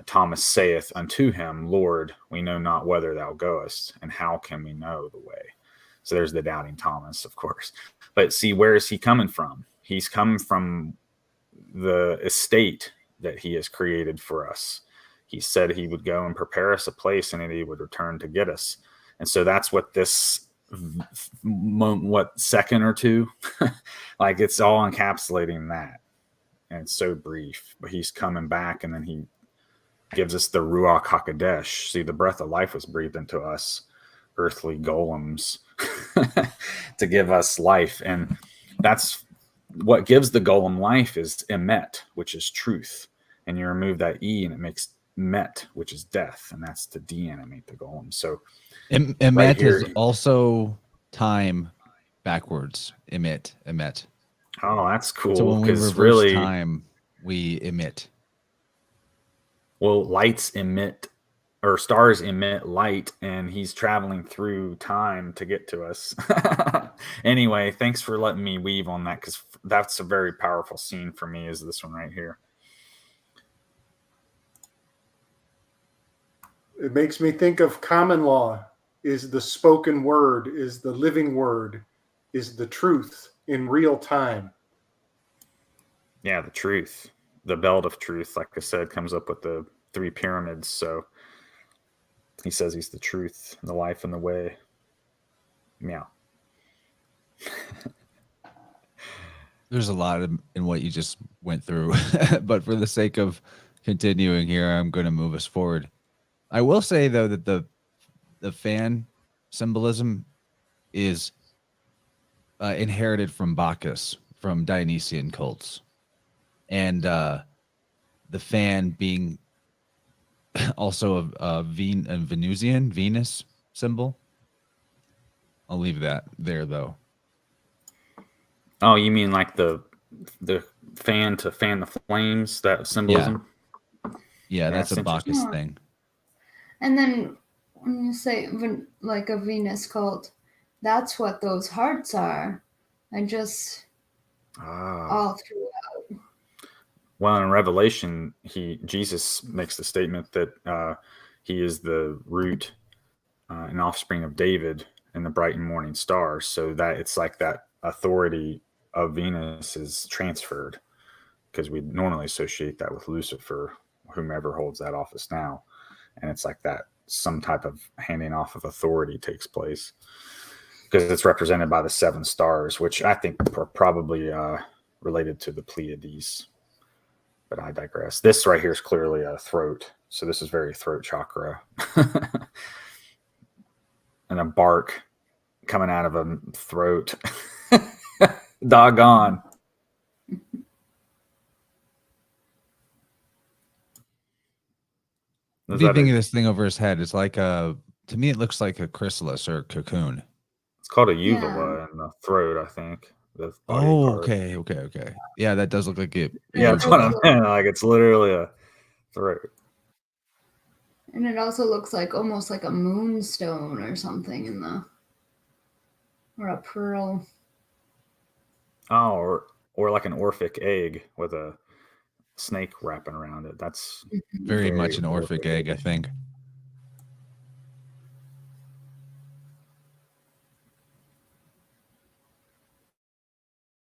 Thomas saith unto him, Lord, we know not whither thou goest, and how can we know the way? So there's the doubting Thomas, of course. But see, where is he coming from? He's coming from the estate that he has created for us. He said he would go and prepare us a place, and then he would return to get us. And so that's what this, second or two, like it's all encapsulating that. And it's so brief, but he's coming back, and then he gives us the Ruach HaKodesh. See, the breath of life was breathed into us, earthly golems, to give us life. And that's what gives the golem life is emet, which is truth. And you remove that E and it makes met, which is death. And that's to deanimate the golem. So Emet right here, is also time backwards. Emit. Oh, that's cool. So when we Because reverse really, time, we emit. well, lights emit, or stars emit light, and he's traveling through time to get to us. Anyway, thanks for letting me weave on that, because that's a very powerful scene for me, is this one right here. It makes me think of common law is the spoken word, is the living word, is the truth in real time. Yeah, the truth. The belt of truth, like I said, comes up with the 3 pyramids. So he says he's the truth, the life, and the way. Meow. There's a lot in what you just went through, but for the sake of continuing here, I'm going to move us forward. I will say though that the fan symbolism is inherited from Bacchus, from Dionysian cults, and the fan being also a Venusian Venus symbol. I'll leave that there though. Oh, you mean like the fan to fan the flames, that symbolism? Yeah, that's a Bacchus Yeah. thing. And then when you say like a Venus cult, that's what those hearts are. And just all throughout. Well, in Revelation, Jesus makes the statement that he is the root and offspring of David and the bright and morning star. So that it's like that authority of Venus is transferred, because we normally associate that with Lucifer, whomever holds that office now. And it's like that some type of handing off of authority takes place, because it's represented by the 7 stars, which I think are probably related to the Pleiades. But I digress. This right here is clearly a throat. So this is very throat chakra. And a bark coming out of a throat. Doggone. What do you think of this thing over his head? It's like to me, it looks like a chrysalis or a cocoon. It's called a uvula in the throat, I think. The body part. Okay. Yeah, that does look like it. Yeah, that's what I meant. Like it's literally a throat. And it also looks like almost like a moonstone or something or a pearl. Oh, or like an Orphic egg with a snake wrapping around it. That's very much an Orphic egg, I think.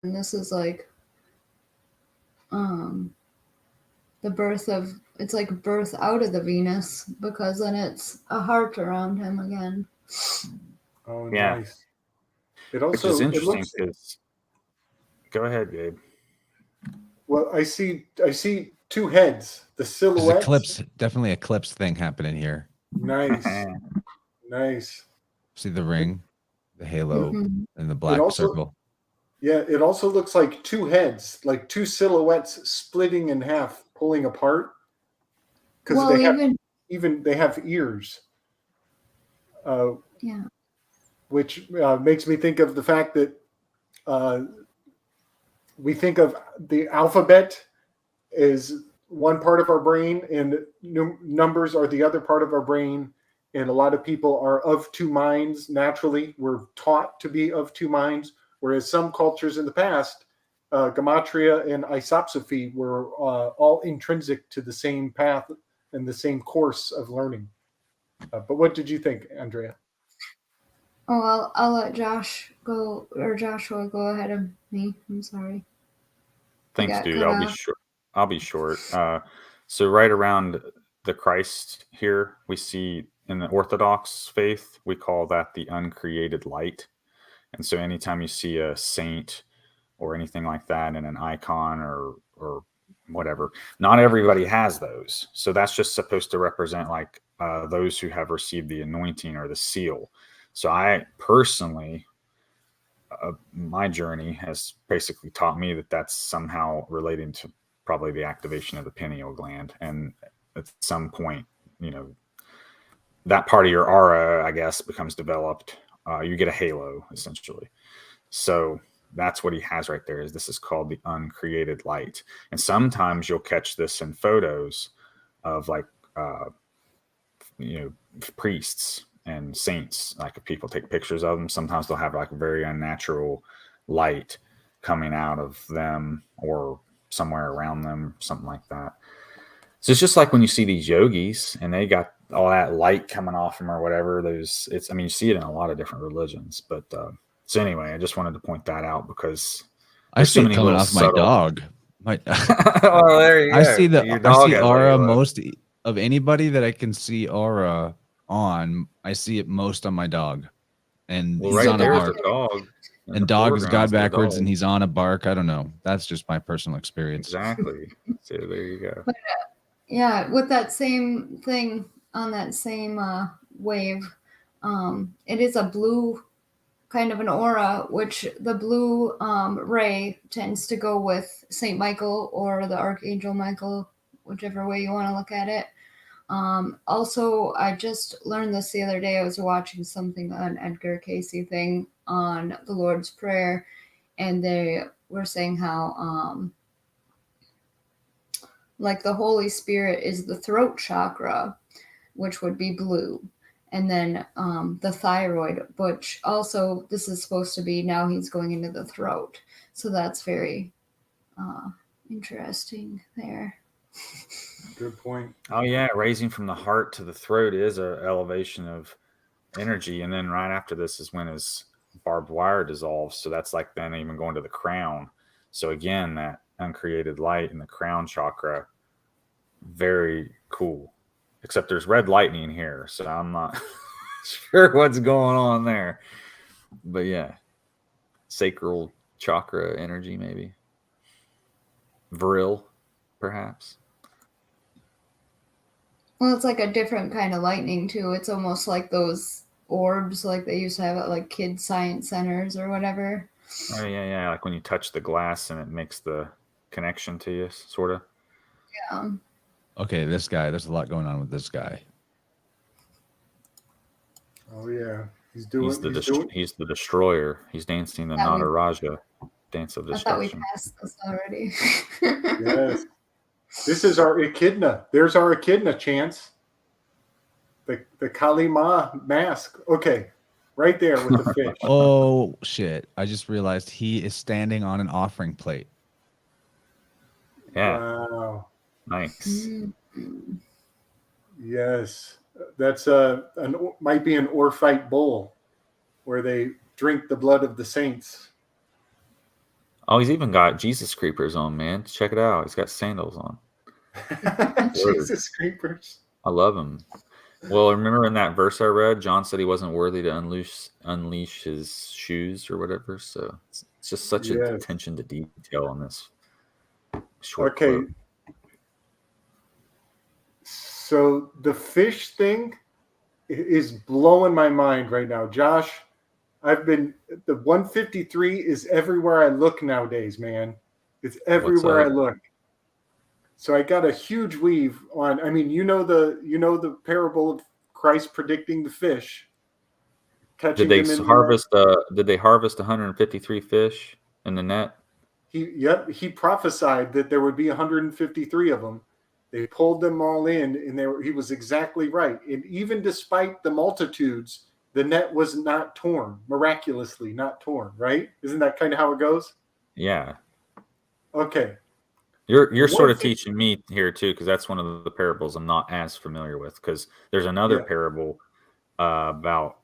And this is like the birth of, it's like birth out of the Venus, because then it's a heart around him again. Oh, yeah. Nice. It also, which is interesting because, go ahead, Gabe. Well, I see 2 heads. The silhouette. Eclipse, definitely eclipse thing happening here. Nice. Nice. See the ring, the halo, Mm-hmm. and the black circle. Yeah, it also looks like 2 heads, like 2 silhouettes splitting in half, pulling apart. Because they have ears. Yeah. Which makes me think of the fact that we think of the alphabet as one part of our brain, and numbers are the other part of our brain. And a lot of people are of 2 minds naturally. We're taught to be of 2 minds. Whereas some cultures in the past, gematria and isopsophy were all intrinsic to the same path and the same course of learning. But what did you think, Andrea? Oh, I'll let Josh go, or Joshua go ahead of me. I'm sorry. Thanks, dude. I'll be short. So right around the Christ here, we see in the Orthodox faith, we call that the uncreated light. And so anytime you see a saint or anything like that in an icon or whatever, not everybody has those. So that's just supposed to represent like those who have received the anointing or the seal. So I personally my journey has basically taught me that that's somehow relating to probably the activation of the pineal gland. And at some point, that part of your aura, I guess, becomes developed. You get a halo, essentially. So that's what he has right there. This is called the uncreated light. And sometimes you'll catch this in photos of like, priests and saints. Like if people take pictures of them, sometimes they'll have like a very unnatural light coming out of them or somewhere around them, something like that. So it's just like when you see these yogis and they got all that light coming off them or whatever. You see it in a lot of different religions. But so anyway, I just wanted to point that out because I see it coming off my dog. Oh, there you go. I see aura most of anybody that I can see aura on. I see it most on my dog, and he's on a bark. And dog is God backwards, and he's on a bark. I don't know. That's just my personal experience. Exactly. So there you go. But, yeah, with that same thing on that same wave, it is a blue kind of an aura, which the blue ray tends to go with Saint Michael or the Archangel Michael, whichever way you want to look at it. Also, I just learned this the other day. I was watching something on Edgar Casey thing on the Lord's Prayer, and they were saying how like the Holy Spirit is the throat chakra, which would be blue. And then the thyroid, which also this is supposed to be, now he's going into the throat. So that's very interesting there. Good point. Oh yeah, raising from the heart to the throat is a elevation of energy. And then right after this is when his barbed wire dissolves. So that's like then even going to the crown. So again, that uncreated light in the crown chakra, very cool. Except there's red lightning here, so I'm not sure what's going on there. But yeah, sacral chakra energy, maybe. Viril, perhaps. Well, it's like a different kind of lightning, too. It's almost like those orbs like they used to have at like kids' science centers or whatever. Oh, yeah. Like when you touch the glass and it makes the connection to you, sort of. Yeah. Okay, this guy, there's a lot going on with this guy. Oh, yeah. He's the destroyer. He's dancing the Nataraja dance of destruction. I thought we passed this already. Yes. This is our echidna. There's our echidna, Chance. The Kali Ma mask. Okay. Right there with the fish. Oh, shit. I just realized he is standing on an offering plate. Yeah. Wow. Nice. Yes. That's might be an Orphite bowl where they drink the blood of the saints. Oh, he's even got Jesus creepers on, man. Check it out. He's got sandals on. Jesus creepers. I love him. Well, remember in that verse I read, John said he wasn't worthy to unleash his shoes or whatever. So it's just such an attention to detail on this short quote. So the fish thing is blowing my mind right now. Josh, the 153 is everywhere I look nowadays, man. It's everywhere I look. So I got a huge weave on. I mean, you know the parable of Christ predicting the fish. Did they harvest 153 fish in the net? He prophesied that there would be 153 of them. They pulled them all in, and he was exactly right. And even despite the multitudes, the net was not torn, miraculously not torn, right? Isn't that kind of how it goes? Yeah. Okay. You're sort of teaching me here too, because that's one of the parables I'm not as familiar with. Because there's another parable about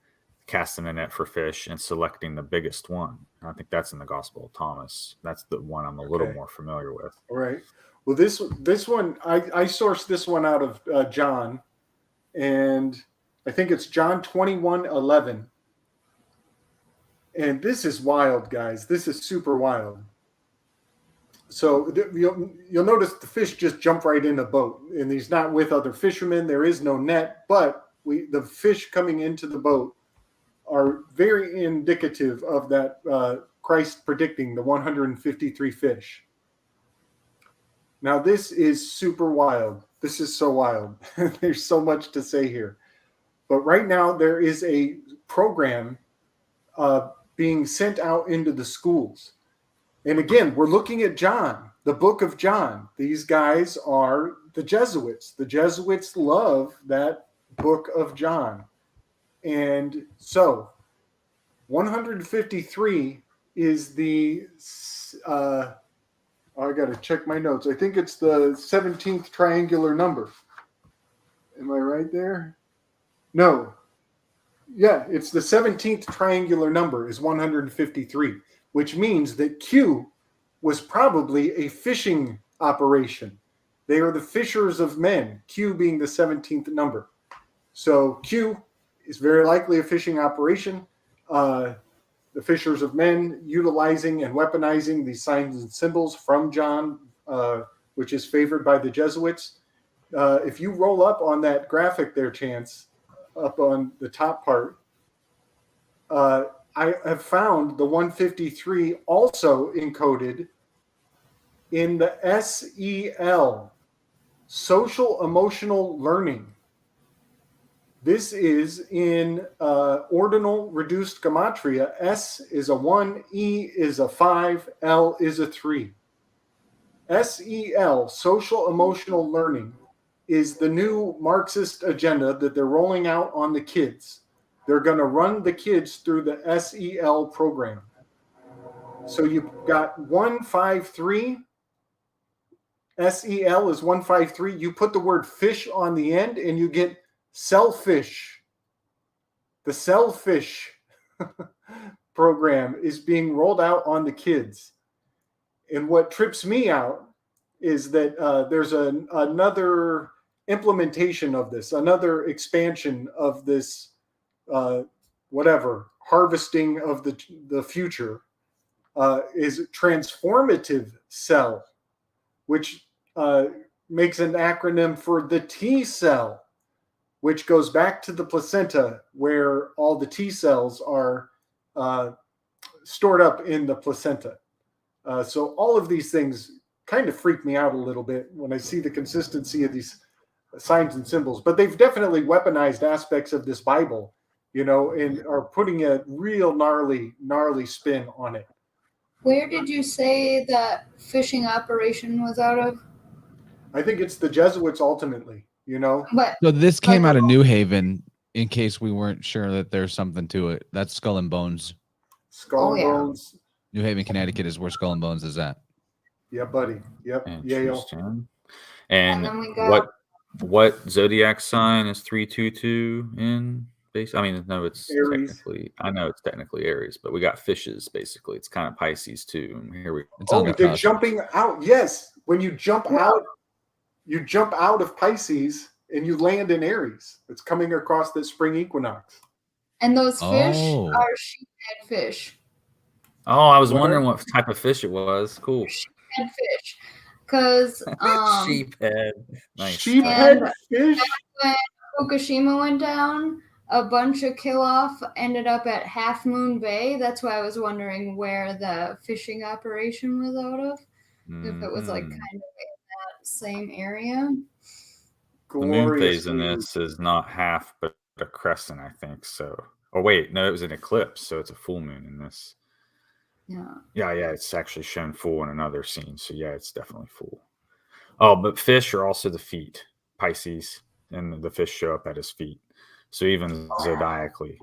casting a net for fish and selecting the biggest one. I think that's in the Gospel of Thomas. That's the one I'm a little more familiar with. All right. Well, this one, I sourced this one out of John, and I think it's John 21:11. And this is wild, guys. This is super wild. So you'll notice the fish just jump right in the boat, and he's not with other fishermen. There is no net, but the fish coming into the boat are very indicative of that Christ predicting the 153 fish. Now, this is super wild. This is so wild. There's so much to say here. But right now, there is a program being sent out into the schools. And again, we're looking at John, the book of John. These guys are the Jesuits. The Jesuits love that book of John. And so 153 is the, I got to check my notes. I think it's the 17th triangular number. Am I right there? No. Yeah, it's the 17th triangular number is 153, which means that Q was probably a fishing operation. They are the fishers of men, Q being the 17th number. So Q is very likely a fishing operation. The fishers of men utilizing and weaponizing these signs and symbols from John, which is favored by the Jesuits. If you roll up on that graphic there, Chance, up on the top part, I have found the 153 also encoded in the SEL, social emotional learning. This is in ordinal reduced gematria. S is a 1, E is a 5, L is a 3. SEL, social emotional learning, is the new Marxist agenda that they're rolling out on the kids. They're going to run the kids through the SEL program. So you've got 153. SEL is 153. You put the word fish on the end and you get selfish. The selfish program is being rolled out on the kids. And what trips me out is that there's another implementation of this, another expansion of this, harvesting of the future is transformative cell, which makes an acronym for the T cell, which goes back to the placenta where all the T cells are stored up in the placenta. So all of these things kind of freak me out a little bit when I see the consistency of these signs and symbols, but they've definitely weaponized aspects of this Bible, and are putting a real gnarly spin on it. Where did you say that fishing operation was out of? I think it's the Jesuits ultimately, But So this came out of New Haven, in case we weren't sure that there's something to it. That's Skull and Bones. Skull and Bones. New Haven, Connecticut is where Skull and Bones is at. Yeah, buddy. Yep. Yale. And then we got what zodiac sign is 322 in base? I mean, no, it's Aries. technically, I know it's technically Aries, but we got fishes basically. It's kind of Pisces too. And here we It's on the they're cusp. jumping out. Yes. When you jump out of Pisces and you land in Aries. It's coming across the spring equinox. And those fish Oh. are sheephead fish. Oh, I was wondering what type of fish it was. Cool. Sheephead fish. Because Sheephead. Nice. Sheephead fish? when Fukushima went down, a bunch of kill-off ended up at Half Moon Bay. That's why I was wondering where the fishing operation was out of. If it was like kind of in that same area. The moon phase in this is not half, but a crescent, I think. So, oh wait, no, it was an eclipse, so it's a full moon in this. Yeah, it's actually shown full in another scene. So yeah, it's definitely full. Oh, but fish are also the feet, Pisces, and the fish show up at his feet. So even zodiacally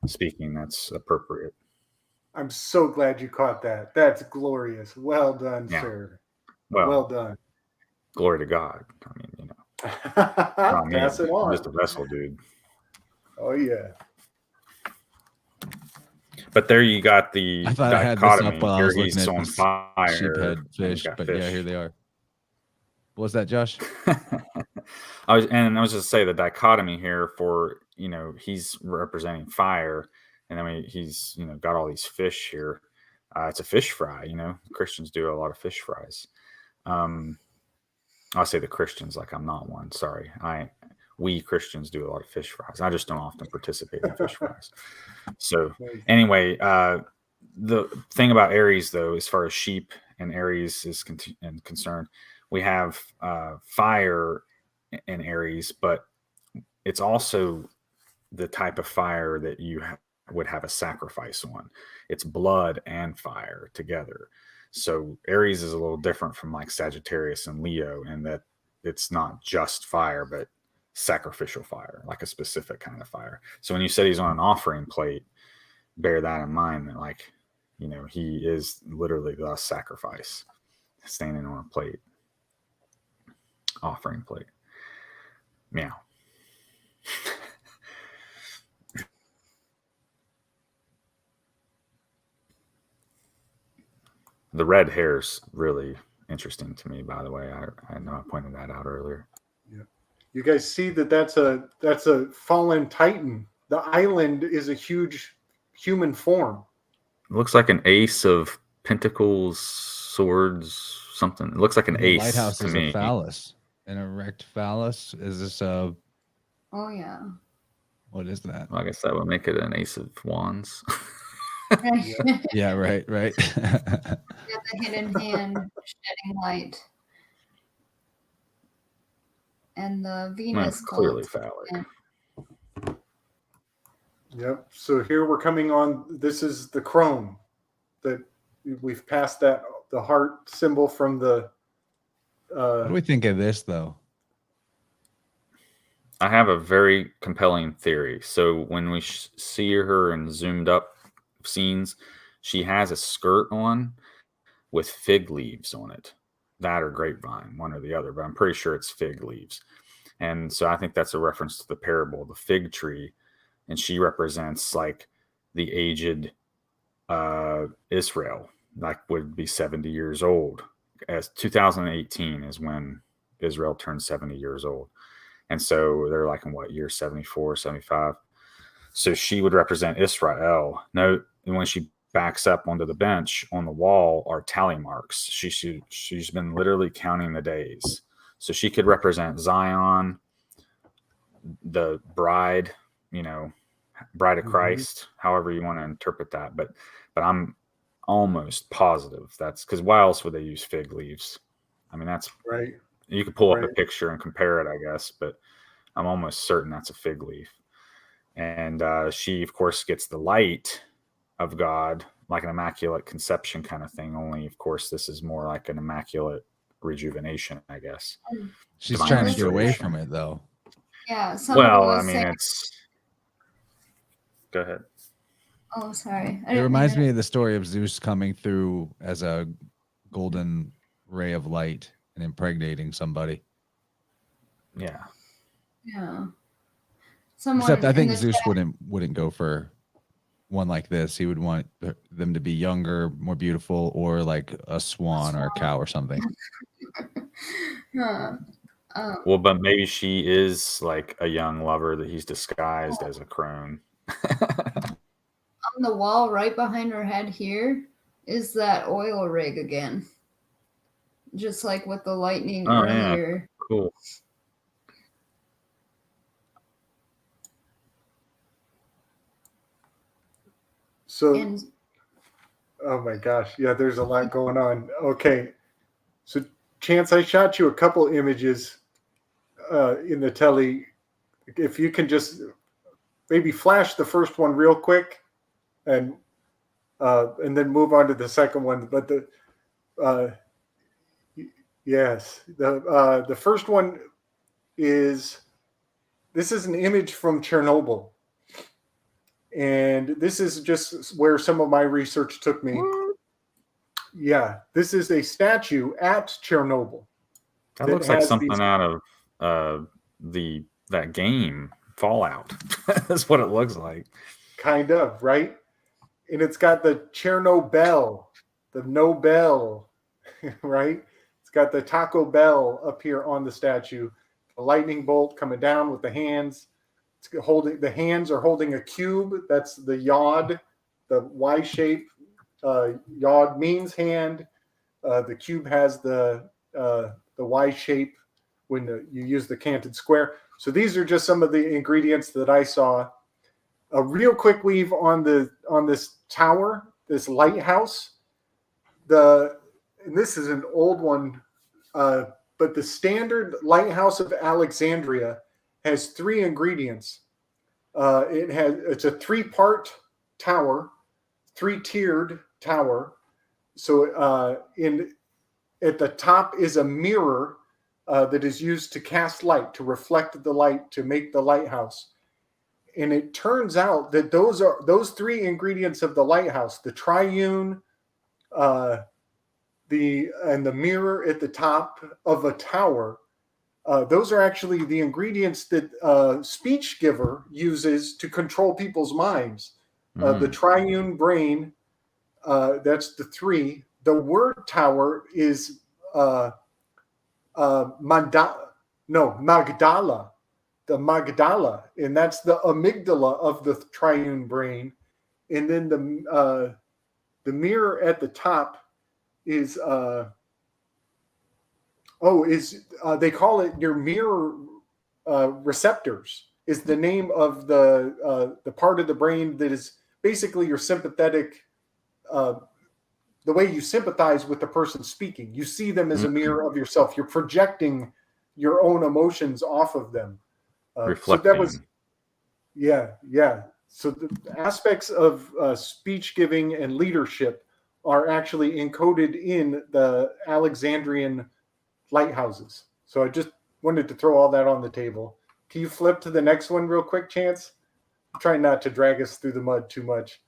speaking, that's appropriate. I'm so glad you caught that. That's glorious. Well done, sir. Well done. Glory to God. I mean, Pass it on. I'm just a vessel, dude. Oh yeah. But there you got the I thought I had this dichotomy. up while I Here was he's looking at on this fire. sheephead fish, but yeah, here they are. What was that, Josh? I was just say the dichotomy here for he's representing fire, and then he's got all these fish here. It's a fish fry. Christians do a lot of fish fries. I'll say the Christians like I'm not one. Sorry, we Christians do a lot of fish fries. I just don't often participate in fish fries. So anyway, the thing about Aries, though, as far as sheep and Aries is concerned, we have fire in Aries, but it's also the type of fire that you would have a sacrifice on. It's blood and fire together. So Aries is a little different from like Sagittarius and Leo in that it's not just fire, but sacrificial fire, like a specific kind of fire. So when you said he's on an offering plate, bear that in mind, that like, you know, he is literally the sacrifice standing on a plate, offering plate. Meow. The red hair's really interesting to me, by the way. I know I pointed that out earlier. Yeah. You guys see that's a fallen titan. The island is a huge human form. It looks like an ace of pentacles, swords, something. It looks like an ace lighthouse to is me. A phallus. An erect phallus. Is this a? Oh yeah. What is that? Well, I guess that would make it an ace of wands. Yeah, right. Got the hidden hand shedding light. And the Venus. That's clearly phallic. Yep. So here we're coming on. This is the Crone. That we've passed that, the heart symbol from the. What do we think of this, though? I have a very compelling theory. So when we see her in zoomed up scenes, she has a skirt on with fig leaves on it. That or grapevine, one or the other, but I'm pretty sure it's fig leaves. And so I think that's a reference to the parable of the fig tree. And she represents like the aged Israel, like would be 70 years old. As 2018 is when Israel turned 70 years old. And so they're like in what year, 74, 75. So she would represent Israel. Note when she backs up onto the bench on the wall are tally marks. She's been literally counting the days. So she could represent Zion, the bride, you know, bride of Christ, however you want to interpret that. But I'm almost positive that's because why else would they use fig leaves? I mean, that's right. You could pull up a picture and compare it, I guess, but I'm almost certain that's a fig leaf. And she, of course, gets the light of God, like an immaculate conception kind of thing. Only, of course, this is more like an immaculate rejuvenation, I guess. She's Divine trying to get away restoration. from it, though. Yeah. Well, I mean, it's. Go ahead. Oh, sorry. It reminds me of the story of Zeus coming through as a golden ray of light and impregnating somebody. Yeah. Yeah. Except I think Zeus wouldn't go for one like this. He would want them to be younger, more beautiful, or like a swan or a cow or something. Well, but maybe she is like a young lover that he's disguised as a crone. On the wall right behind her head here is that oil rig again. Just like with the lightning earlier. Yeah. Cool. So, oh my gosh. Yeah, there's a lot going on. Okay. So, Chance, I shot you a couple images in the telly. If you can just maybe flash the first one real quick and then move on to the second one. But the first one is, this is an image from Chernobyl. And this is just where some of my research took me. Yeah, this is a statue at Chernobyl. That looks like something out of that game, Fallout. That's what it looks like. Kind of, right? And it's got the Chernobyl, the Nobel, right? It's got the Taco Bell up here on the statue. A lightning bolt coming down with the hands. The hands are holding a cube. That's the yod, the Y shape. Yod means hand. The cube has the Y shape when you use the canted square. So these are just some of the ingredients that I saw. A real quick weave on this tower, this lighthouse. And this is an old one, but the standard lighthouse of Alexandria has 3 ingredients. It's a 3-part tower, 3-tiered tower. So at the top is a mirror that is used to cast light, to reflect the light, to make the lighthouse. And it turns out that those 3 ingredients of the lighthouse, the triune, and the mirror at the top of a tower, those are actually the ingredients that speech giver uses to control people's minds. The triune brain, that's the 3. The word tower is Magdala. The Magdala, and that's the amygdala of the triune brain. And then the mirror at the top is they call it your mirror receptors, is the name of the part of the brain that is basically your sympathetic, the way you sympathize with the person speaking. You see them as a mirror of yourself. You're projecting your own emotions off of them. Reflecting. So that was, yeah. So the aspects of speech giving and leadership are actually encoded in the Alexandrian lighthouses. So I just wanted to throw all that on the table. Can you flip to the next one real quick, Chance? I'm trying not to drag us through the mud too much.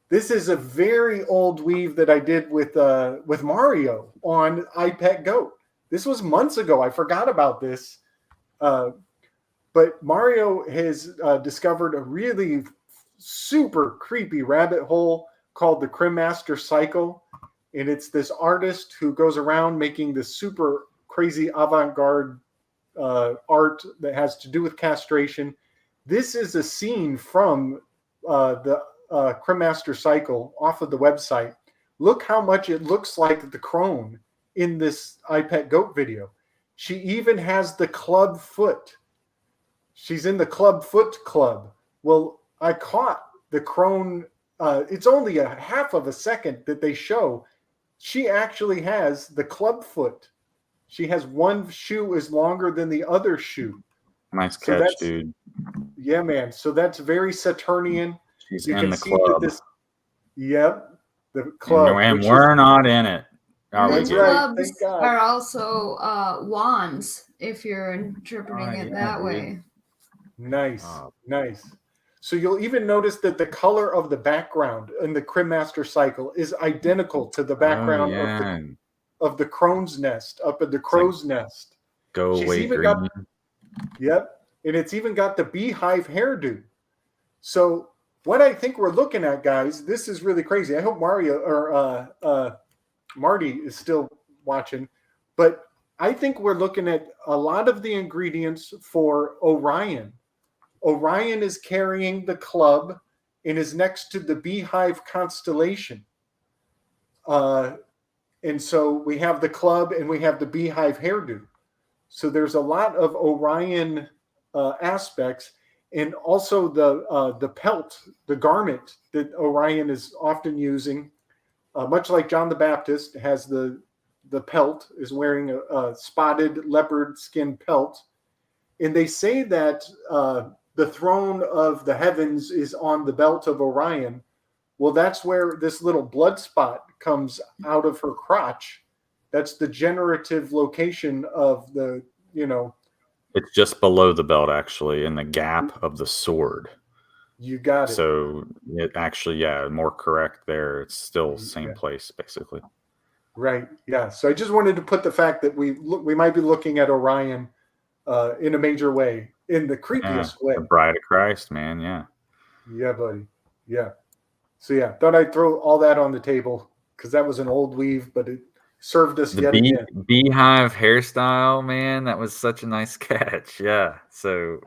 This is a very old weave that I did with Mario on iPet Goat. This was months ago. I forgot about this. But Mario has discovered a really super creepy rabbit hole called the Cremaster Cycle. And it's this artist who goes around making this super crazy avant-garde art that has to do with castration. This is a scene from the Cremaster Cycle off of the website. Look how much it looks like the Crone in this iPet Goat video. She even has the club foot. She's in the club foot club. Well, I caught the Crone. It's only a half of a second that they show. She actually has the club foot. She has one shoe is longer than the other shoe. Nice catch, dude. Yeah, man. So that's very Saturnian. She's in the club. The club. And we're not in it. The clubs are also wands, if you're interpreting it that way. Nice. So you'll even notice that the color of the background in the Cremaster Cycle is identical to the background of the Crone's nest up at the crow's nest. Go away, green. And it's even got the beehive hairdo. So what I think we're looking at, guys, this is really crazy. I hope Mario or Marty is still watching, but I think we're looking at a lot of the ingredients for Orion. Orion is carrying the club and is next to the beehive constellation. And so we have the club and we have the beehive hairdo. So there's a lot of Orion aspects, and also the pelt, the garment that Orion is often using, much like John the Baptist has the pelt, is wearing a spotted leopard skin pelt. And they say that the throne of the heavens is on the belt of Orion. Well, that's where this little blood spot comes out of her crotch. That's the generative location of the, It's just below the belt, actually, in the gap of the sword. You got it. So it actually, more correct there. It's still same place, basically. Right. Yeah. So I just wanted to put the fact that we might be looking at Orion in a major way, in the creepiest way. The Bride of Christ, man. Yeah. Yeah, buddy. Yeah. So thought I'd throw all that on the table because that was an old weave, but it served us yet again. Beehive hairstyle, man. That was such a nice catch. Yeah. So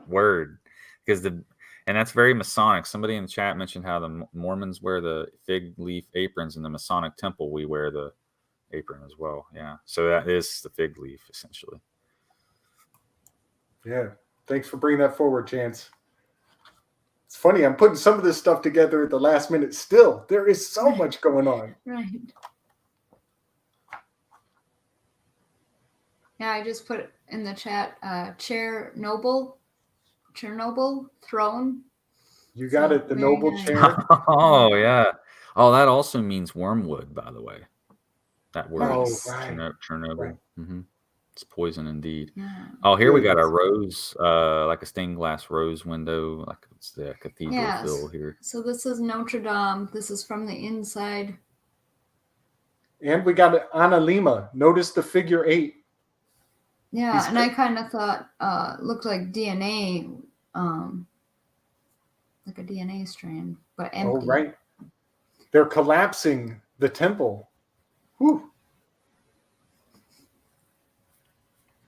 because and that's very Masonic. Somebody in the chat mentioned how the Mormons wear the fig leaf aprons. In the Masonic temple, we wear the apron as well. Yeah. So that is the fig leaf, essentially. Yeah. Thanks for bringing that forward, Chance. It's funny, I'm putting some of this stuff together at the last minute still. There is so much going on. Right. Yeah, I just put in the chat, Chernobyl, throne. You got So, it, the very noble nice. chair. Oh yeah. Oh, that also means wormwood, by the way. That word, Nice. Right. Chernobyl. Right. Mm-hmm. It's poison indeed. Yeah. Oh, here we Good. got a rose, like a stained glass rose window, like it's the cathedral Yes. feel here. So this is Notre Dame. This is from the inside. And we got Ana Lima. Notice the figure 8. Yeah, He's and I kind of thought looked like DNA, like a DNA strand, but empty. Oh, right. They're collapsing the temple. Whew.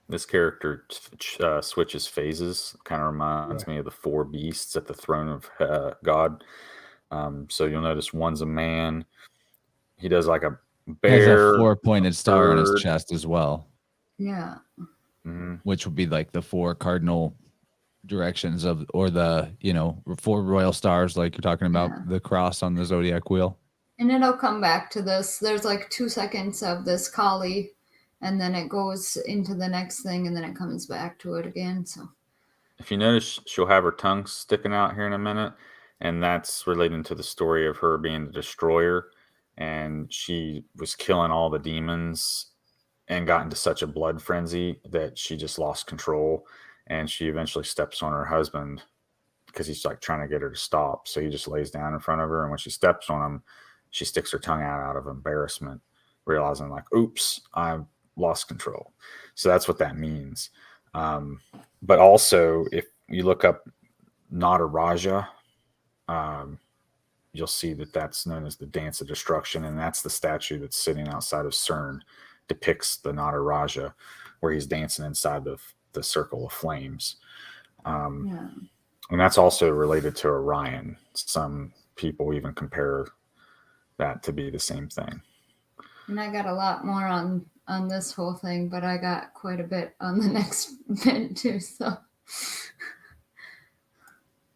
This character switches phases. Kind of reminds me of the 4 beasts at the throne of God. So you'll notice one's a man. He does like a bear. Has a 4-pointed star on his bird. chest as well, Yeah. which would be like the 4 cardinal directions of, or the 4 royal stars, like you're talking about, Yeah. the cross on the zodiac wheel. And it'll come back to this. There's like 2 seconds of this Kali, and then it goes into the next thing, and then it comes back to it again. So If you notice, she'll have her tongue sticking out here in a minute, and that's relating to the story of her being the destroyer, and she was killing all the demons and got into such a blood frenzy that she just lost control, and she eventually steps on her husband because he's like trying to get her to stop. So he just lays down in front of her, and when she steps on him, she sticks her tongue out of embarrassment, realizing like, oops, I've lost control. So that's what that means. But also, if you look up Nataraja, you'll see that that's known as the Dance of Destruction, and that's the statue that's sitting outside of CERN, depicts the Nataraja, where he's dancing inside the circle of flames. yeah. And that's also related to Orion. Some people even compare that to be the same thing. And I got a lot more on this whole thing, but I got quite a bit on the next bit too. So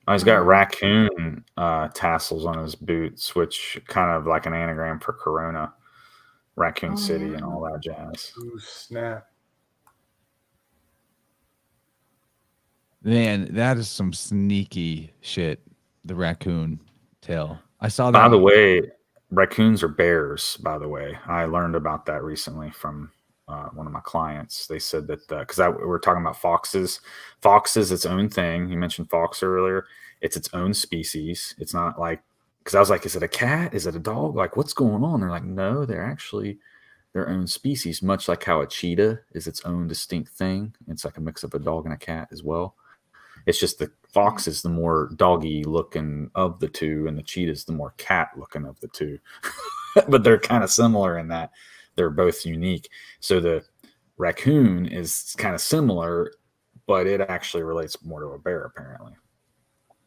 He's got raccoon tassels on his boots, which kind of like an anagram for Corona, Raccoon City, and all that jazz. Ooh, snap. Man, that is some sneaky shit. The raccoon tail. I saw that. By the way, raccoons are bears, by the way. I learned about that recently from one of my clients. They said that because we're talking about foxes. Fox is its own thing. You mentioned fox earlier. It's its own species. It's not like, because I was like, is it a cat? Is it a dog? Like, what's going on? They're like, no, they're actually their own species, much like how a cheetah is its own distinct thing. It's like a mix of a dog and a cat as well. It's just the fox is the more doggy looking of the two, and the cheetah is the more cat looking of the two. But they're kind of similar in that they're both unique. So the raccoon is kind of similar, but it actually relates more to a bear, apparently.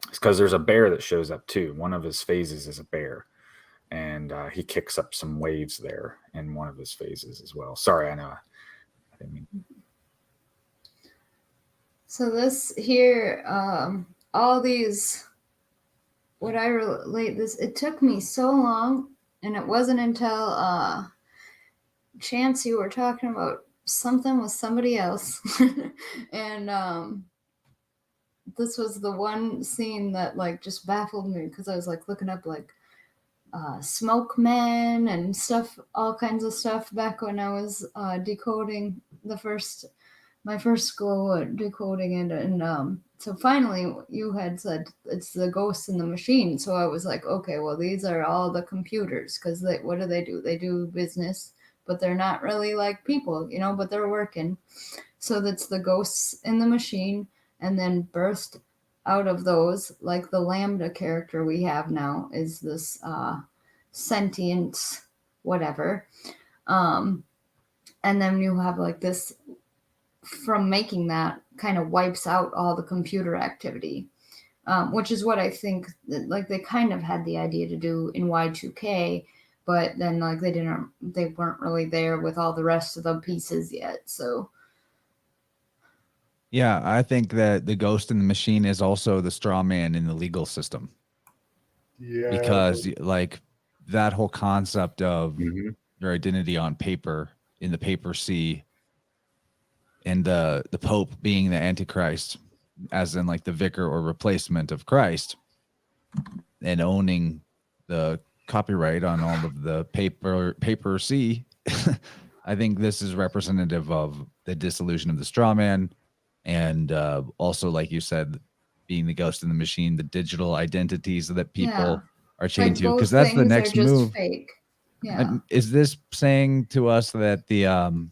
It's because there's a bear that shows up too. One of his phases is a bear, and he kicks up some waves there in one of his phases as well. Sorry, I know. I didn't mean. So this here, all these, what I relate this, it took me so long, and it wasn't until Chance, you were talking about something with somebody else, and this was the one scene that like just baffled me, because I was like looking up like smoke men and stuff, all kinds of stuff back when I was decoding my first go at decoding it, and so finally you had said it's the ghosts in the machine. So I was like, okay, well, these are all the computers, because what do? They do business, but they're not really like people, but they're working. So that's the ghosts in the machine, and then burst out of those, like the Lambda character we have now is this sentient whatever, and then you have like this, from making that, kind of wipes out all the computer activity, which is what I think that, like, they kind of had the idea to do in Y2K, but then like they weren't really there with all the rest of the pieces yet. So Yeah, I think that the ghost in the machine is also the straw man in the legal system. Yeah. Because like that whole concept of Mhm. your identity on paper in the papacy and the Pope being the Antichrist, as in like the vicar or replacement of Christ, and owning the copyright on all of the papacy. I think this is representative of the dissolution of the straw man, and also, like you said, being the ghost in the machine, the digital identities that people are chained Like to, because those that's the things are next just move. fake. Yeah. Is this saying to us that the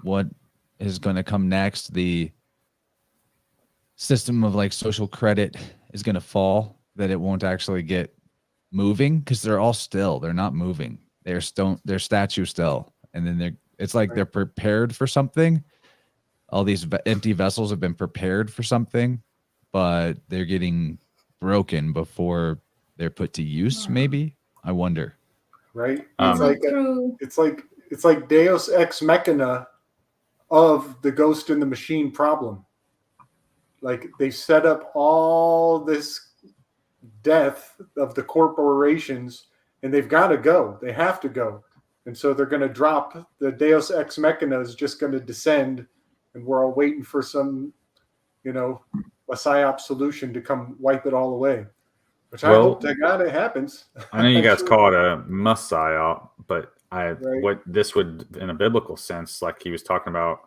what is going to come next, the system of like social credit is going to fall, that it won't actually get moving? Because they're not moving, they're statue still, and then it's like they're prepared for something. All these empty vessels have been prepared for something, but they're getting broken before they're put to use. Maybe, I wonder. Right. True. It's like Deus ex machina of the ghost in the machine problem. Like they set up all this death of the corporations, and they've got to go. They have to go, and so they're going to drop the Deus ex machina is just going to descend, and we're all waiting for some, a psyop solution to come wipe it all away. Which I hope to God it happens. I know you guys call it a messiah, but what this would, in a biblical sense, like he was talking about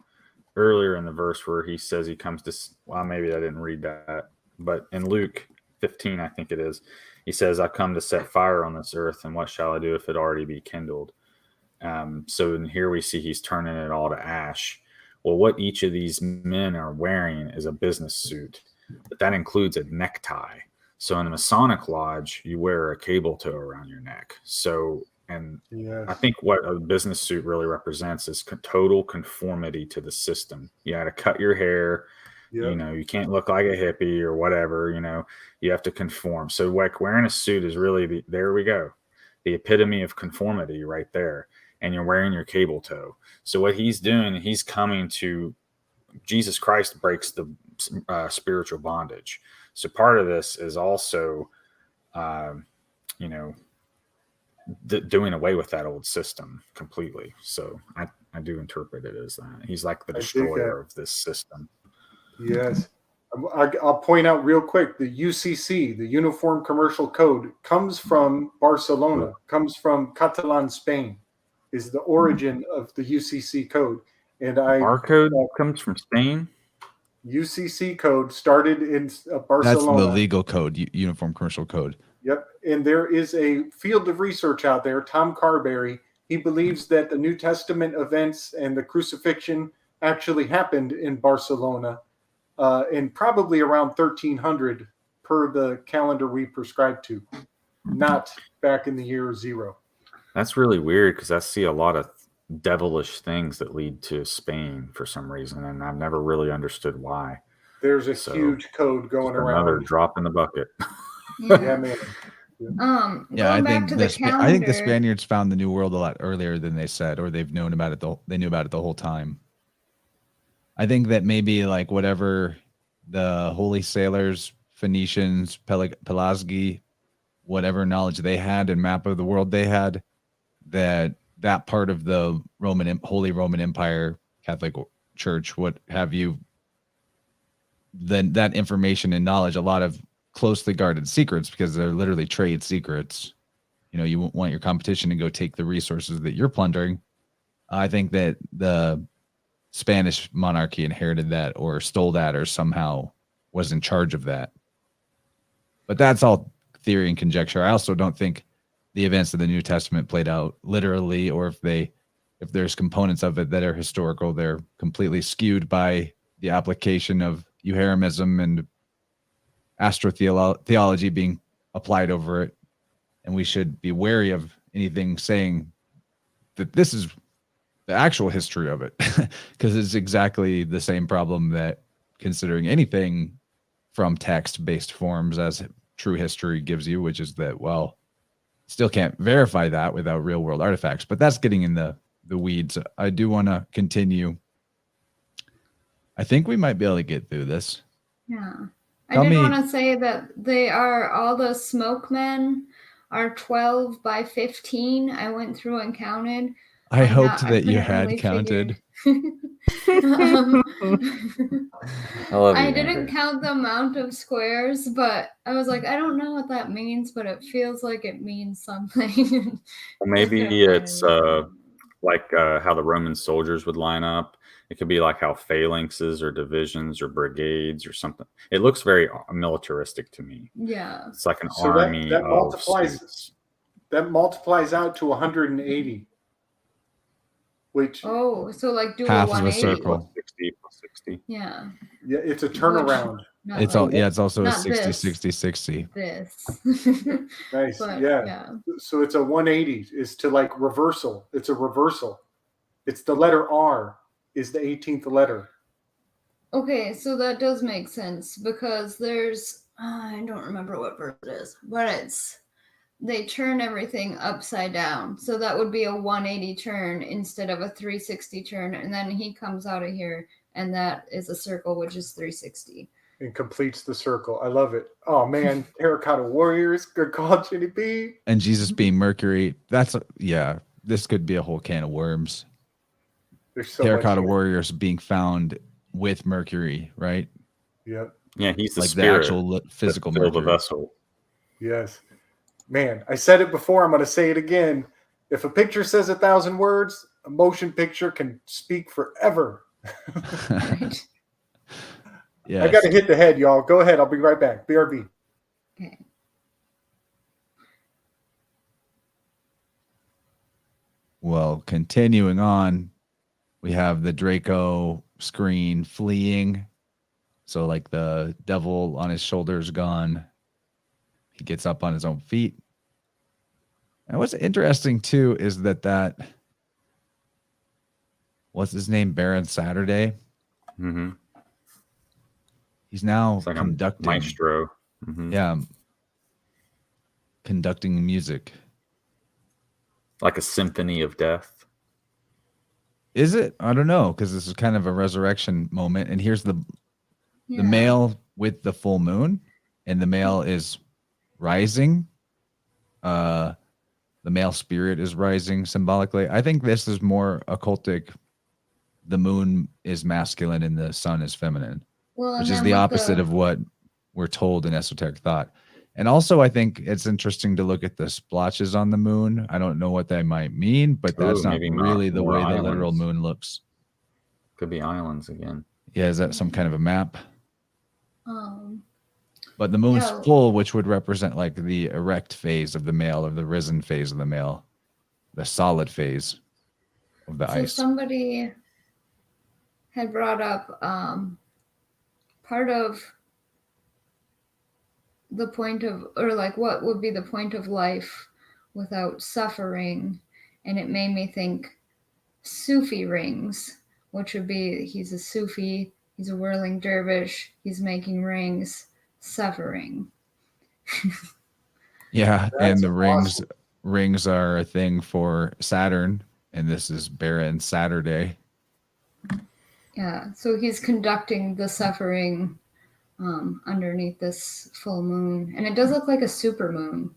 earlier in the verse where he says he comes to, well, maybe I didn't read that, but in Luke 15, I think it is, he says, I come to set fire on this earth, and what shall I do if it already be kindled? So in here we see he's turning it all to ash. Well, what each of these men are wearing is a business suit, but that includes a necktie. So in the Masonic Lodge, you wear a cable tow around your neck. So, and I think what a business suit really represents is total conformity to the system. You got to cut your hair. Yep. You can't look like a hippie or whatever. You have to conform. So like wearing a suit is really there we go, the epitome of conformity right there. And you're wearing your cable tow. So what he's doing, he's coming to, Jesus Christ breaks the spiritual bondage. So part of this is also, doing away with that old system completely. So I do interpret it as that. He's like the destroyer of this system. Yes. I'll point out real quick, the UCC, the Uniform Commercial Code, comes from Barcelona, comes from Catalan, Spain, is the origin of the UCC code. And our code comes from Spain? UCC code started in Barcelona. That's the legal code, Uniform Commercial Code. Yep. And there is a field of research out there, Tom Carberry. He believes that the New Testament events and the crucifixion actually happened in Barcelona in probably around 1300 per the calendar we prescribe to, not back in the year 0. That's really weird because I see a lot of devilish things that lead to Spain for some reason, and I've never really understood why. There's a huge code going around. Another drop in the bucket. Yeah, man. Yeah, I think the Spaniards found the New World a lot earlier than they said, or they've known about it. They knew about it the whole time. I think that maybe like whatever the holy sailors, Phoenicians, Pelasgi, whatever knowledge they had and map of the world they had, that part of the Holy Roman Empire, Catholic Church, what have you, then that information and knowledge, a lot of closely guarded secrets, because they're literally trade secrets. You won't want your competition to go take the resources that you're plundering. I think that the Spanish monarchy inherited that or stole that or somehow was in charge of that. But that's all theory and conjecture. I also don't think the events of the New Testament played out literally, or if there's components of it that are historical, they're completely skewed by the application of Euheremism and astrotheology being applied over it. And we should be wary of anything saying that this is the actual history of it, because it's exactly the same problem that considering anything from text-based forms as true history gives you, which is that, well, still can't verify that without real world artifacts. But that's getting in the weeds. I do want to continue I think we might be able to get through this. Yeah. Tell I did me- want to say that they are, all the smoke men are 12 by 15. I went through and counted. I I'm hoped not- that you couldn't had really counted. I love I you, didn't Andrea. count the amount of squares, but I was like, I don't know what that means, but it feels like it means something. Well, maybe it's like how the Roman soldiers would line up. It could be like how phalanxes or divisions or brigades or something. It looks very militaristic to me. Yeah. It's like an So army that of multiplies. suits. That multiplies out to 180. Which Oh, so like do Half a of a 180. circle. 60 plus 60. Yeah. yeah, it's a turnaround. Not It's like all it's also a not 60, this. 60, 60. this. Nice. But, yeah. So it's a 180 is to like reversal. It's a reversal. It's the letter R is the 18th letter. Okay, so that does make sense because there's I don't remember what verse it is, but it's they turn everything upside down. So that would be a 180 turn instead of a 360 turn, and then he comes out of here and that is a circle, which is 360. And completes the circle. I love it. Oh man, Terracotta Warriors, good call, Jenny B. And Jesus being Mercury. Yeah. This could be a whole can of worms. There's so Terracotta much. warriors being found with Mercury, right? Yep. Yeah, he's the Like spirit the actual physical that filled the Mercury. vessel. Yes. Man, I said it before. I'm going to say it again. If a picture says 1,000 words, a motion picture can speak forever. Right? Yeah. I got to hit the head, y'all. Go ahead. I'll be right back. BRB. Okay. Well, continuing on, we have the Draco screen fleeing. So like the devil on his shoulders gone. He gets up on his own feet. And what's interesting too is that what's his name? Baron Saturday. Mm-hmm. He's now It's like conducting. a maestro. Mm-hmm. Yeah. Conducting music. Like a symphony of death. Is it? I don't know, because this is kind of a resurrection moment. And here's the Yeah. male with the full moon, and the male is rising. The male spirit is rising symbolically. I think this is more occultic. The moon is masculine and the sun is feminine, Well, and which is then the with opposite of what we're told in esoteric thought. And also, I think it's interesting to look at the splotches on the moon. I don't know what they might mean, but that's not maybe really the more way the literal islands. moon looks. Could be islands again. Yeah, is that some kind of a map? um But the moon's Yeah. full, which would represent like the erect phase of the male, or the risen phase of the male, the solid phase of the so ice. somebody had brought up part of the point of, or like what would be the point of life without suffering, and it made me think Sufi rings, which would be he's a Sufi, he's a whirling dervish, he's making rings, suffering. Yeah, That's and the awesome. rings are a thing for Saturn, and this is Baron Saturday. Yeah, so he's conducting the suffering underneath this full moon, and it does look like a super moon,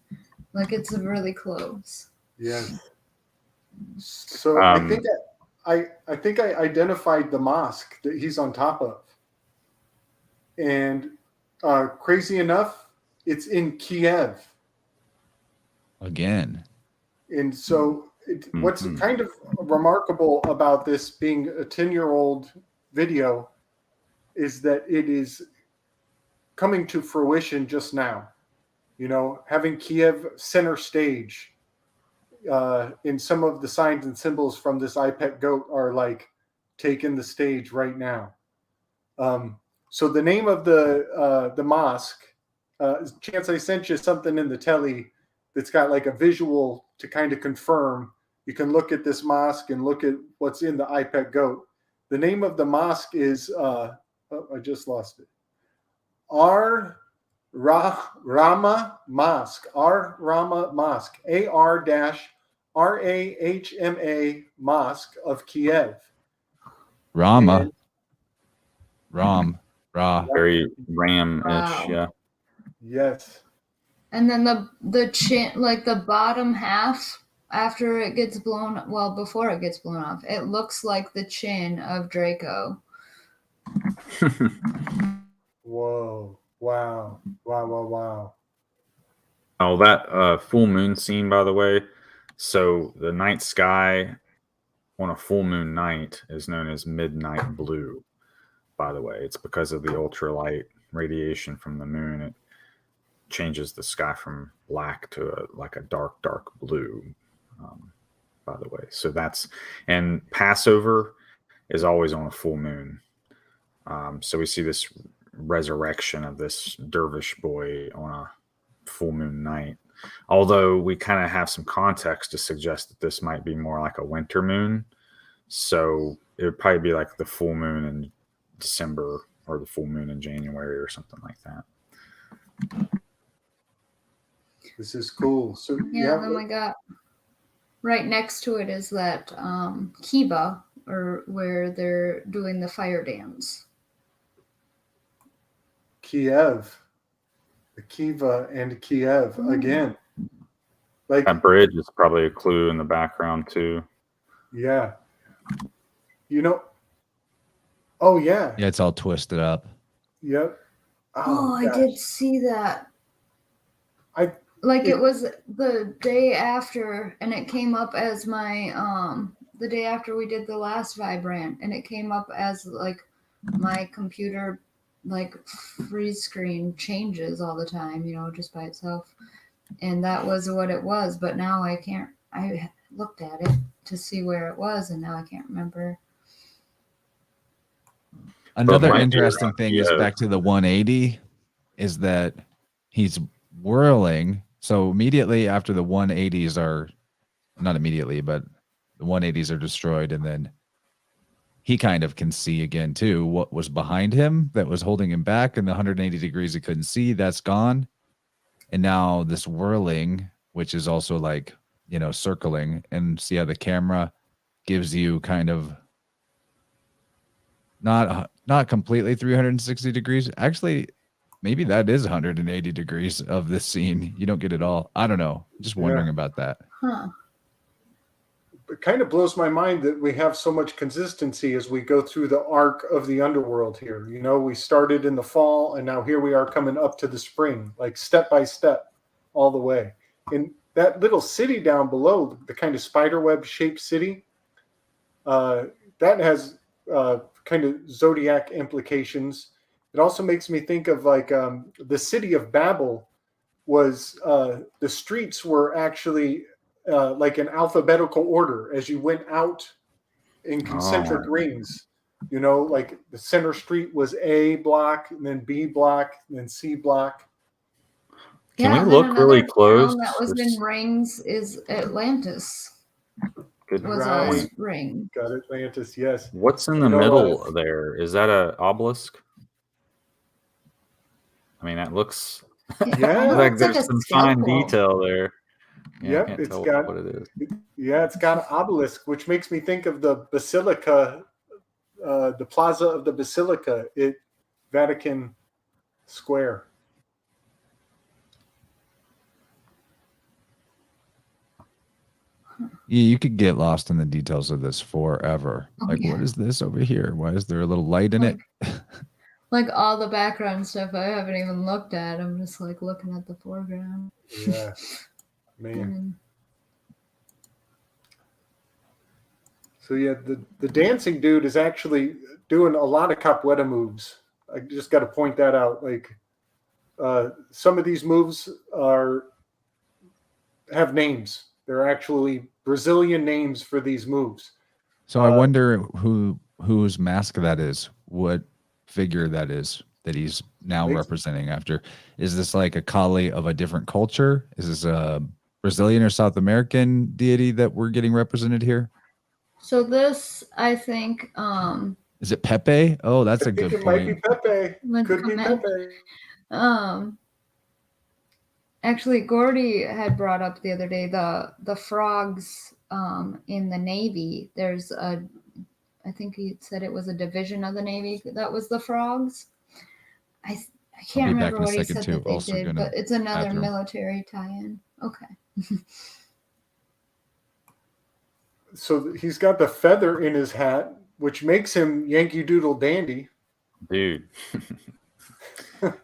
like it's really close. Yes. So I think I identified the mosque that he's on top of. And crazy enough, it's in Kiev. Again. And so what's kind of remarkable about this being a 10-year-old video is that it is coming to fruition just now. You know, having Kiev center stage in some of the signs and symbols from this iPet goat are like taking the stage right now. So the name of the mosque, Chance, I sent you something in the telly that's got like a visual to kind of confirm. You can look at this mosque and look at what's in the iPet goat. The name of the mosque is, I just lost it. Rama Mosque, Rama Mosque, AR-RAHMA, Mosque of Kiev. Rama. And, yeah, it's awesome. Rama. Rama Mosque. Rama Mosque. Ram, Ra. Very ram-ish, Wow. yeah. Yes. And then the chin, like the bottom half, after it gets blown, well, before it gets blown off, it looks like the chin of Draco. Whoa. Wow. Wow. Wow. Wow. Oh, that full moon scene, by the way. So the night sky on a full moon night is known as midnight blue, by the way. It's because of the ultralight radiation from the moon. It changes the sky from black to like a dark, dark blue, by the way. So that's, and Passover is always on a full moon. So we see this resurrection of this dervish boy on a full moon night. Although we kind of have some context to suggest that this might be more like a winter moon. So it would probably be like the full moon in December or the full moon in January or something like that. This is cool. So Yeah, and then I got right next to it is that Kiva, or where they're doing the fire dance. Kiev. The Kiva and Kiev again. Like That bridge is probably a clue in the background too. yeah. You know. Oh yeah. Yeah, it's all twisted up. Yep. Oh, I gosh. did see that. It It was the day after, and it came up as my the day after we did the last Vibe Rant, and it came up as like my computer like freeze screen changes all the time, just by itself. And that was what it was, but now I looked at it to see where it was, and now I can't remember. Another right interesting here, thing is back to the 180 is that he's whirling. So immediately after the 180s are, not immediately, but the 180s are destroyed, and then he kind of can see again too what was behind him that was holding him back, and the 180 degrees he couldn't see, that's gone. And now this whirling, which is also like, circling, and see how the camera gives you kind of not completely 360 degrees. Actually, maybe that is 180 degrees of this scene. You don't get it all. I don't know. Just wondering about that. Huh. It kind of blows my mind that we have so much consistency as we go through the arc of the underworld here. We started in the fall, and now here we are coming up to the spring, like step by step all the way. And that little city down below, the kind of spiderweb shaped city, that has kind of zodiac implications. It also makes me think of like the city of Babel was the streets were actually like an alphabetical order as you went out in concentric rings. Like the center street was A block, and then B block, and then C block. Can Yeah, we look really close? That was in rings is Atlantis. Good Was Right. a ring. Got Atlantis, yes. What's in the middle there? Is that an obelisk? I mean, that looks Yeah. like It's there's a some fine scalpel. detail there. Yeah, I Yep, can't it's tell got what it is. Yeah, it's got an obelisk, which makes me think of the Basilica, the Plaza of the Basilica at Vatican Square. Yeah, you could get lost in the details of this forever. What is this over here? Why is there a little light in it? Like all the background stuff I haven't even looked at. I'm just like looking at the foreground. Yeah, man. So yeah, the dancing dude is actually doing a lot of capoeira moves. I just got to point that out. Like some of these moves have names. They're actually Brazilian names for these moves. So I wonder whose mask that is, what figure that is that he's now representing after. Is this like a Kali of a different culture? Is this a Brazilian or South American deity that we're getting represented here? So this, I think, is it Pepe? Oh, that's a good point. Might be Pepe. Could be Pepe. Actually, Gordy had brought up the other day the frogs in the Navy. There's a I think he said it was a division of the Navy that was the frogs. I can't remember what he said that they did, but it's another military tie-in. Okay. So he's got the feather in his hat, which makes him Yankee Doodle Dandy. Dude.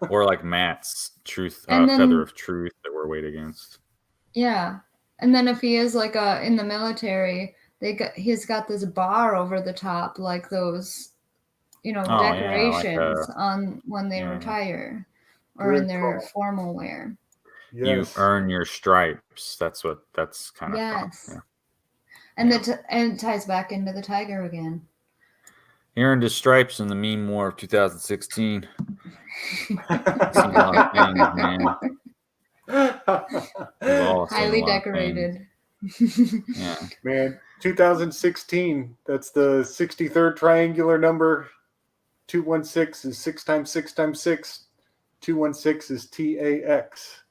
Or like Matt's feather of truth that we're weighed against. Yeah. And then if he is like in the military, he's got this bar over the top, like those, decorations on when they retire or in their formal wear. Yes. You earn your stripes. That's kind of yes. And it ties back into the tiger again. He earned his stripes in the meme war of 2016. Seen a lot of things, man. Highly decorated. Yeah. Man, 2016, that's the 63rd triangular number. 216 is 6 times 6 times 6. 216 is TAX.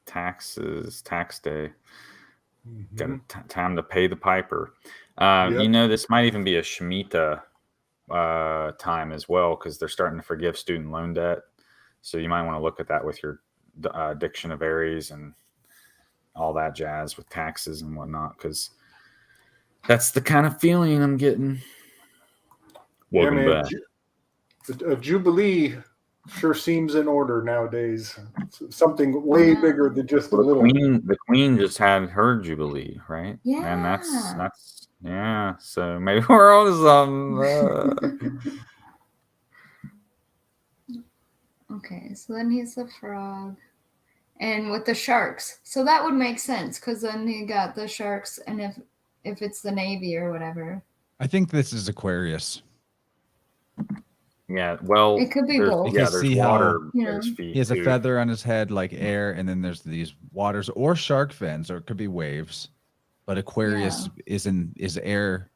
Taxes, tax day. Mm-hmm. Got time to pay the piper. This might even be a Shemitah time as well, because they're starting to forgive student loan debt. So you might want to look at that with your diction of Aries and all that jazz with taxes and whatnot, because that's the kind of feeling I'm getting. Welcome back. A Jubilee sure seems in order nowadays. Something way bigger than just a little. The Queen just had her Jubilee, right? Yeah. And that's yeah. So maybe we're on something. Okay, so then he's the frog. And with the sharks. So that would make sense, because then he got the sharks, and if it's the Navy or whatever. I think this is Aquarius. Yeah, well, it could be both. Yeah, there's water at his feet. He has too. a feather on his head like air, and then there's these waters or shark fins, or it could be waves. But Aquarius is air,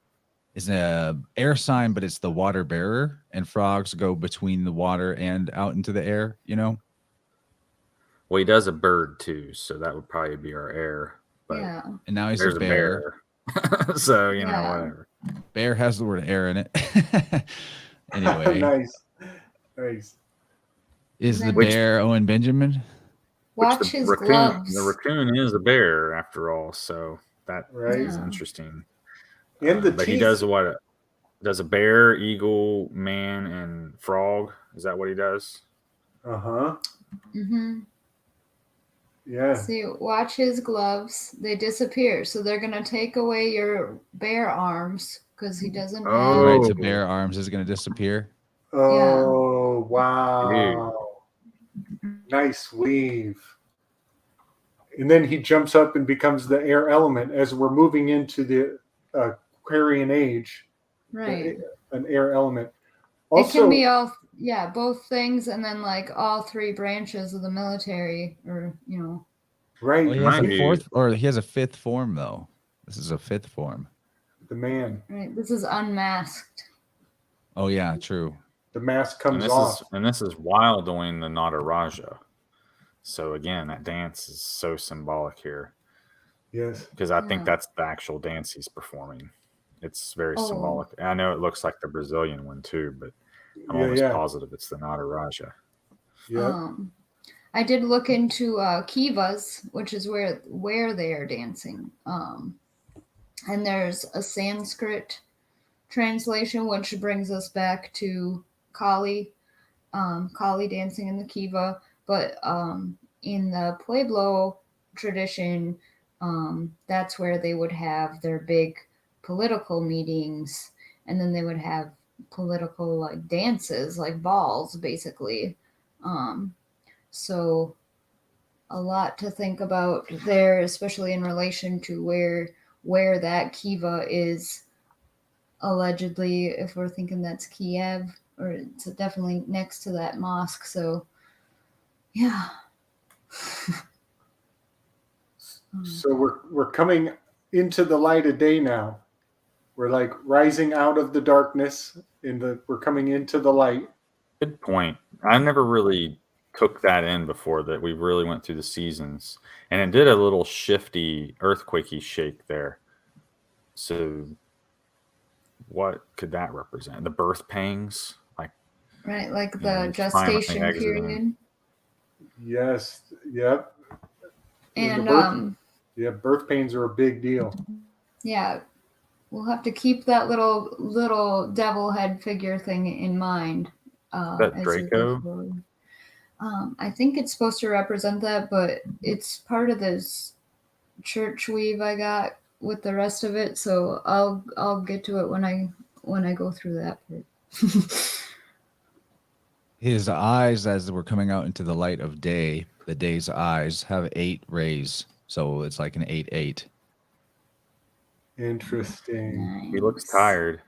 is a air sign, but it's the water bearer, and frogs go between the water and out into the air. Well, he does a bird too, so that would probably be our air. But and now he's a bear. So whatever. Bear has the word air in it. Anyway, nice. Is the bear Owen Benjamin? Watch his gloves. The raccoon is a bear after all, so that is interesting. But he does what? Does a bear, eagle, man, and frog? Is that what he does? Mm-hmm. Yeah. See, watch his gloves. They disappear, so they're gonna take away your bear arms because he doesn't have. Right, so bear arms is gonna disappear. Oh wow! Dude. Nice weave. And then he jumps up and becomes the air element as we're moving into the Aquarian age. Right. An air element. Also, it can be all, both things, and then like all three branches of the military, or Right. Well, he has a fourth, or he has a fifth form though. This is a fifth form. The man. Right. This is unmasked. Oh yeah, true. The mask comes off. And this is while doing the Nataraja. So again, that dance is so symbolic here. Yes. Because I think that's the actual dance he's performing. It's very symbolic. I know it looks like the Brazilian one too, but I'm almost positive it's the Nataraja. Yeah. I did look into kivas, which is where they are dancing. And there's a Sanskrit translation, which brings us back to Kali dancing in the kiva. But in the Pueblo tradition, that's where they would have their big political meetings, and then they would have political like dances, like balls, basically. So a lot to think about there, especially in relation to where that kiva is allegedly, if we're thinking that's Kiev, or it's definitely next to that mosque. So yeah. So we're coming into the light of day now. We're like rising out of the darkness, we're coming into the light. Good point. I never really took that in before, that we really went through the seasons, and it did a little shifty, earthquakey shake there. So what could that represent? The birth pangs, like Right, like you know, the he's finally gestation exiting. period. Yes. Yep. And birth pains are a big deal. yeah, we'll have to keep that little devil head figure thing in mind. That as we go Draco? forward. I think it's supposed to represent that, but it's part of this church weave I got with the rest of it. So I'll get to it when I go through that part. His eyes, as we're coming out into the light of day, the day's eyes have 8 rays. So it's like an 8-8. Interesting. He looks tired.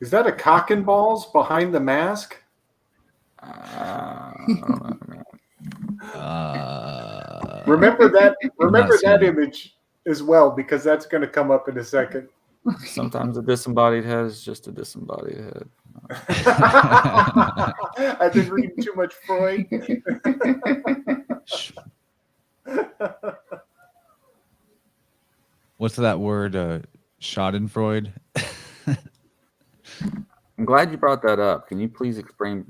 Is that a cock and balls behind the mask? Remember that image as well, because that's going to come up in a second. Sometimes a disembodied head is just a disembodied head. I've been reading too much Freud. What's that word? Schadenfreude? I'm glad you brought that up. Can you please explain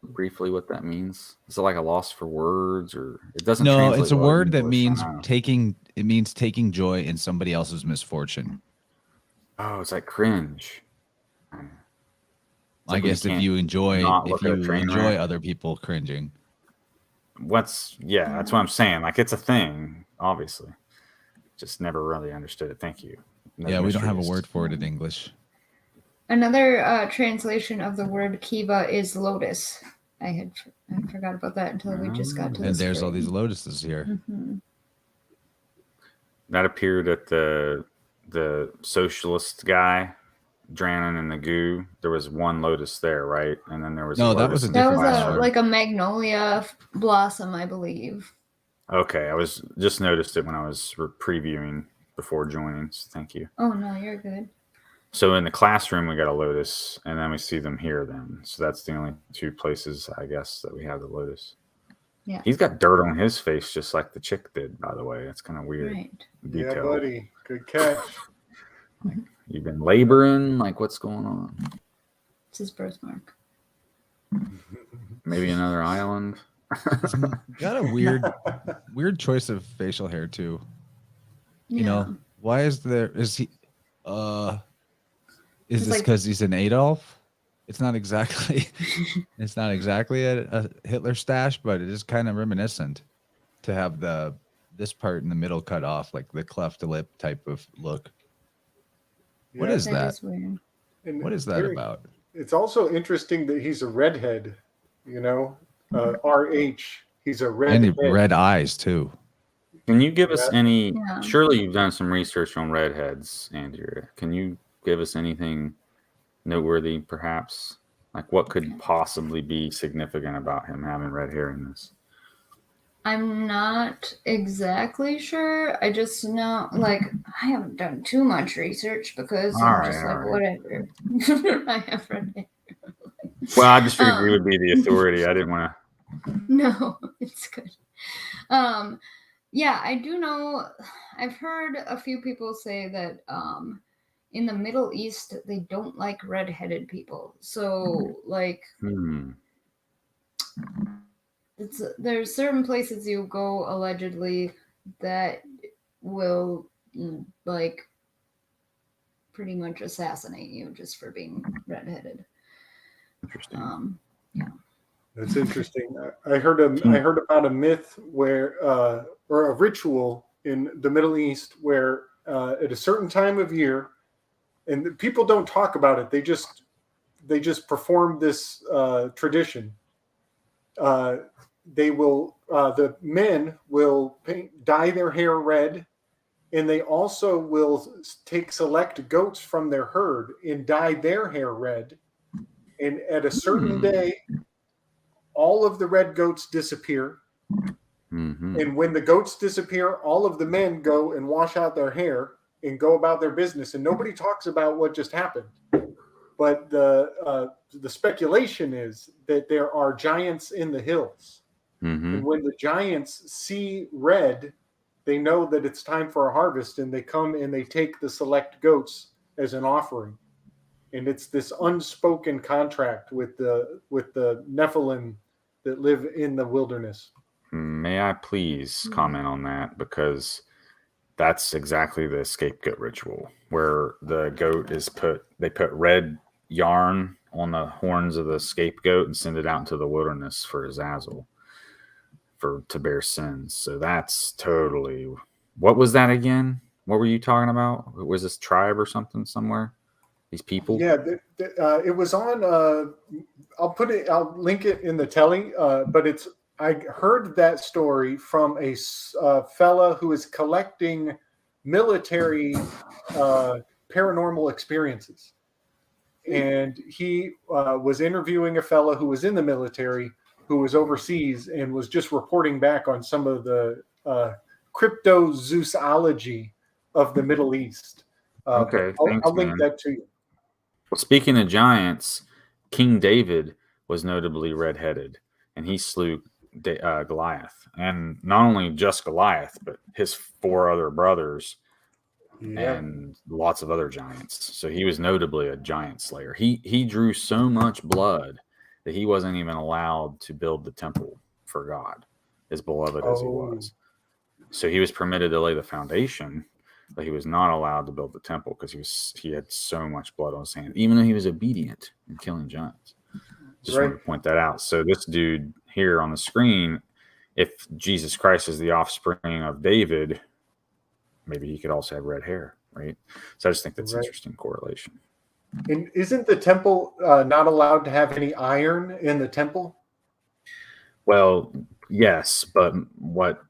briefly what that means? Is it like a loss for words, or it doesn't? No, translate it's a well in word that English, means I know. taking. It means taking joy in somebody else's misfortune. Oh, it's like cringe. I guess if you enjoy other people cringing. That's what I'm saying. Like, it's a thing, obviously. Just never really understood it. Thank you. Yeah, we don't have a word for it in English. Another translation of the word kiva is lotus. I forgot about that until we just got to this. And there's screen. all these lotuses here. Mm-hmm. That appeared at the socialist guy, Drannon and the Goo. There was one lotus there, right? And then there was that was a different one. like a magnolia blossom, I believe. Okay, I was just noticed it when I was previewing before joining. So thank you. Oh no, you're good. So in the classroom we got a lotus, and then we see them here. Then, so that's the only 2 places, I guess, that we have the lotus. Yeah, he's got dirt on his face just like the chick did. By the way, that's kind of weird. Right. Yeah, buddy, good catch. You've been laboring. Like, what's going on? It's his birthmark. Maybe another island. Got a weird choice of facial hair too. Yeah. You know, why is he is It's this because he's an Adolf? It's not exactly a Hitler stash, but it is kind of reminiscent to have this part in the middle cut off, like the cleft lip type of look. Yeah. What is that? Is weird. And What is that about? It's also interesting that he's a redhead, you know, RH. He's a redhead. And red eyes too. Can you give us any? Yeah. Surely you've done some research on redheads, Andrea. Can you give us anything noteworthy, perhaps? Like, what could possibly be significant about him having red hair in this? I'm not exactly sure. I just know, like, I haven't done too much research because I'm just like, whatever. I have red hair. Well, I just figured you would be the authority. I didn't want to. No, it's good. Yeah, I do know. I've heard a few people say that in the Middle East they don't like red-headed people. So, like, there's certain places you go allegedly that will like pretty much assassinate you just for being red-headed. Interesting. Yeah. That's interesting. I heard about a myth where, or a ritual in the Middle East where at a certain time of year, and people don't talk about it. They just perform this tradition. They will, the men will dye their hair red, and they also will take select goats from their herd and dye their hair red. And at a certain day, all of the red goats disappear. Mm-hmm. And when the goats disappear, all of the men go and wash out their hair and go about their business. And nobody talks about what just happened. But the speculation is that there are giants in the hills. Mm-hmm. And when the giants see red, they know that it's time for a harvest, and they come and they take the select goats as an offering. And it's this unspoken contract with the Nephilim that live in the wilderness. May I please comment on that? Because that's exactly the scapegoat ritual, where the goat is they put red yarn on the horns of the scapegoat and send it out into the wilderness for Azazel to bear sins. So that's totally, what was that again? What were you talking about? Was this tribe or something somewhere? These people? Yeah, it was on. I'll link it in the telly. But I heard that story from a fella who is collecting military paranormal experiences, and he was interviewing a fella who was in the military, who was overseas, and was just reporting back on some of the cryptozoology of the Middle East. Okay, I'll link that to you. Speaking of giants, King David was notably redheaded, and he slew Goliath. And not only just Goliath, but his 4 other brothers and lots of other giants. So he was notably a giant slayer. He drew so much blood that he wasn't even allowed to build the temple for God, as beloved as he was. So he was permitted to lay the foundation, but he was not allowed to build the temple because he had so much blood on his hands, even though he was obedient in killing giants. Just wanted to point that out. So this dude here on the screen, if Jesus Christ is the offspring of David, maybe he could also have red hair, right? So I just think that's an interesting correlation. And isn't the temple not allowed to have any iron in the temple? Well, yes, but what...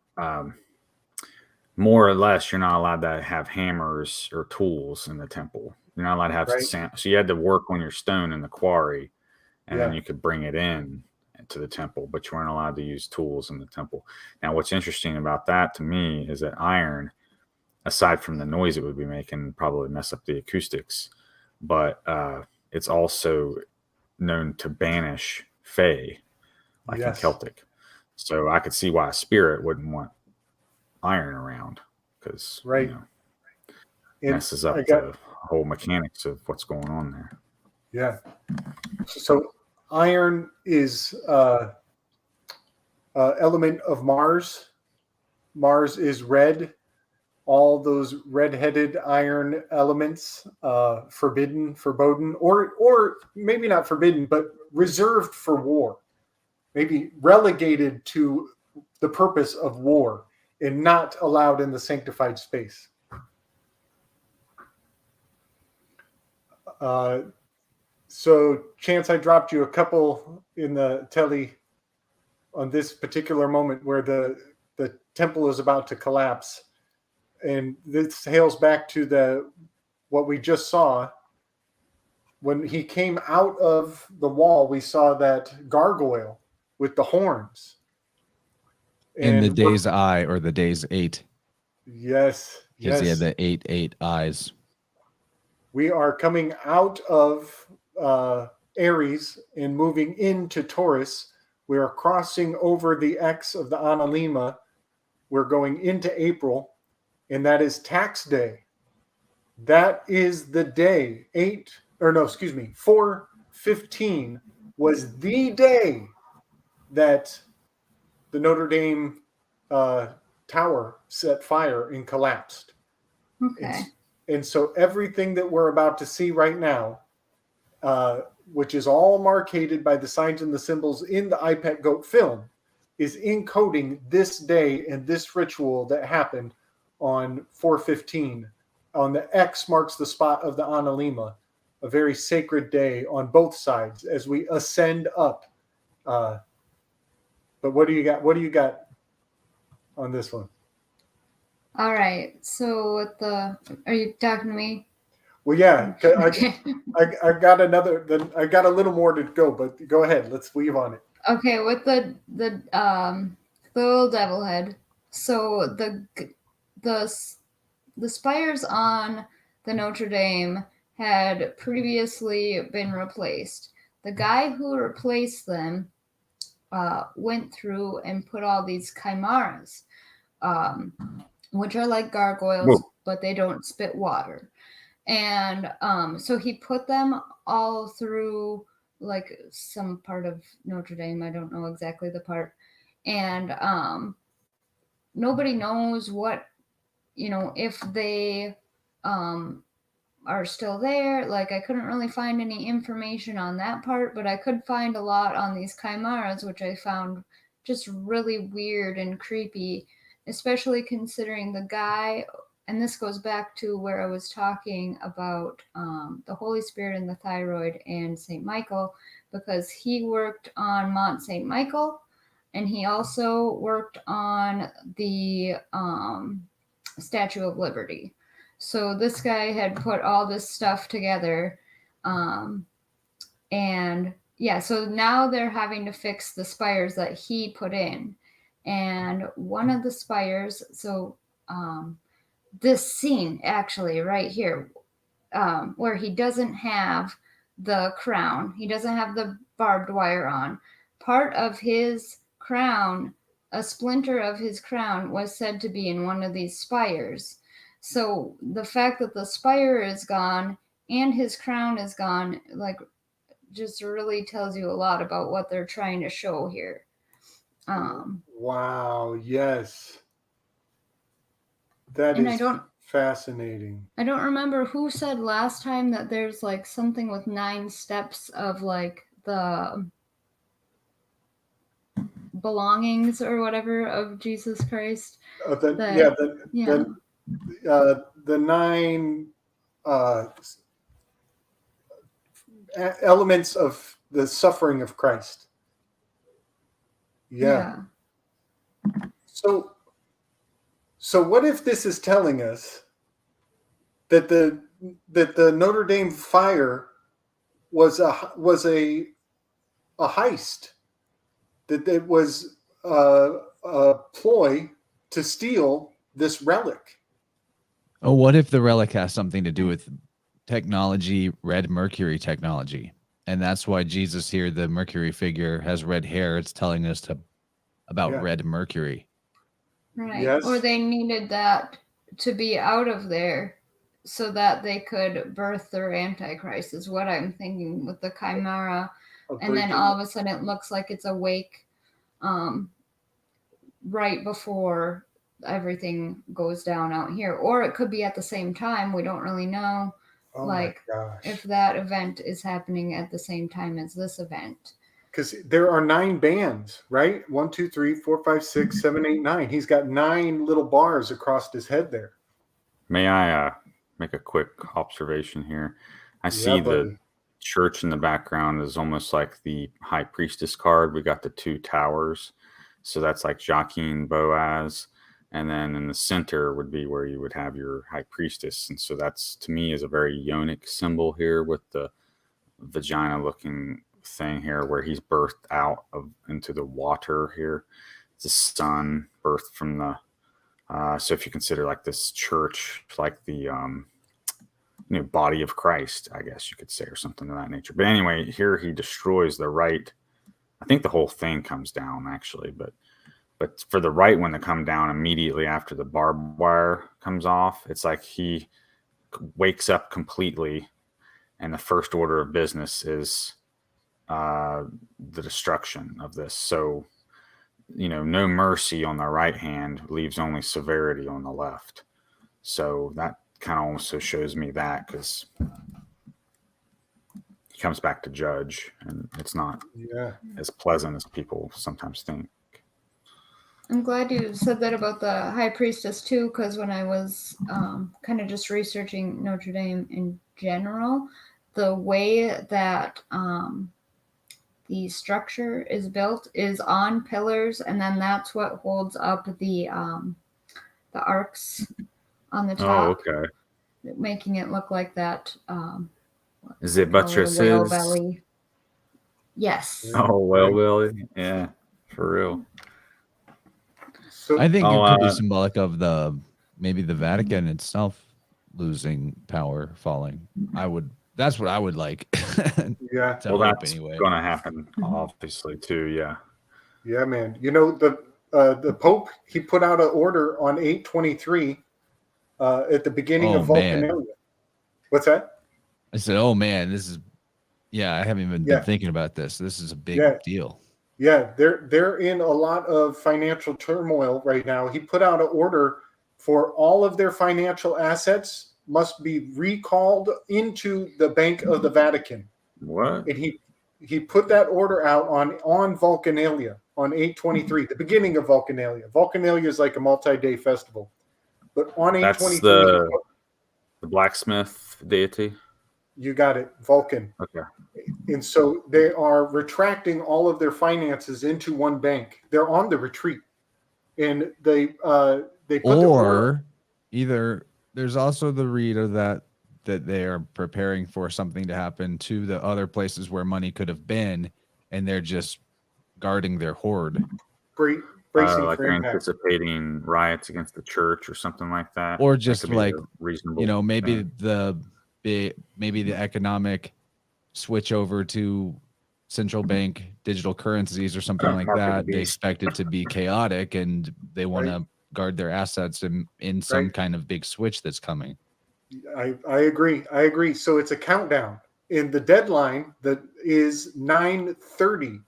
more or less, you're not allowed to have hammers or tools in the temple. You're not allowed to have sand. So you had to work on your stone in the quarry, and then you could bring it in to the temple, but you weren't allowed to use tools in the temple. Now, what's interesting about that to me is that iron, aside from the noise it would be making, probably mess up the acoustics, but it's also known to banish fae, like in Celtic. So I could see why a spirit wouldn't want iron around, because messes up the whole mechanics of what's going on there. Yeah. So iron is element of Mars. Mars is red. All those red-headed iron elements, forbidden, or maybe not forbidden, but reserved for war. Maybe relegated to the purpose of war, and not allowed in the sanctified space. So, Chance, I dropped you a couple in the telly on this particular moment where the temple is about to collapse. And this hails back to what we just saw. When he came out of the wall, we saw that gargoyle with the horns. In the day's eye, or the day's 8. Yes. Because he had the 8 eyes. We are coming out of Aries and moving into Taurus. We are crossing over the X of the Analema. We're going into April, and that is tax day. That is the day. 4/15 was the day that the Notre Dame tower set fire and collapsed. Okay. And so everything that we're about to see right now, which is all marcated by the signs and the symbols in the iPet Goat film, is encoding this day and this ritual that happened on 4/15. On the X marks the spot of the Analema, a very sacred day on both sides as we ascend up. But what do you got? What do you got on this one? All right. So are you talking to me? Well, yeah. I got another. I got a little more to go, but go ahead. Let's weave on it. Okay, with the little devil head. So the spires on the Notre Dame had previously been replaced. The guy who replaced them went through and put all these chimeras, which are like gargoyles, but they don't spit water. And so he put them all through like some part of Notre Dame. I don't know exactly the part. And nobody knows what, if they are still there. Like, I couldn't really find any information on that part, but I could find a lot on these chimeras, which I found just really weird and creepy, especially considering the guy, and this goes back to where I was talking about the Holy Spirit and the thyroid and St. Michael, because he worked on Mont St. Michael, and he also worked on the Statue of Liberty. So this guy had put all this stuff together. And yeah, so now they're having to fix the spires that he put in. And one of the spires, so this scene actually right here, where he doesn't have the crown, he doesn't have the barbed wire on. Part of his crown, a splinter of his crown, was said to be in one of these spires. So the fact that the spire is gone and his crown is gone, like, just really tells you a lot about what they're trying to show here. Wow, yes. That is fascinating. I don't remember who said last time that there's like something with 9 steps of like the belongings or whatever of Jesus Christ. The 9 elements of the suffering of Christ. Yeah. So what if this is telling us that the Notre Dame fire was a heist, that it was a ploy to steal this relic? Oh, what if the relic has something to do with technology, red mercury technology? And that's why Jesus here, the Mercury figure, has red hair. It's telling us about red mercury. Right. Yes. Or they needed that to be out of there so that they could birth their Antichrist, is what I'm thinking with the chimera. And then all of a sudden it looks like it's awake right before everything goes down out here. Or it could be at the same time. We don't really know. Oh like my gosh. If that event is happening at the same time as this event. Because there are 9 bands, right? 1, 2, 3, 4, 5, 6, 7, 8, 9. He's got 9 little bars across his head there. May I make a quick observation here? I see the church in the background is almost like the high priestess card. We got the 2 towers. So that's like Joaquin Boaz. And then in the center would be where you would have your high priestess. And so that's, to me, is a very Ionic symbol here with the vagina looking thing here, where he's birthed out into the water here. The sun birthed from the, so if you consider like this church, like the, body of Christ, I guess you could say, or something of that nature. But anyway, here he destroys the right. I think the whole thing comes down actually, but for the right one to come down immediately after the barbed wire comes off, it's like he wakes up completely, and the first order of business is the destruction of this. So, no mercy on the right hand leaves only severity on the left. So that kind of also shows me that, because he comes back to judge, and it's not as pleasant as people sometimes think. I'm glad you said that about the high priestess too, because when I was kind of just researching Notre Dame in general, the way that the structure is built is on pillars, and then that's what holds up the arcs on the top. Oh, okay. Making it look like that. Is it buttresses? Whale belly. Yes. Oh, whale belly. Yeah, for real. So, I think it could be symbolic of maybe the Vatican itself losing power, falling. That's what I would like. Yeah. Well, that's going to happen, obviously, too. Yeah. Yeah, man. The Pope, he put out an order on 8/23 at the beginning of Vulcanalia. What's that? I said, "Oh man, this is I haven't even been thinking about this. This is a big deal." Yeah, they're in a lot of financial turmoil right now. He put out an order for all of their financial assets must be recalled into the Bank of the Vatican. What? And he put that order out on Vulcanalia on 8/23, the beginning of Vulcanalia. Vulcanalia is like a multi-day festival. But on 8/23, the blacksmith deity. You got it, Vulcan. Okay. And so they are retracting all of their finances into one bank. They're on the retreat, and they put either there's also the read of that they are preparing for something to happen to the other places where money could have been, and they're just guarding their hoard. Bracing like for they're impact. Anticipating riots against the church or something like that, or just like reasonable. Maybe the economic switch over to central bank digital currencies or something like that. They expect it to be chaotic, and they want to guard their assets in some kind of big switch that's coming. I agree. So it's a countdown, and the deadline that is 9/30.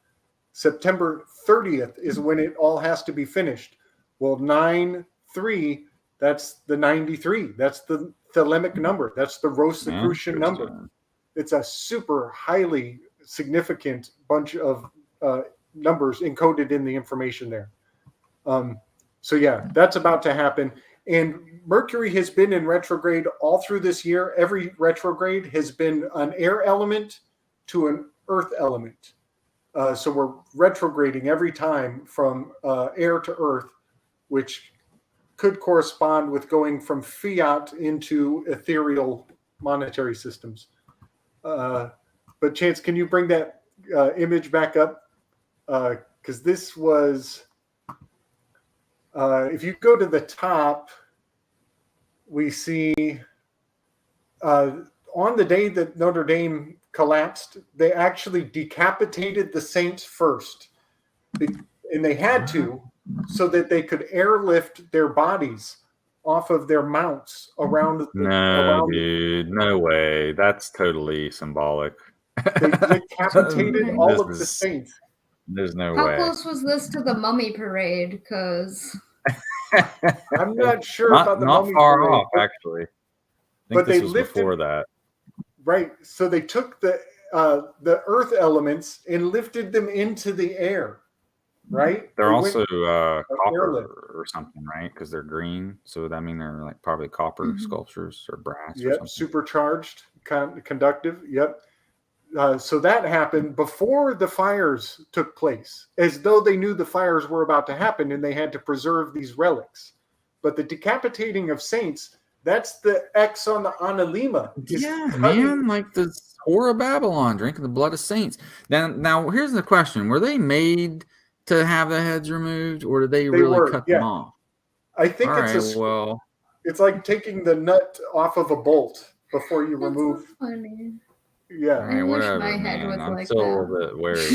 September 30th is when it all has to be finished. Well, 9/3, that's the 93. That's the thelemic number. That's the Rosicrucian number. It's a super highly significant bunch of numbers encoded in the information there. So that's about to happen. And Mercury has been in retrograde all through this year. Every retrograde has been an air element to an earth element. So we're retrograding every time from air to earth, which could correspond with going from fiat into ethereal monetary systems. But Chance, can you bring that image back up? Because this was, if you go to the top, we see on the day that Notre Dame collapsed, they actually decapitated the saints first. And they had to, so that they could airlift their bodies off of their mounts around. Dude, no way. That's totally symbolic. They decapitated all of the saints. There's no How way. close was this to the mummy parade? Because I'm not sure about the mummy far parade, off, actually. I think but this they was lifted before that. Right. So they took the earth elements and lifted them into the air. Right. They're also copper or something, right? Because they're green. So that mean they're like probably copper sculptures or brass. Yep. Or something. Supercharged, conductive. Yep. So that happened before the fires took place, as though they knew the fires were about to happen and they had to preserve these relics. But the decapitating of saints, that's the X on the Analema. Yeah, man, like the Whore of Babylon, drinking the blood of saints. Now here's the question: were they made to have the heads removed, or did they really cut them off? I think it's like taking the nut off of a bolt before you remove. So funny. Yeah. All right, whatever, my head man. was I'm like still that. a little bit wary.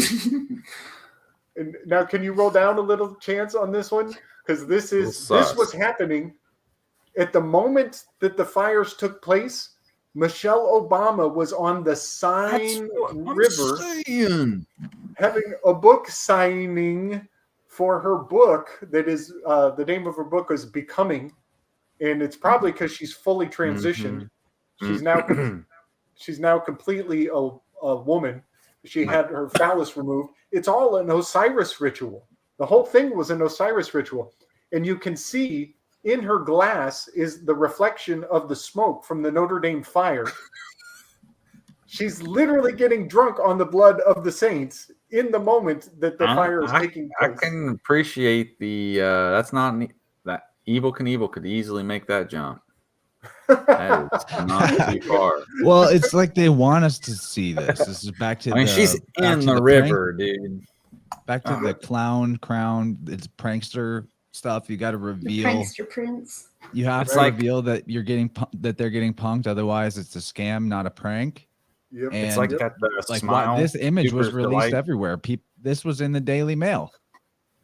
And now, can you roll down a little, Chance, on this one? Because this was happening at the moment that the fires took place. Michelle Obama was on the Seine River having a book signing for her book that is the name of her book is Becoming, and it's probably because she's fully transitioned. She's now completely a woman. She had her phallus removed. It's all an Osiris ritual. The whole thing was an Osiris ritual, and you can see in her glass is the reflection of the smoke from the Notre Dame fire. She's literally getting drunk on the blood of the saints in the moment that the fire is taking place. I can appreciate that's not that Evil Knievel could easily make that jump. That is not too far. Well, it's like they want us to see this. This is back to she's in the river, dude. Back to the crown. It's prankster stuff. You got to reveal. Prankster Prince. You have to reveal that they're getting punked. Otherwise, it's a scam, not a prank. Yep. It's like that. This image was released everywhere. This was in the Daily Mail.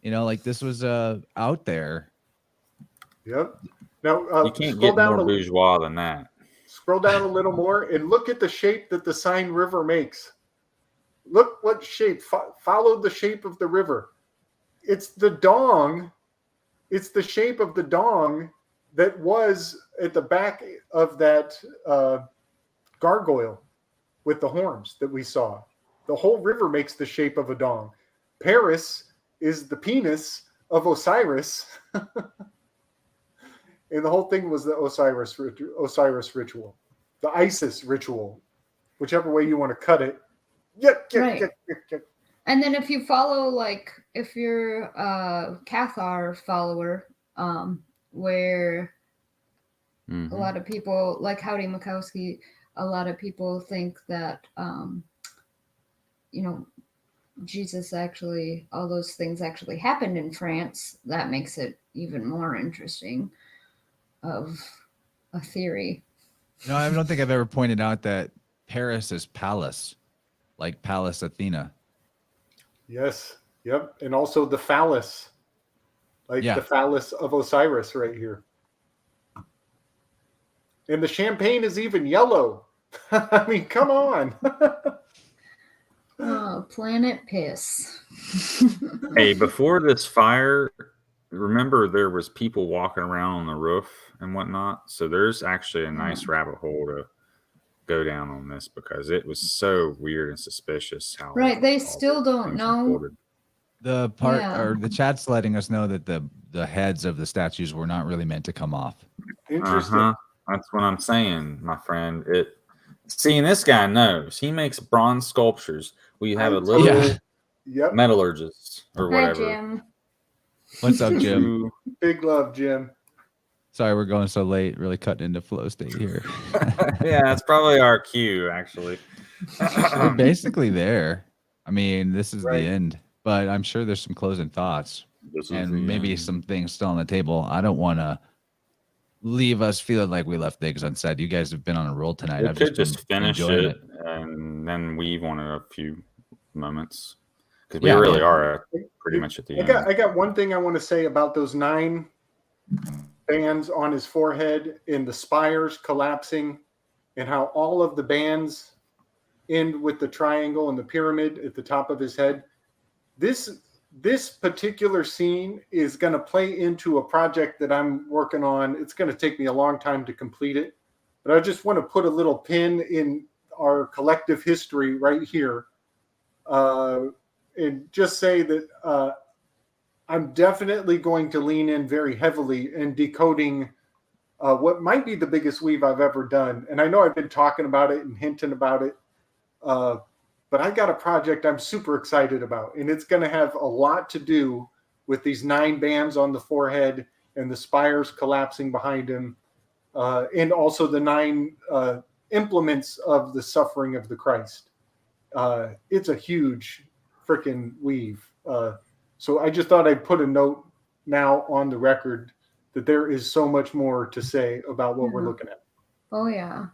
This was out there. Yep. Now you can't get more bourgeois than that. Scroll down a little more and look at the shape that the Seine River makes. Look what shape. Follow the shape of the river. It's the dong. It's the shape of the dong that was at the back of that gargoyle with the horns that we saw. The whole river makes the shape of a dong. Paris is the penis of Osiris. And the whole thing was the Osiris ritual, the Isis ritual, whichever way you want to cut it. Right. And then if you follow, like, if you're a Cathar follower, where a lot of people, like Howdy Mikowski, a lot of people think that, you know, Jesus actually, all those things actually happened in France. That makes it even more interesting of a theory. No, I don't think I've ever pointed out that Paris is Pallas, like Pallas Athena. Yes. Yep. And also the phallus, like the phallus of Osiris right here. And the champagne is even yellow. I mean, come on. Oh, planet piss. Hey, before this fire, remember there was people walking around on the roof and whatnot. So there's actually a nice rabbit hole to go down on this because it was so weird and suspicious how they still don't know. Recorded. The part or the chat's letting us know that the heads of the statues were not really meant to come off. Interesting. That's what I'm saying, my friend. Seeing this guy knows he makes bronze sculptures. We have a little metallurgist or whatever. Hi, Jim. What's up, Jim? Big love, Jim. Sorry, we're going so late. Really cutting into flow state here. Yeah, that's probably our cue, actually. We're basically there. I mean, this is the end, but I'm sure there's some closing thoughts and maybe some things still on the table. I don't want to leave us feeling like we left things unsaid. You guys have been on a roll tonight. We could just finish it and then weave on a few moments because we really are pretty much at the end. I got one thing I want to say about those 9 bands on his forehead and the spires collapsing and how all of the bands end with the triangle and the pyramid at the top of his head. This particular scene is going to play into a project that I'm working on. It's going to take me a long time to complete it, but I just want to put a little pin in our collective history right here, and just say that I'm definitely going to lean in very heavily in decoding what might be the biggest weave I've ever done. And I know I've been talking about it and hinting about it, but I got a project I'm super excited about, and it's going to have a lot to do with these 9 bands on the forehead and the spires collapsing behind him, and also the 9 implements of the suffering of the Christ. It's a huge freaking weave. So I just thought I'd put a note now on the record that there is so much more to say about what we're looking at. Oh, yeah.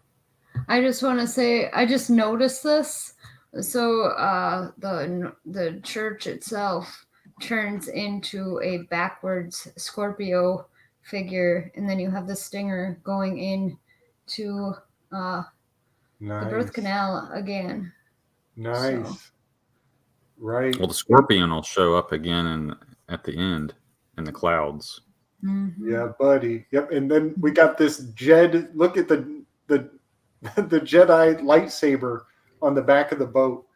I just want to say, I just noticed this. So the church itself turns into a backwards Scorpio figure, and then you have the stinger going in to the birth canal again. Nice. So. Right. Well, the scorpion will show up again at the end in the clouds. Mm-hmm. Yeah, buddy. Yep. And then we got this Jed. Look at the Jedi lightsaber on the back of the boat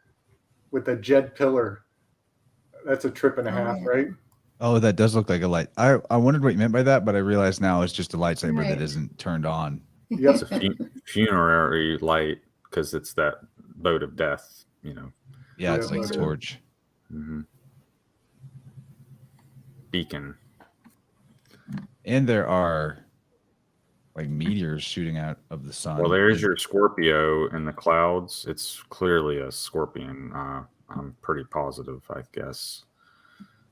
with the Jed pillar. That's a trip and a half, right? Oh, that does look like a light. I wondered what you meant by that, but I realized now it's just a lightsaber that isn't turned on. Yep. It's a funerary light because it's that boat of death, you know. Yeah, it's like a torch. Mm-hmm. Beacon. And there are like meteors shooting out of the sun. Well, there's your Scorpio in the clouds. It's clearly a scorpion. I'm pretty positive, I guess.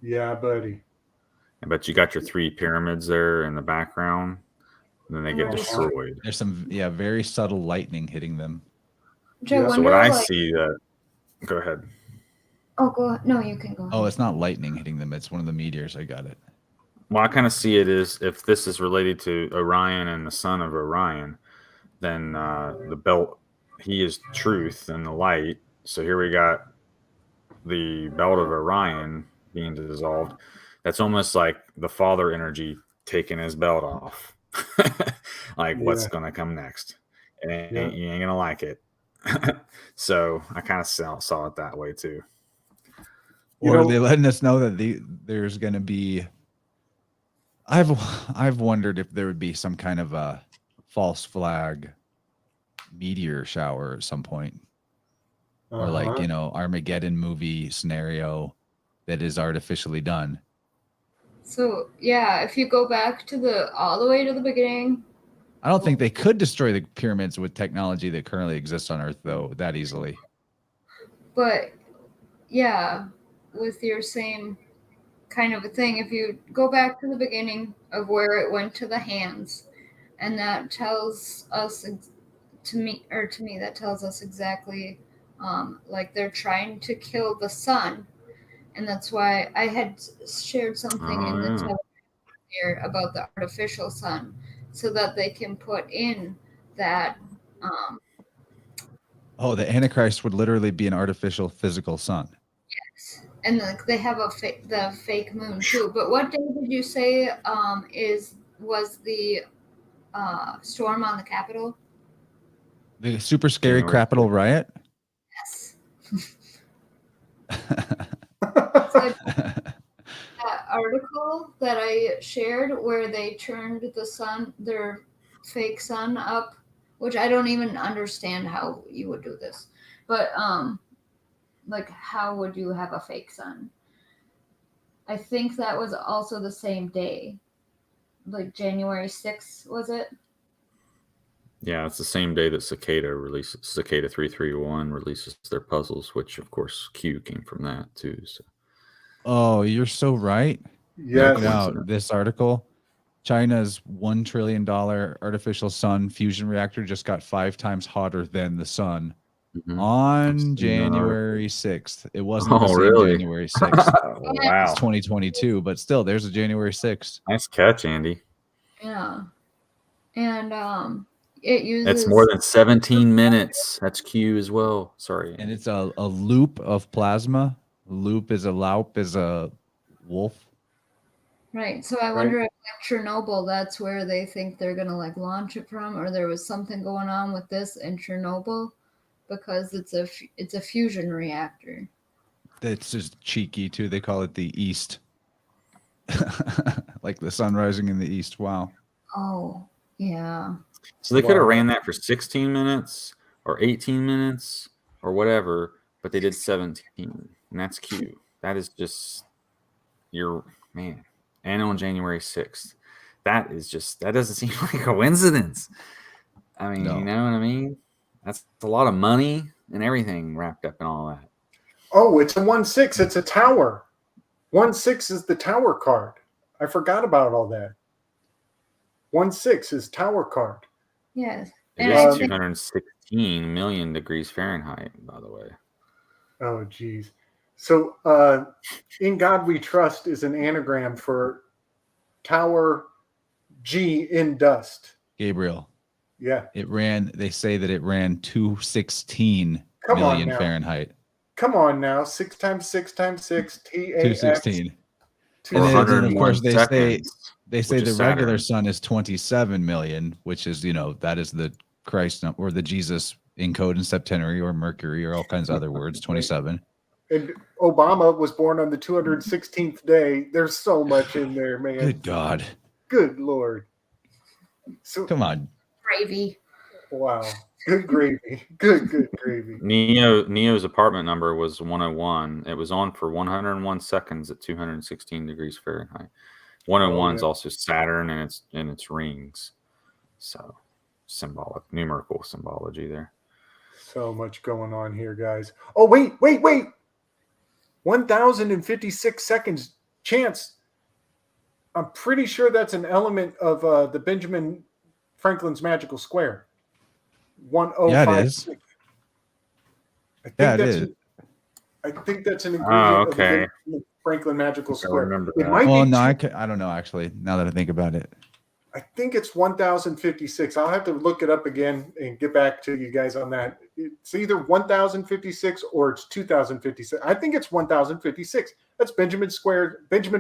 Yeah, buddy. But you got your 3 pyramids there in the background, and then they get destroyed. There's some, very subtle lightning hitting them. So what I see that. Go ahead. Oh, go ahead. No, you can go ahead. Oh, it's not lightning hitting them. It's one of the meteors. I got it. Well, I kind of see it as if this is related to Orion and the son of Orion. then the belt, he is truth and the light. So here we got the belt of Orion being dissolved. That's almost like the father energy taking his belt off. Like, what's going to come next? And you ain't going to like it. So I kind of saw it that way too. Or are they letting us know that there's going to be... I've wondered if there would be some kind of a false flag meteor shower at some point. Or like, you know, Armageddon movie scenario that is artificially done. So yeah, if you go back to all the way to the beginning. I don't think they could destroy the pyramids with technology that currently exists on Earth, though, that easily. But yeah, with your same kind of a thing, if you go back to the beginning of where it went to the hands, and that tells us, to me, that tells us exactly, like they're trying to kill the sun. And that's why I had shared something in the Telegram here about the artificial sun, so that they can put in that. The Antichrist would literally be an artificial physical sun. Yes, and they have the fake moon too. But what day did you say was the storm on the Capitol? The super scary Capitol riot? Yes. So that article that I shared where they turned the sun, their fake sun up, which I don't even understand how you would do this, but like, how would you have a fake sun? I think that was also the same day, like January 6th, was it? Yeah, it's the same day that Cicada 331 releases their puzzles, which of course Q came from that too. So. Oh, you're so right. Yeah. Check out this article. China's $1 trillion artificial sun fusion reactor just got 5 times hotter than the sun on January 6th. It wasn't the same January 6th. Wow. It's 2022, but still, there's a January 6th. Nice catch, Andy. Yeah. And it uses... It's more than 17 minutes. That's Q as well. Sorry. And it's a loop of plasma. Loop is a loup is a wolf. Right. So I wonder if like Chernobyl, that's where they think they're going to like launch it from, or there was something going on with this in Chernobyl because it's a fusion reactor. That's just cheeky too. They call it the East. Like the sun rising in the East. Wow. Oh, yeah. So they could have ran that for 16 minutes or 18 minutes or whatever, but they did 17. And that's Q. That is just man. And on January 6th. That doesn't seem like a coincidence. I mean, You know what I mean? That's a lot of money and everything wrapped up in all that. Oh, it's a 1/6. It's a tower. 1/6 is the tower card. I forgot about all that. 1/6 is tower card. Yes. It is 216 million degrees Fahrenheit, by the way. Oh, geez. So, In God We Trust is an anagram for Tower G in dust. Gabriel. Yeah. They say that it ran 216 million Fahrenheit. Come on now. 6 times 6 times 6, TAX. 216. And then, of course, they say the Saturn. regular sun is 27 million, which is, that is the Christ or the Jesus encoded in septenary or Mercury or all kinds of other words, 27. And Obama was born on the 216th day. There's so much in there, man. Good God. Good Lord. So, come on. Gravy. Wow. Good gravy. Good gravy. Neo's apartment number was 101. It was on for 101 seconds at 216 degrees Fahrenheit. 101 is also Saturn and its rings. So symbolic, numerical symbology there. So much going on here, guys. Oh, wait. 1,056 seconds chance. I'm pretty sure that's an element of the Benjamin Franklin's magical square. 1056. Yeah, it is. I think that's an ingredient of the Benjamin Franklin magical square. I remember it that. might be no, I don't know, actually, now that I think about it. I think it's 1056. I'll have to look it up again and get back to you guys on that. It's either 1056 or it's 2056. I think it's 1056. That's Benjamin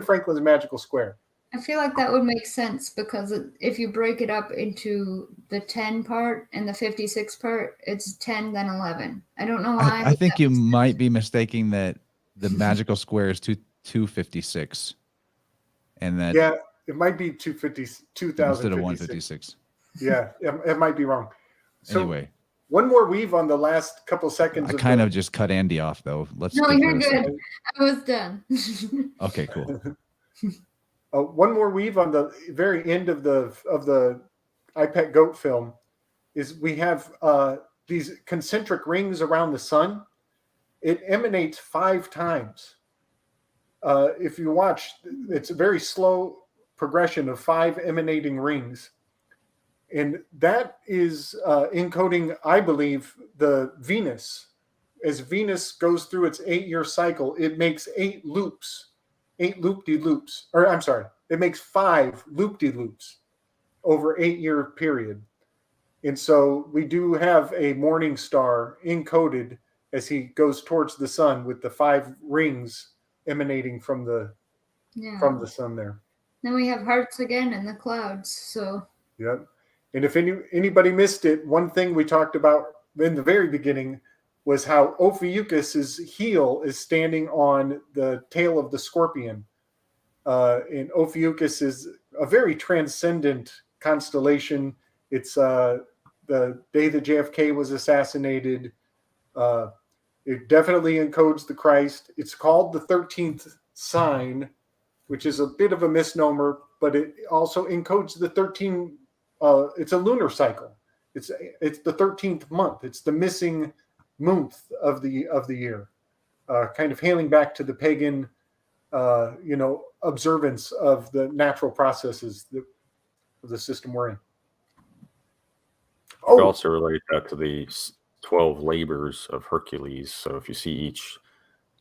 Franklin's magical square. I feel like that would make sense because if you break it up into the 10 part and the 56 part, it's 10 then 11. I don't know why. I think you might be mistaking that the magical square is 256, and that it might be 2056 instead of 156. Yeah, it might be wrong. So anyway, one more weave on the last couple seconds. I kind of just cut Andy off though. No, you're good. I was done. Okay, cool. One more weave on the very end of the iPet Goat film is we have these concentric rings around the sun. It emanates 5 times. If you watch, it's a very slow progression of 5 emanating rings. And that is encoding, I believe, the Venus. As Venus goes through its 8-year cycle, it makes 8 loops. 8 loop-de-loops, or I'm sorry, it makes 5 loop-de-loops over 8-year period. And so we do have a morning star encoded as he goes towards the sun with the 5 rings emanating from the sun there. Then we have hearts again in the clouds. So yep. And if anybody missed it, one thing we talked about in the very beginning was how Ophiuchus's heel is standing on the tail of the scorpion. And Ophiuchus is a very transcendent constellation. It's the day that JFK was assassinated. It definitely encodes the Christ. It's called the 13th sign, which is a bit of a misnomer, but it also encodes the 13. It's a lunar cycle. It's the 13th month. It's the missing month of the year, kind of hailing back to the pagan, observance of the natural processes of the system we're in. We also relate that to the 12 labors of Hercules. So if you see each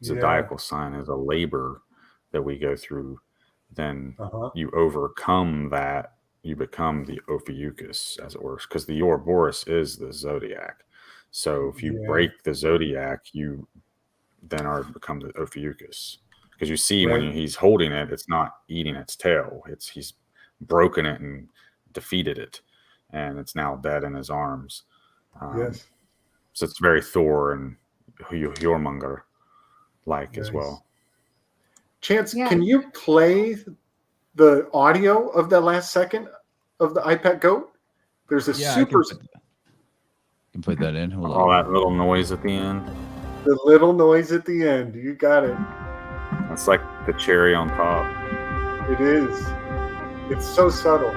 zodiacal sign as a labor that we go through, then you overcome that. You become the Ophiuchus, as it were, because the Ouroboros is the zodiac. So if you break the zodiac, you then become the Ophiuchus. Because you see when he's holding it, it's not eating its tail. He's broken it and defeated it, and it's now dead in his arms. So it's very Thor and Jormungandr like as well. Chance, can you play the audio of the last second of the iPet Goat? There's a super. Can put that in. Hold on. That little noise at the end. The little noise at the end. You got it. That's like the cherry on top. It is. It's so subtle.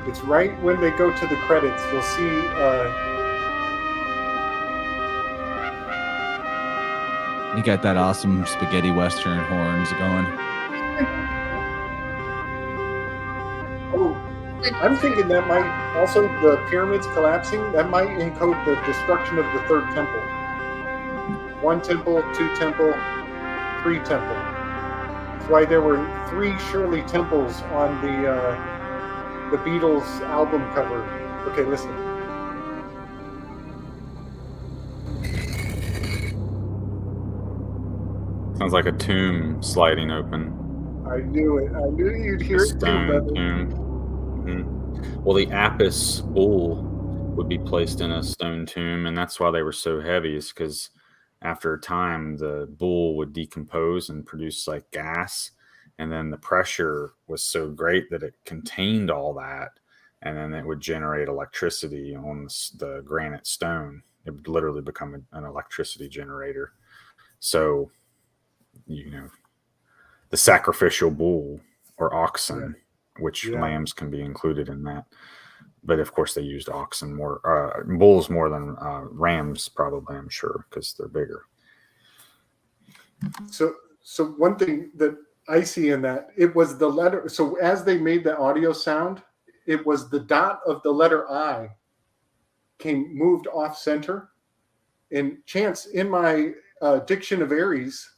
It's right when they go to the credits. You'll see. You got that awesome spaghetti western horns going. I'm thinking that might also, the pyramids collapsing, that might encode the destruction of the 3rd temple. 1 temple, 2 temple, 3 temple. That's why there were 3 Shirley temples on the Beatles album cover. Okay, listen. Sounds like a tomb sliding open. I knew it. I knew you'd hear it too, brother. Tomb. Well, the Apis bull would be placed in a stone tomb, and that's why they were so heavy, is because after a time the bull would decompose and produce like gas, and then the pressure was so great that it contained all that, and then it would generate electricity on the granite stone. It would literally become an electricity generator. So, the sacrificial bull or oxen, which lambs can be included in that. But of course they used oxen more, bulls more than rams, probably, I'm sure, because they're bigger. So one thing that I see in that, it was the letter. So as they made the audio sound, it was the dot of the letter I moved off center. And Chance, in my Diction of Aries,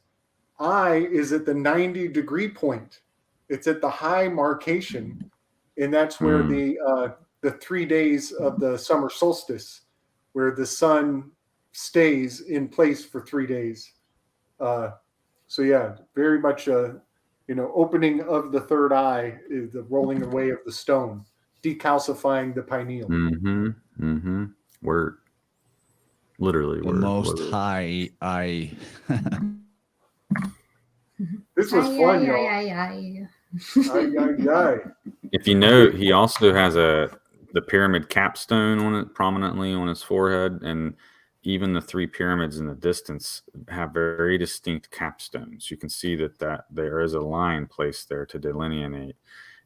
eye is at the 90-degree point. It's at the high marcation, and that's where the 3 days of the summer solstice, where the sun stays in place for 3 days. So yeah, very much opening of the third eye is the rolling away of the stone, decalcifying the pineal. Word. Literally, the most high eye. This was fun, y'all. If you know, he also has the pyramid capstone on it prominently on his forehead, and even the 3 pyramids in the distance have very distinct capstones. You can see that there is a line placed there to delineate.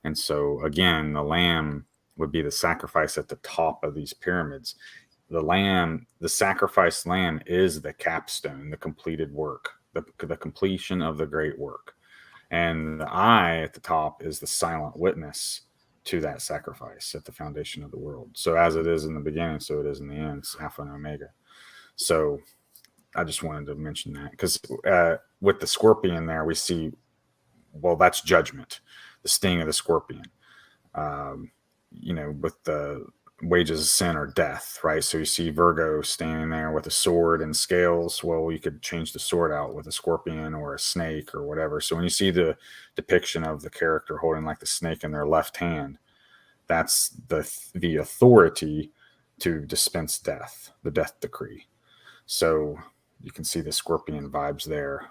And so again, the lamb would be the sacrifice at the top of these pyramids. The sacrificed lamb is the capstone, the completed work, the completion of the great work. And the eye at the top is the silent witness to that sacrifice at the foundation of the world. So as it is in the beginning, so it is in the end. It's Alpha and Omega. So I just wanted to mention that because with the scorpion there, we see, well, that's judgment, the sting of the scorpion. With the wages of sin or death, right? So you see Virgo standing there with a sword and scales. Well, you could change the sword out with a scorpion or a snake or whatever. So when you see the depiction of the character holding like the snake in their left hand, that's the authority to dispense death, the death decree. So you can see the scorpion vibes there.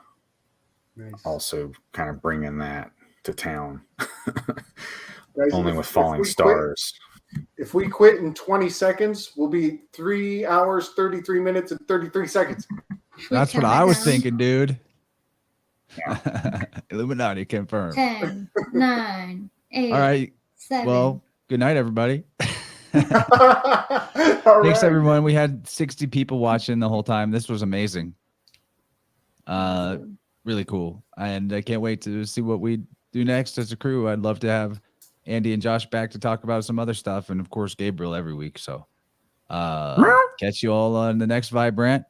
Nice. Also kind of bringing that to town. Guys, only with falling stars. If we quit in 20 seconds, we'll be 3 hours, 33 minutes, and 33 seconds. That's what I was thinking, dude. Yeah. Illuminati confirmed. 10, 9, 8. All right. 7. Well, good night, everybody. All Thanks, right. everyone. We had 60 people watching the whole time. This was amazing. Really cool. And I can't wait to see what we do next as a crew. I'd love to have Andy and Josh back to talk about some other stuff, and of course Gabriel every week. So catch you all on the next Vibe Rant.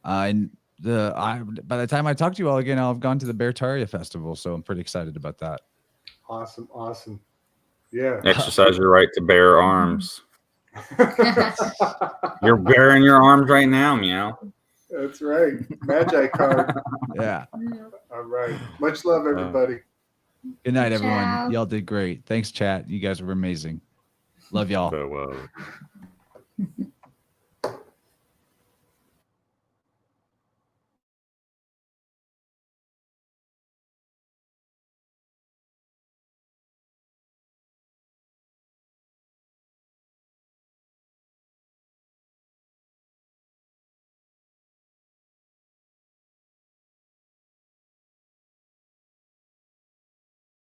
And by the time I talk to you all again, I'll have gone to the Bertaria Festival, so I'm pretty excited about that. Awesome. Yeah. Exercise your right to bear arms. You're bearing your arms right now, meow. That's right. Magi card. Yeah. All right. Much love, everybody. Good night, everyone. Ciao. Y'all did great. Thanks, chat. You guys were amazing. Love y'all. Farewell.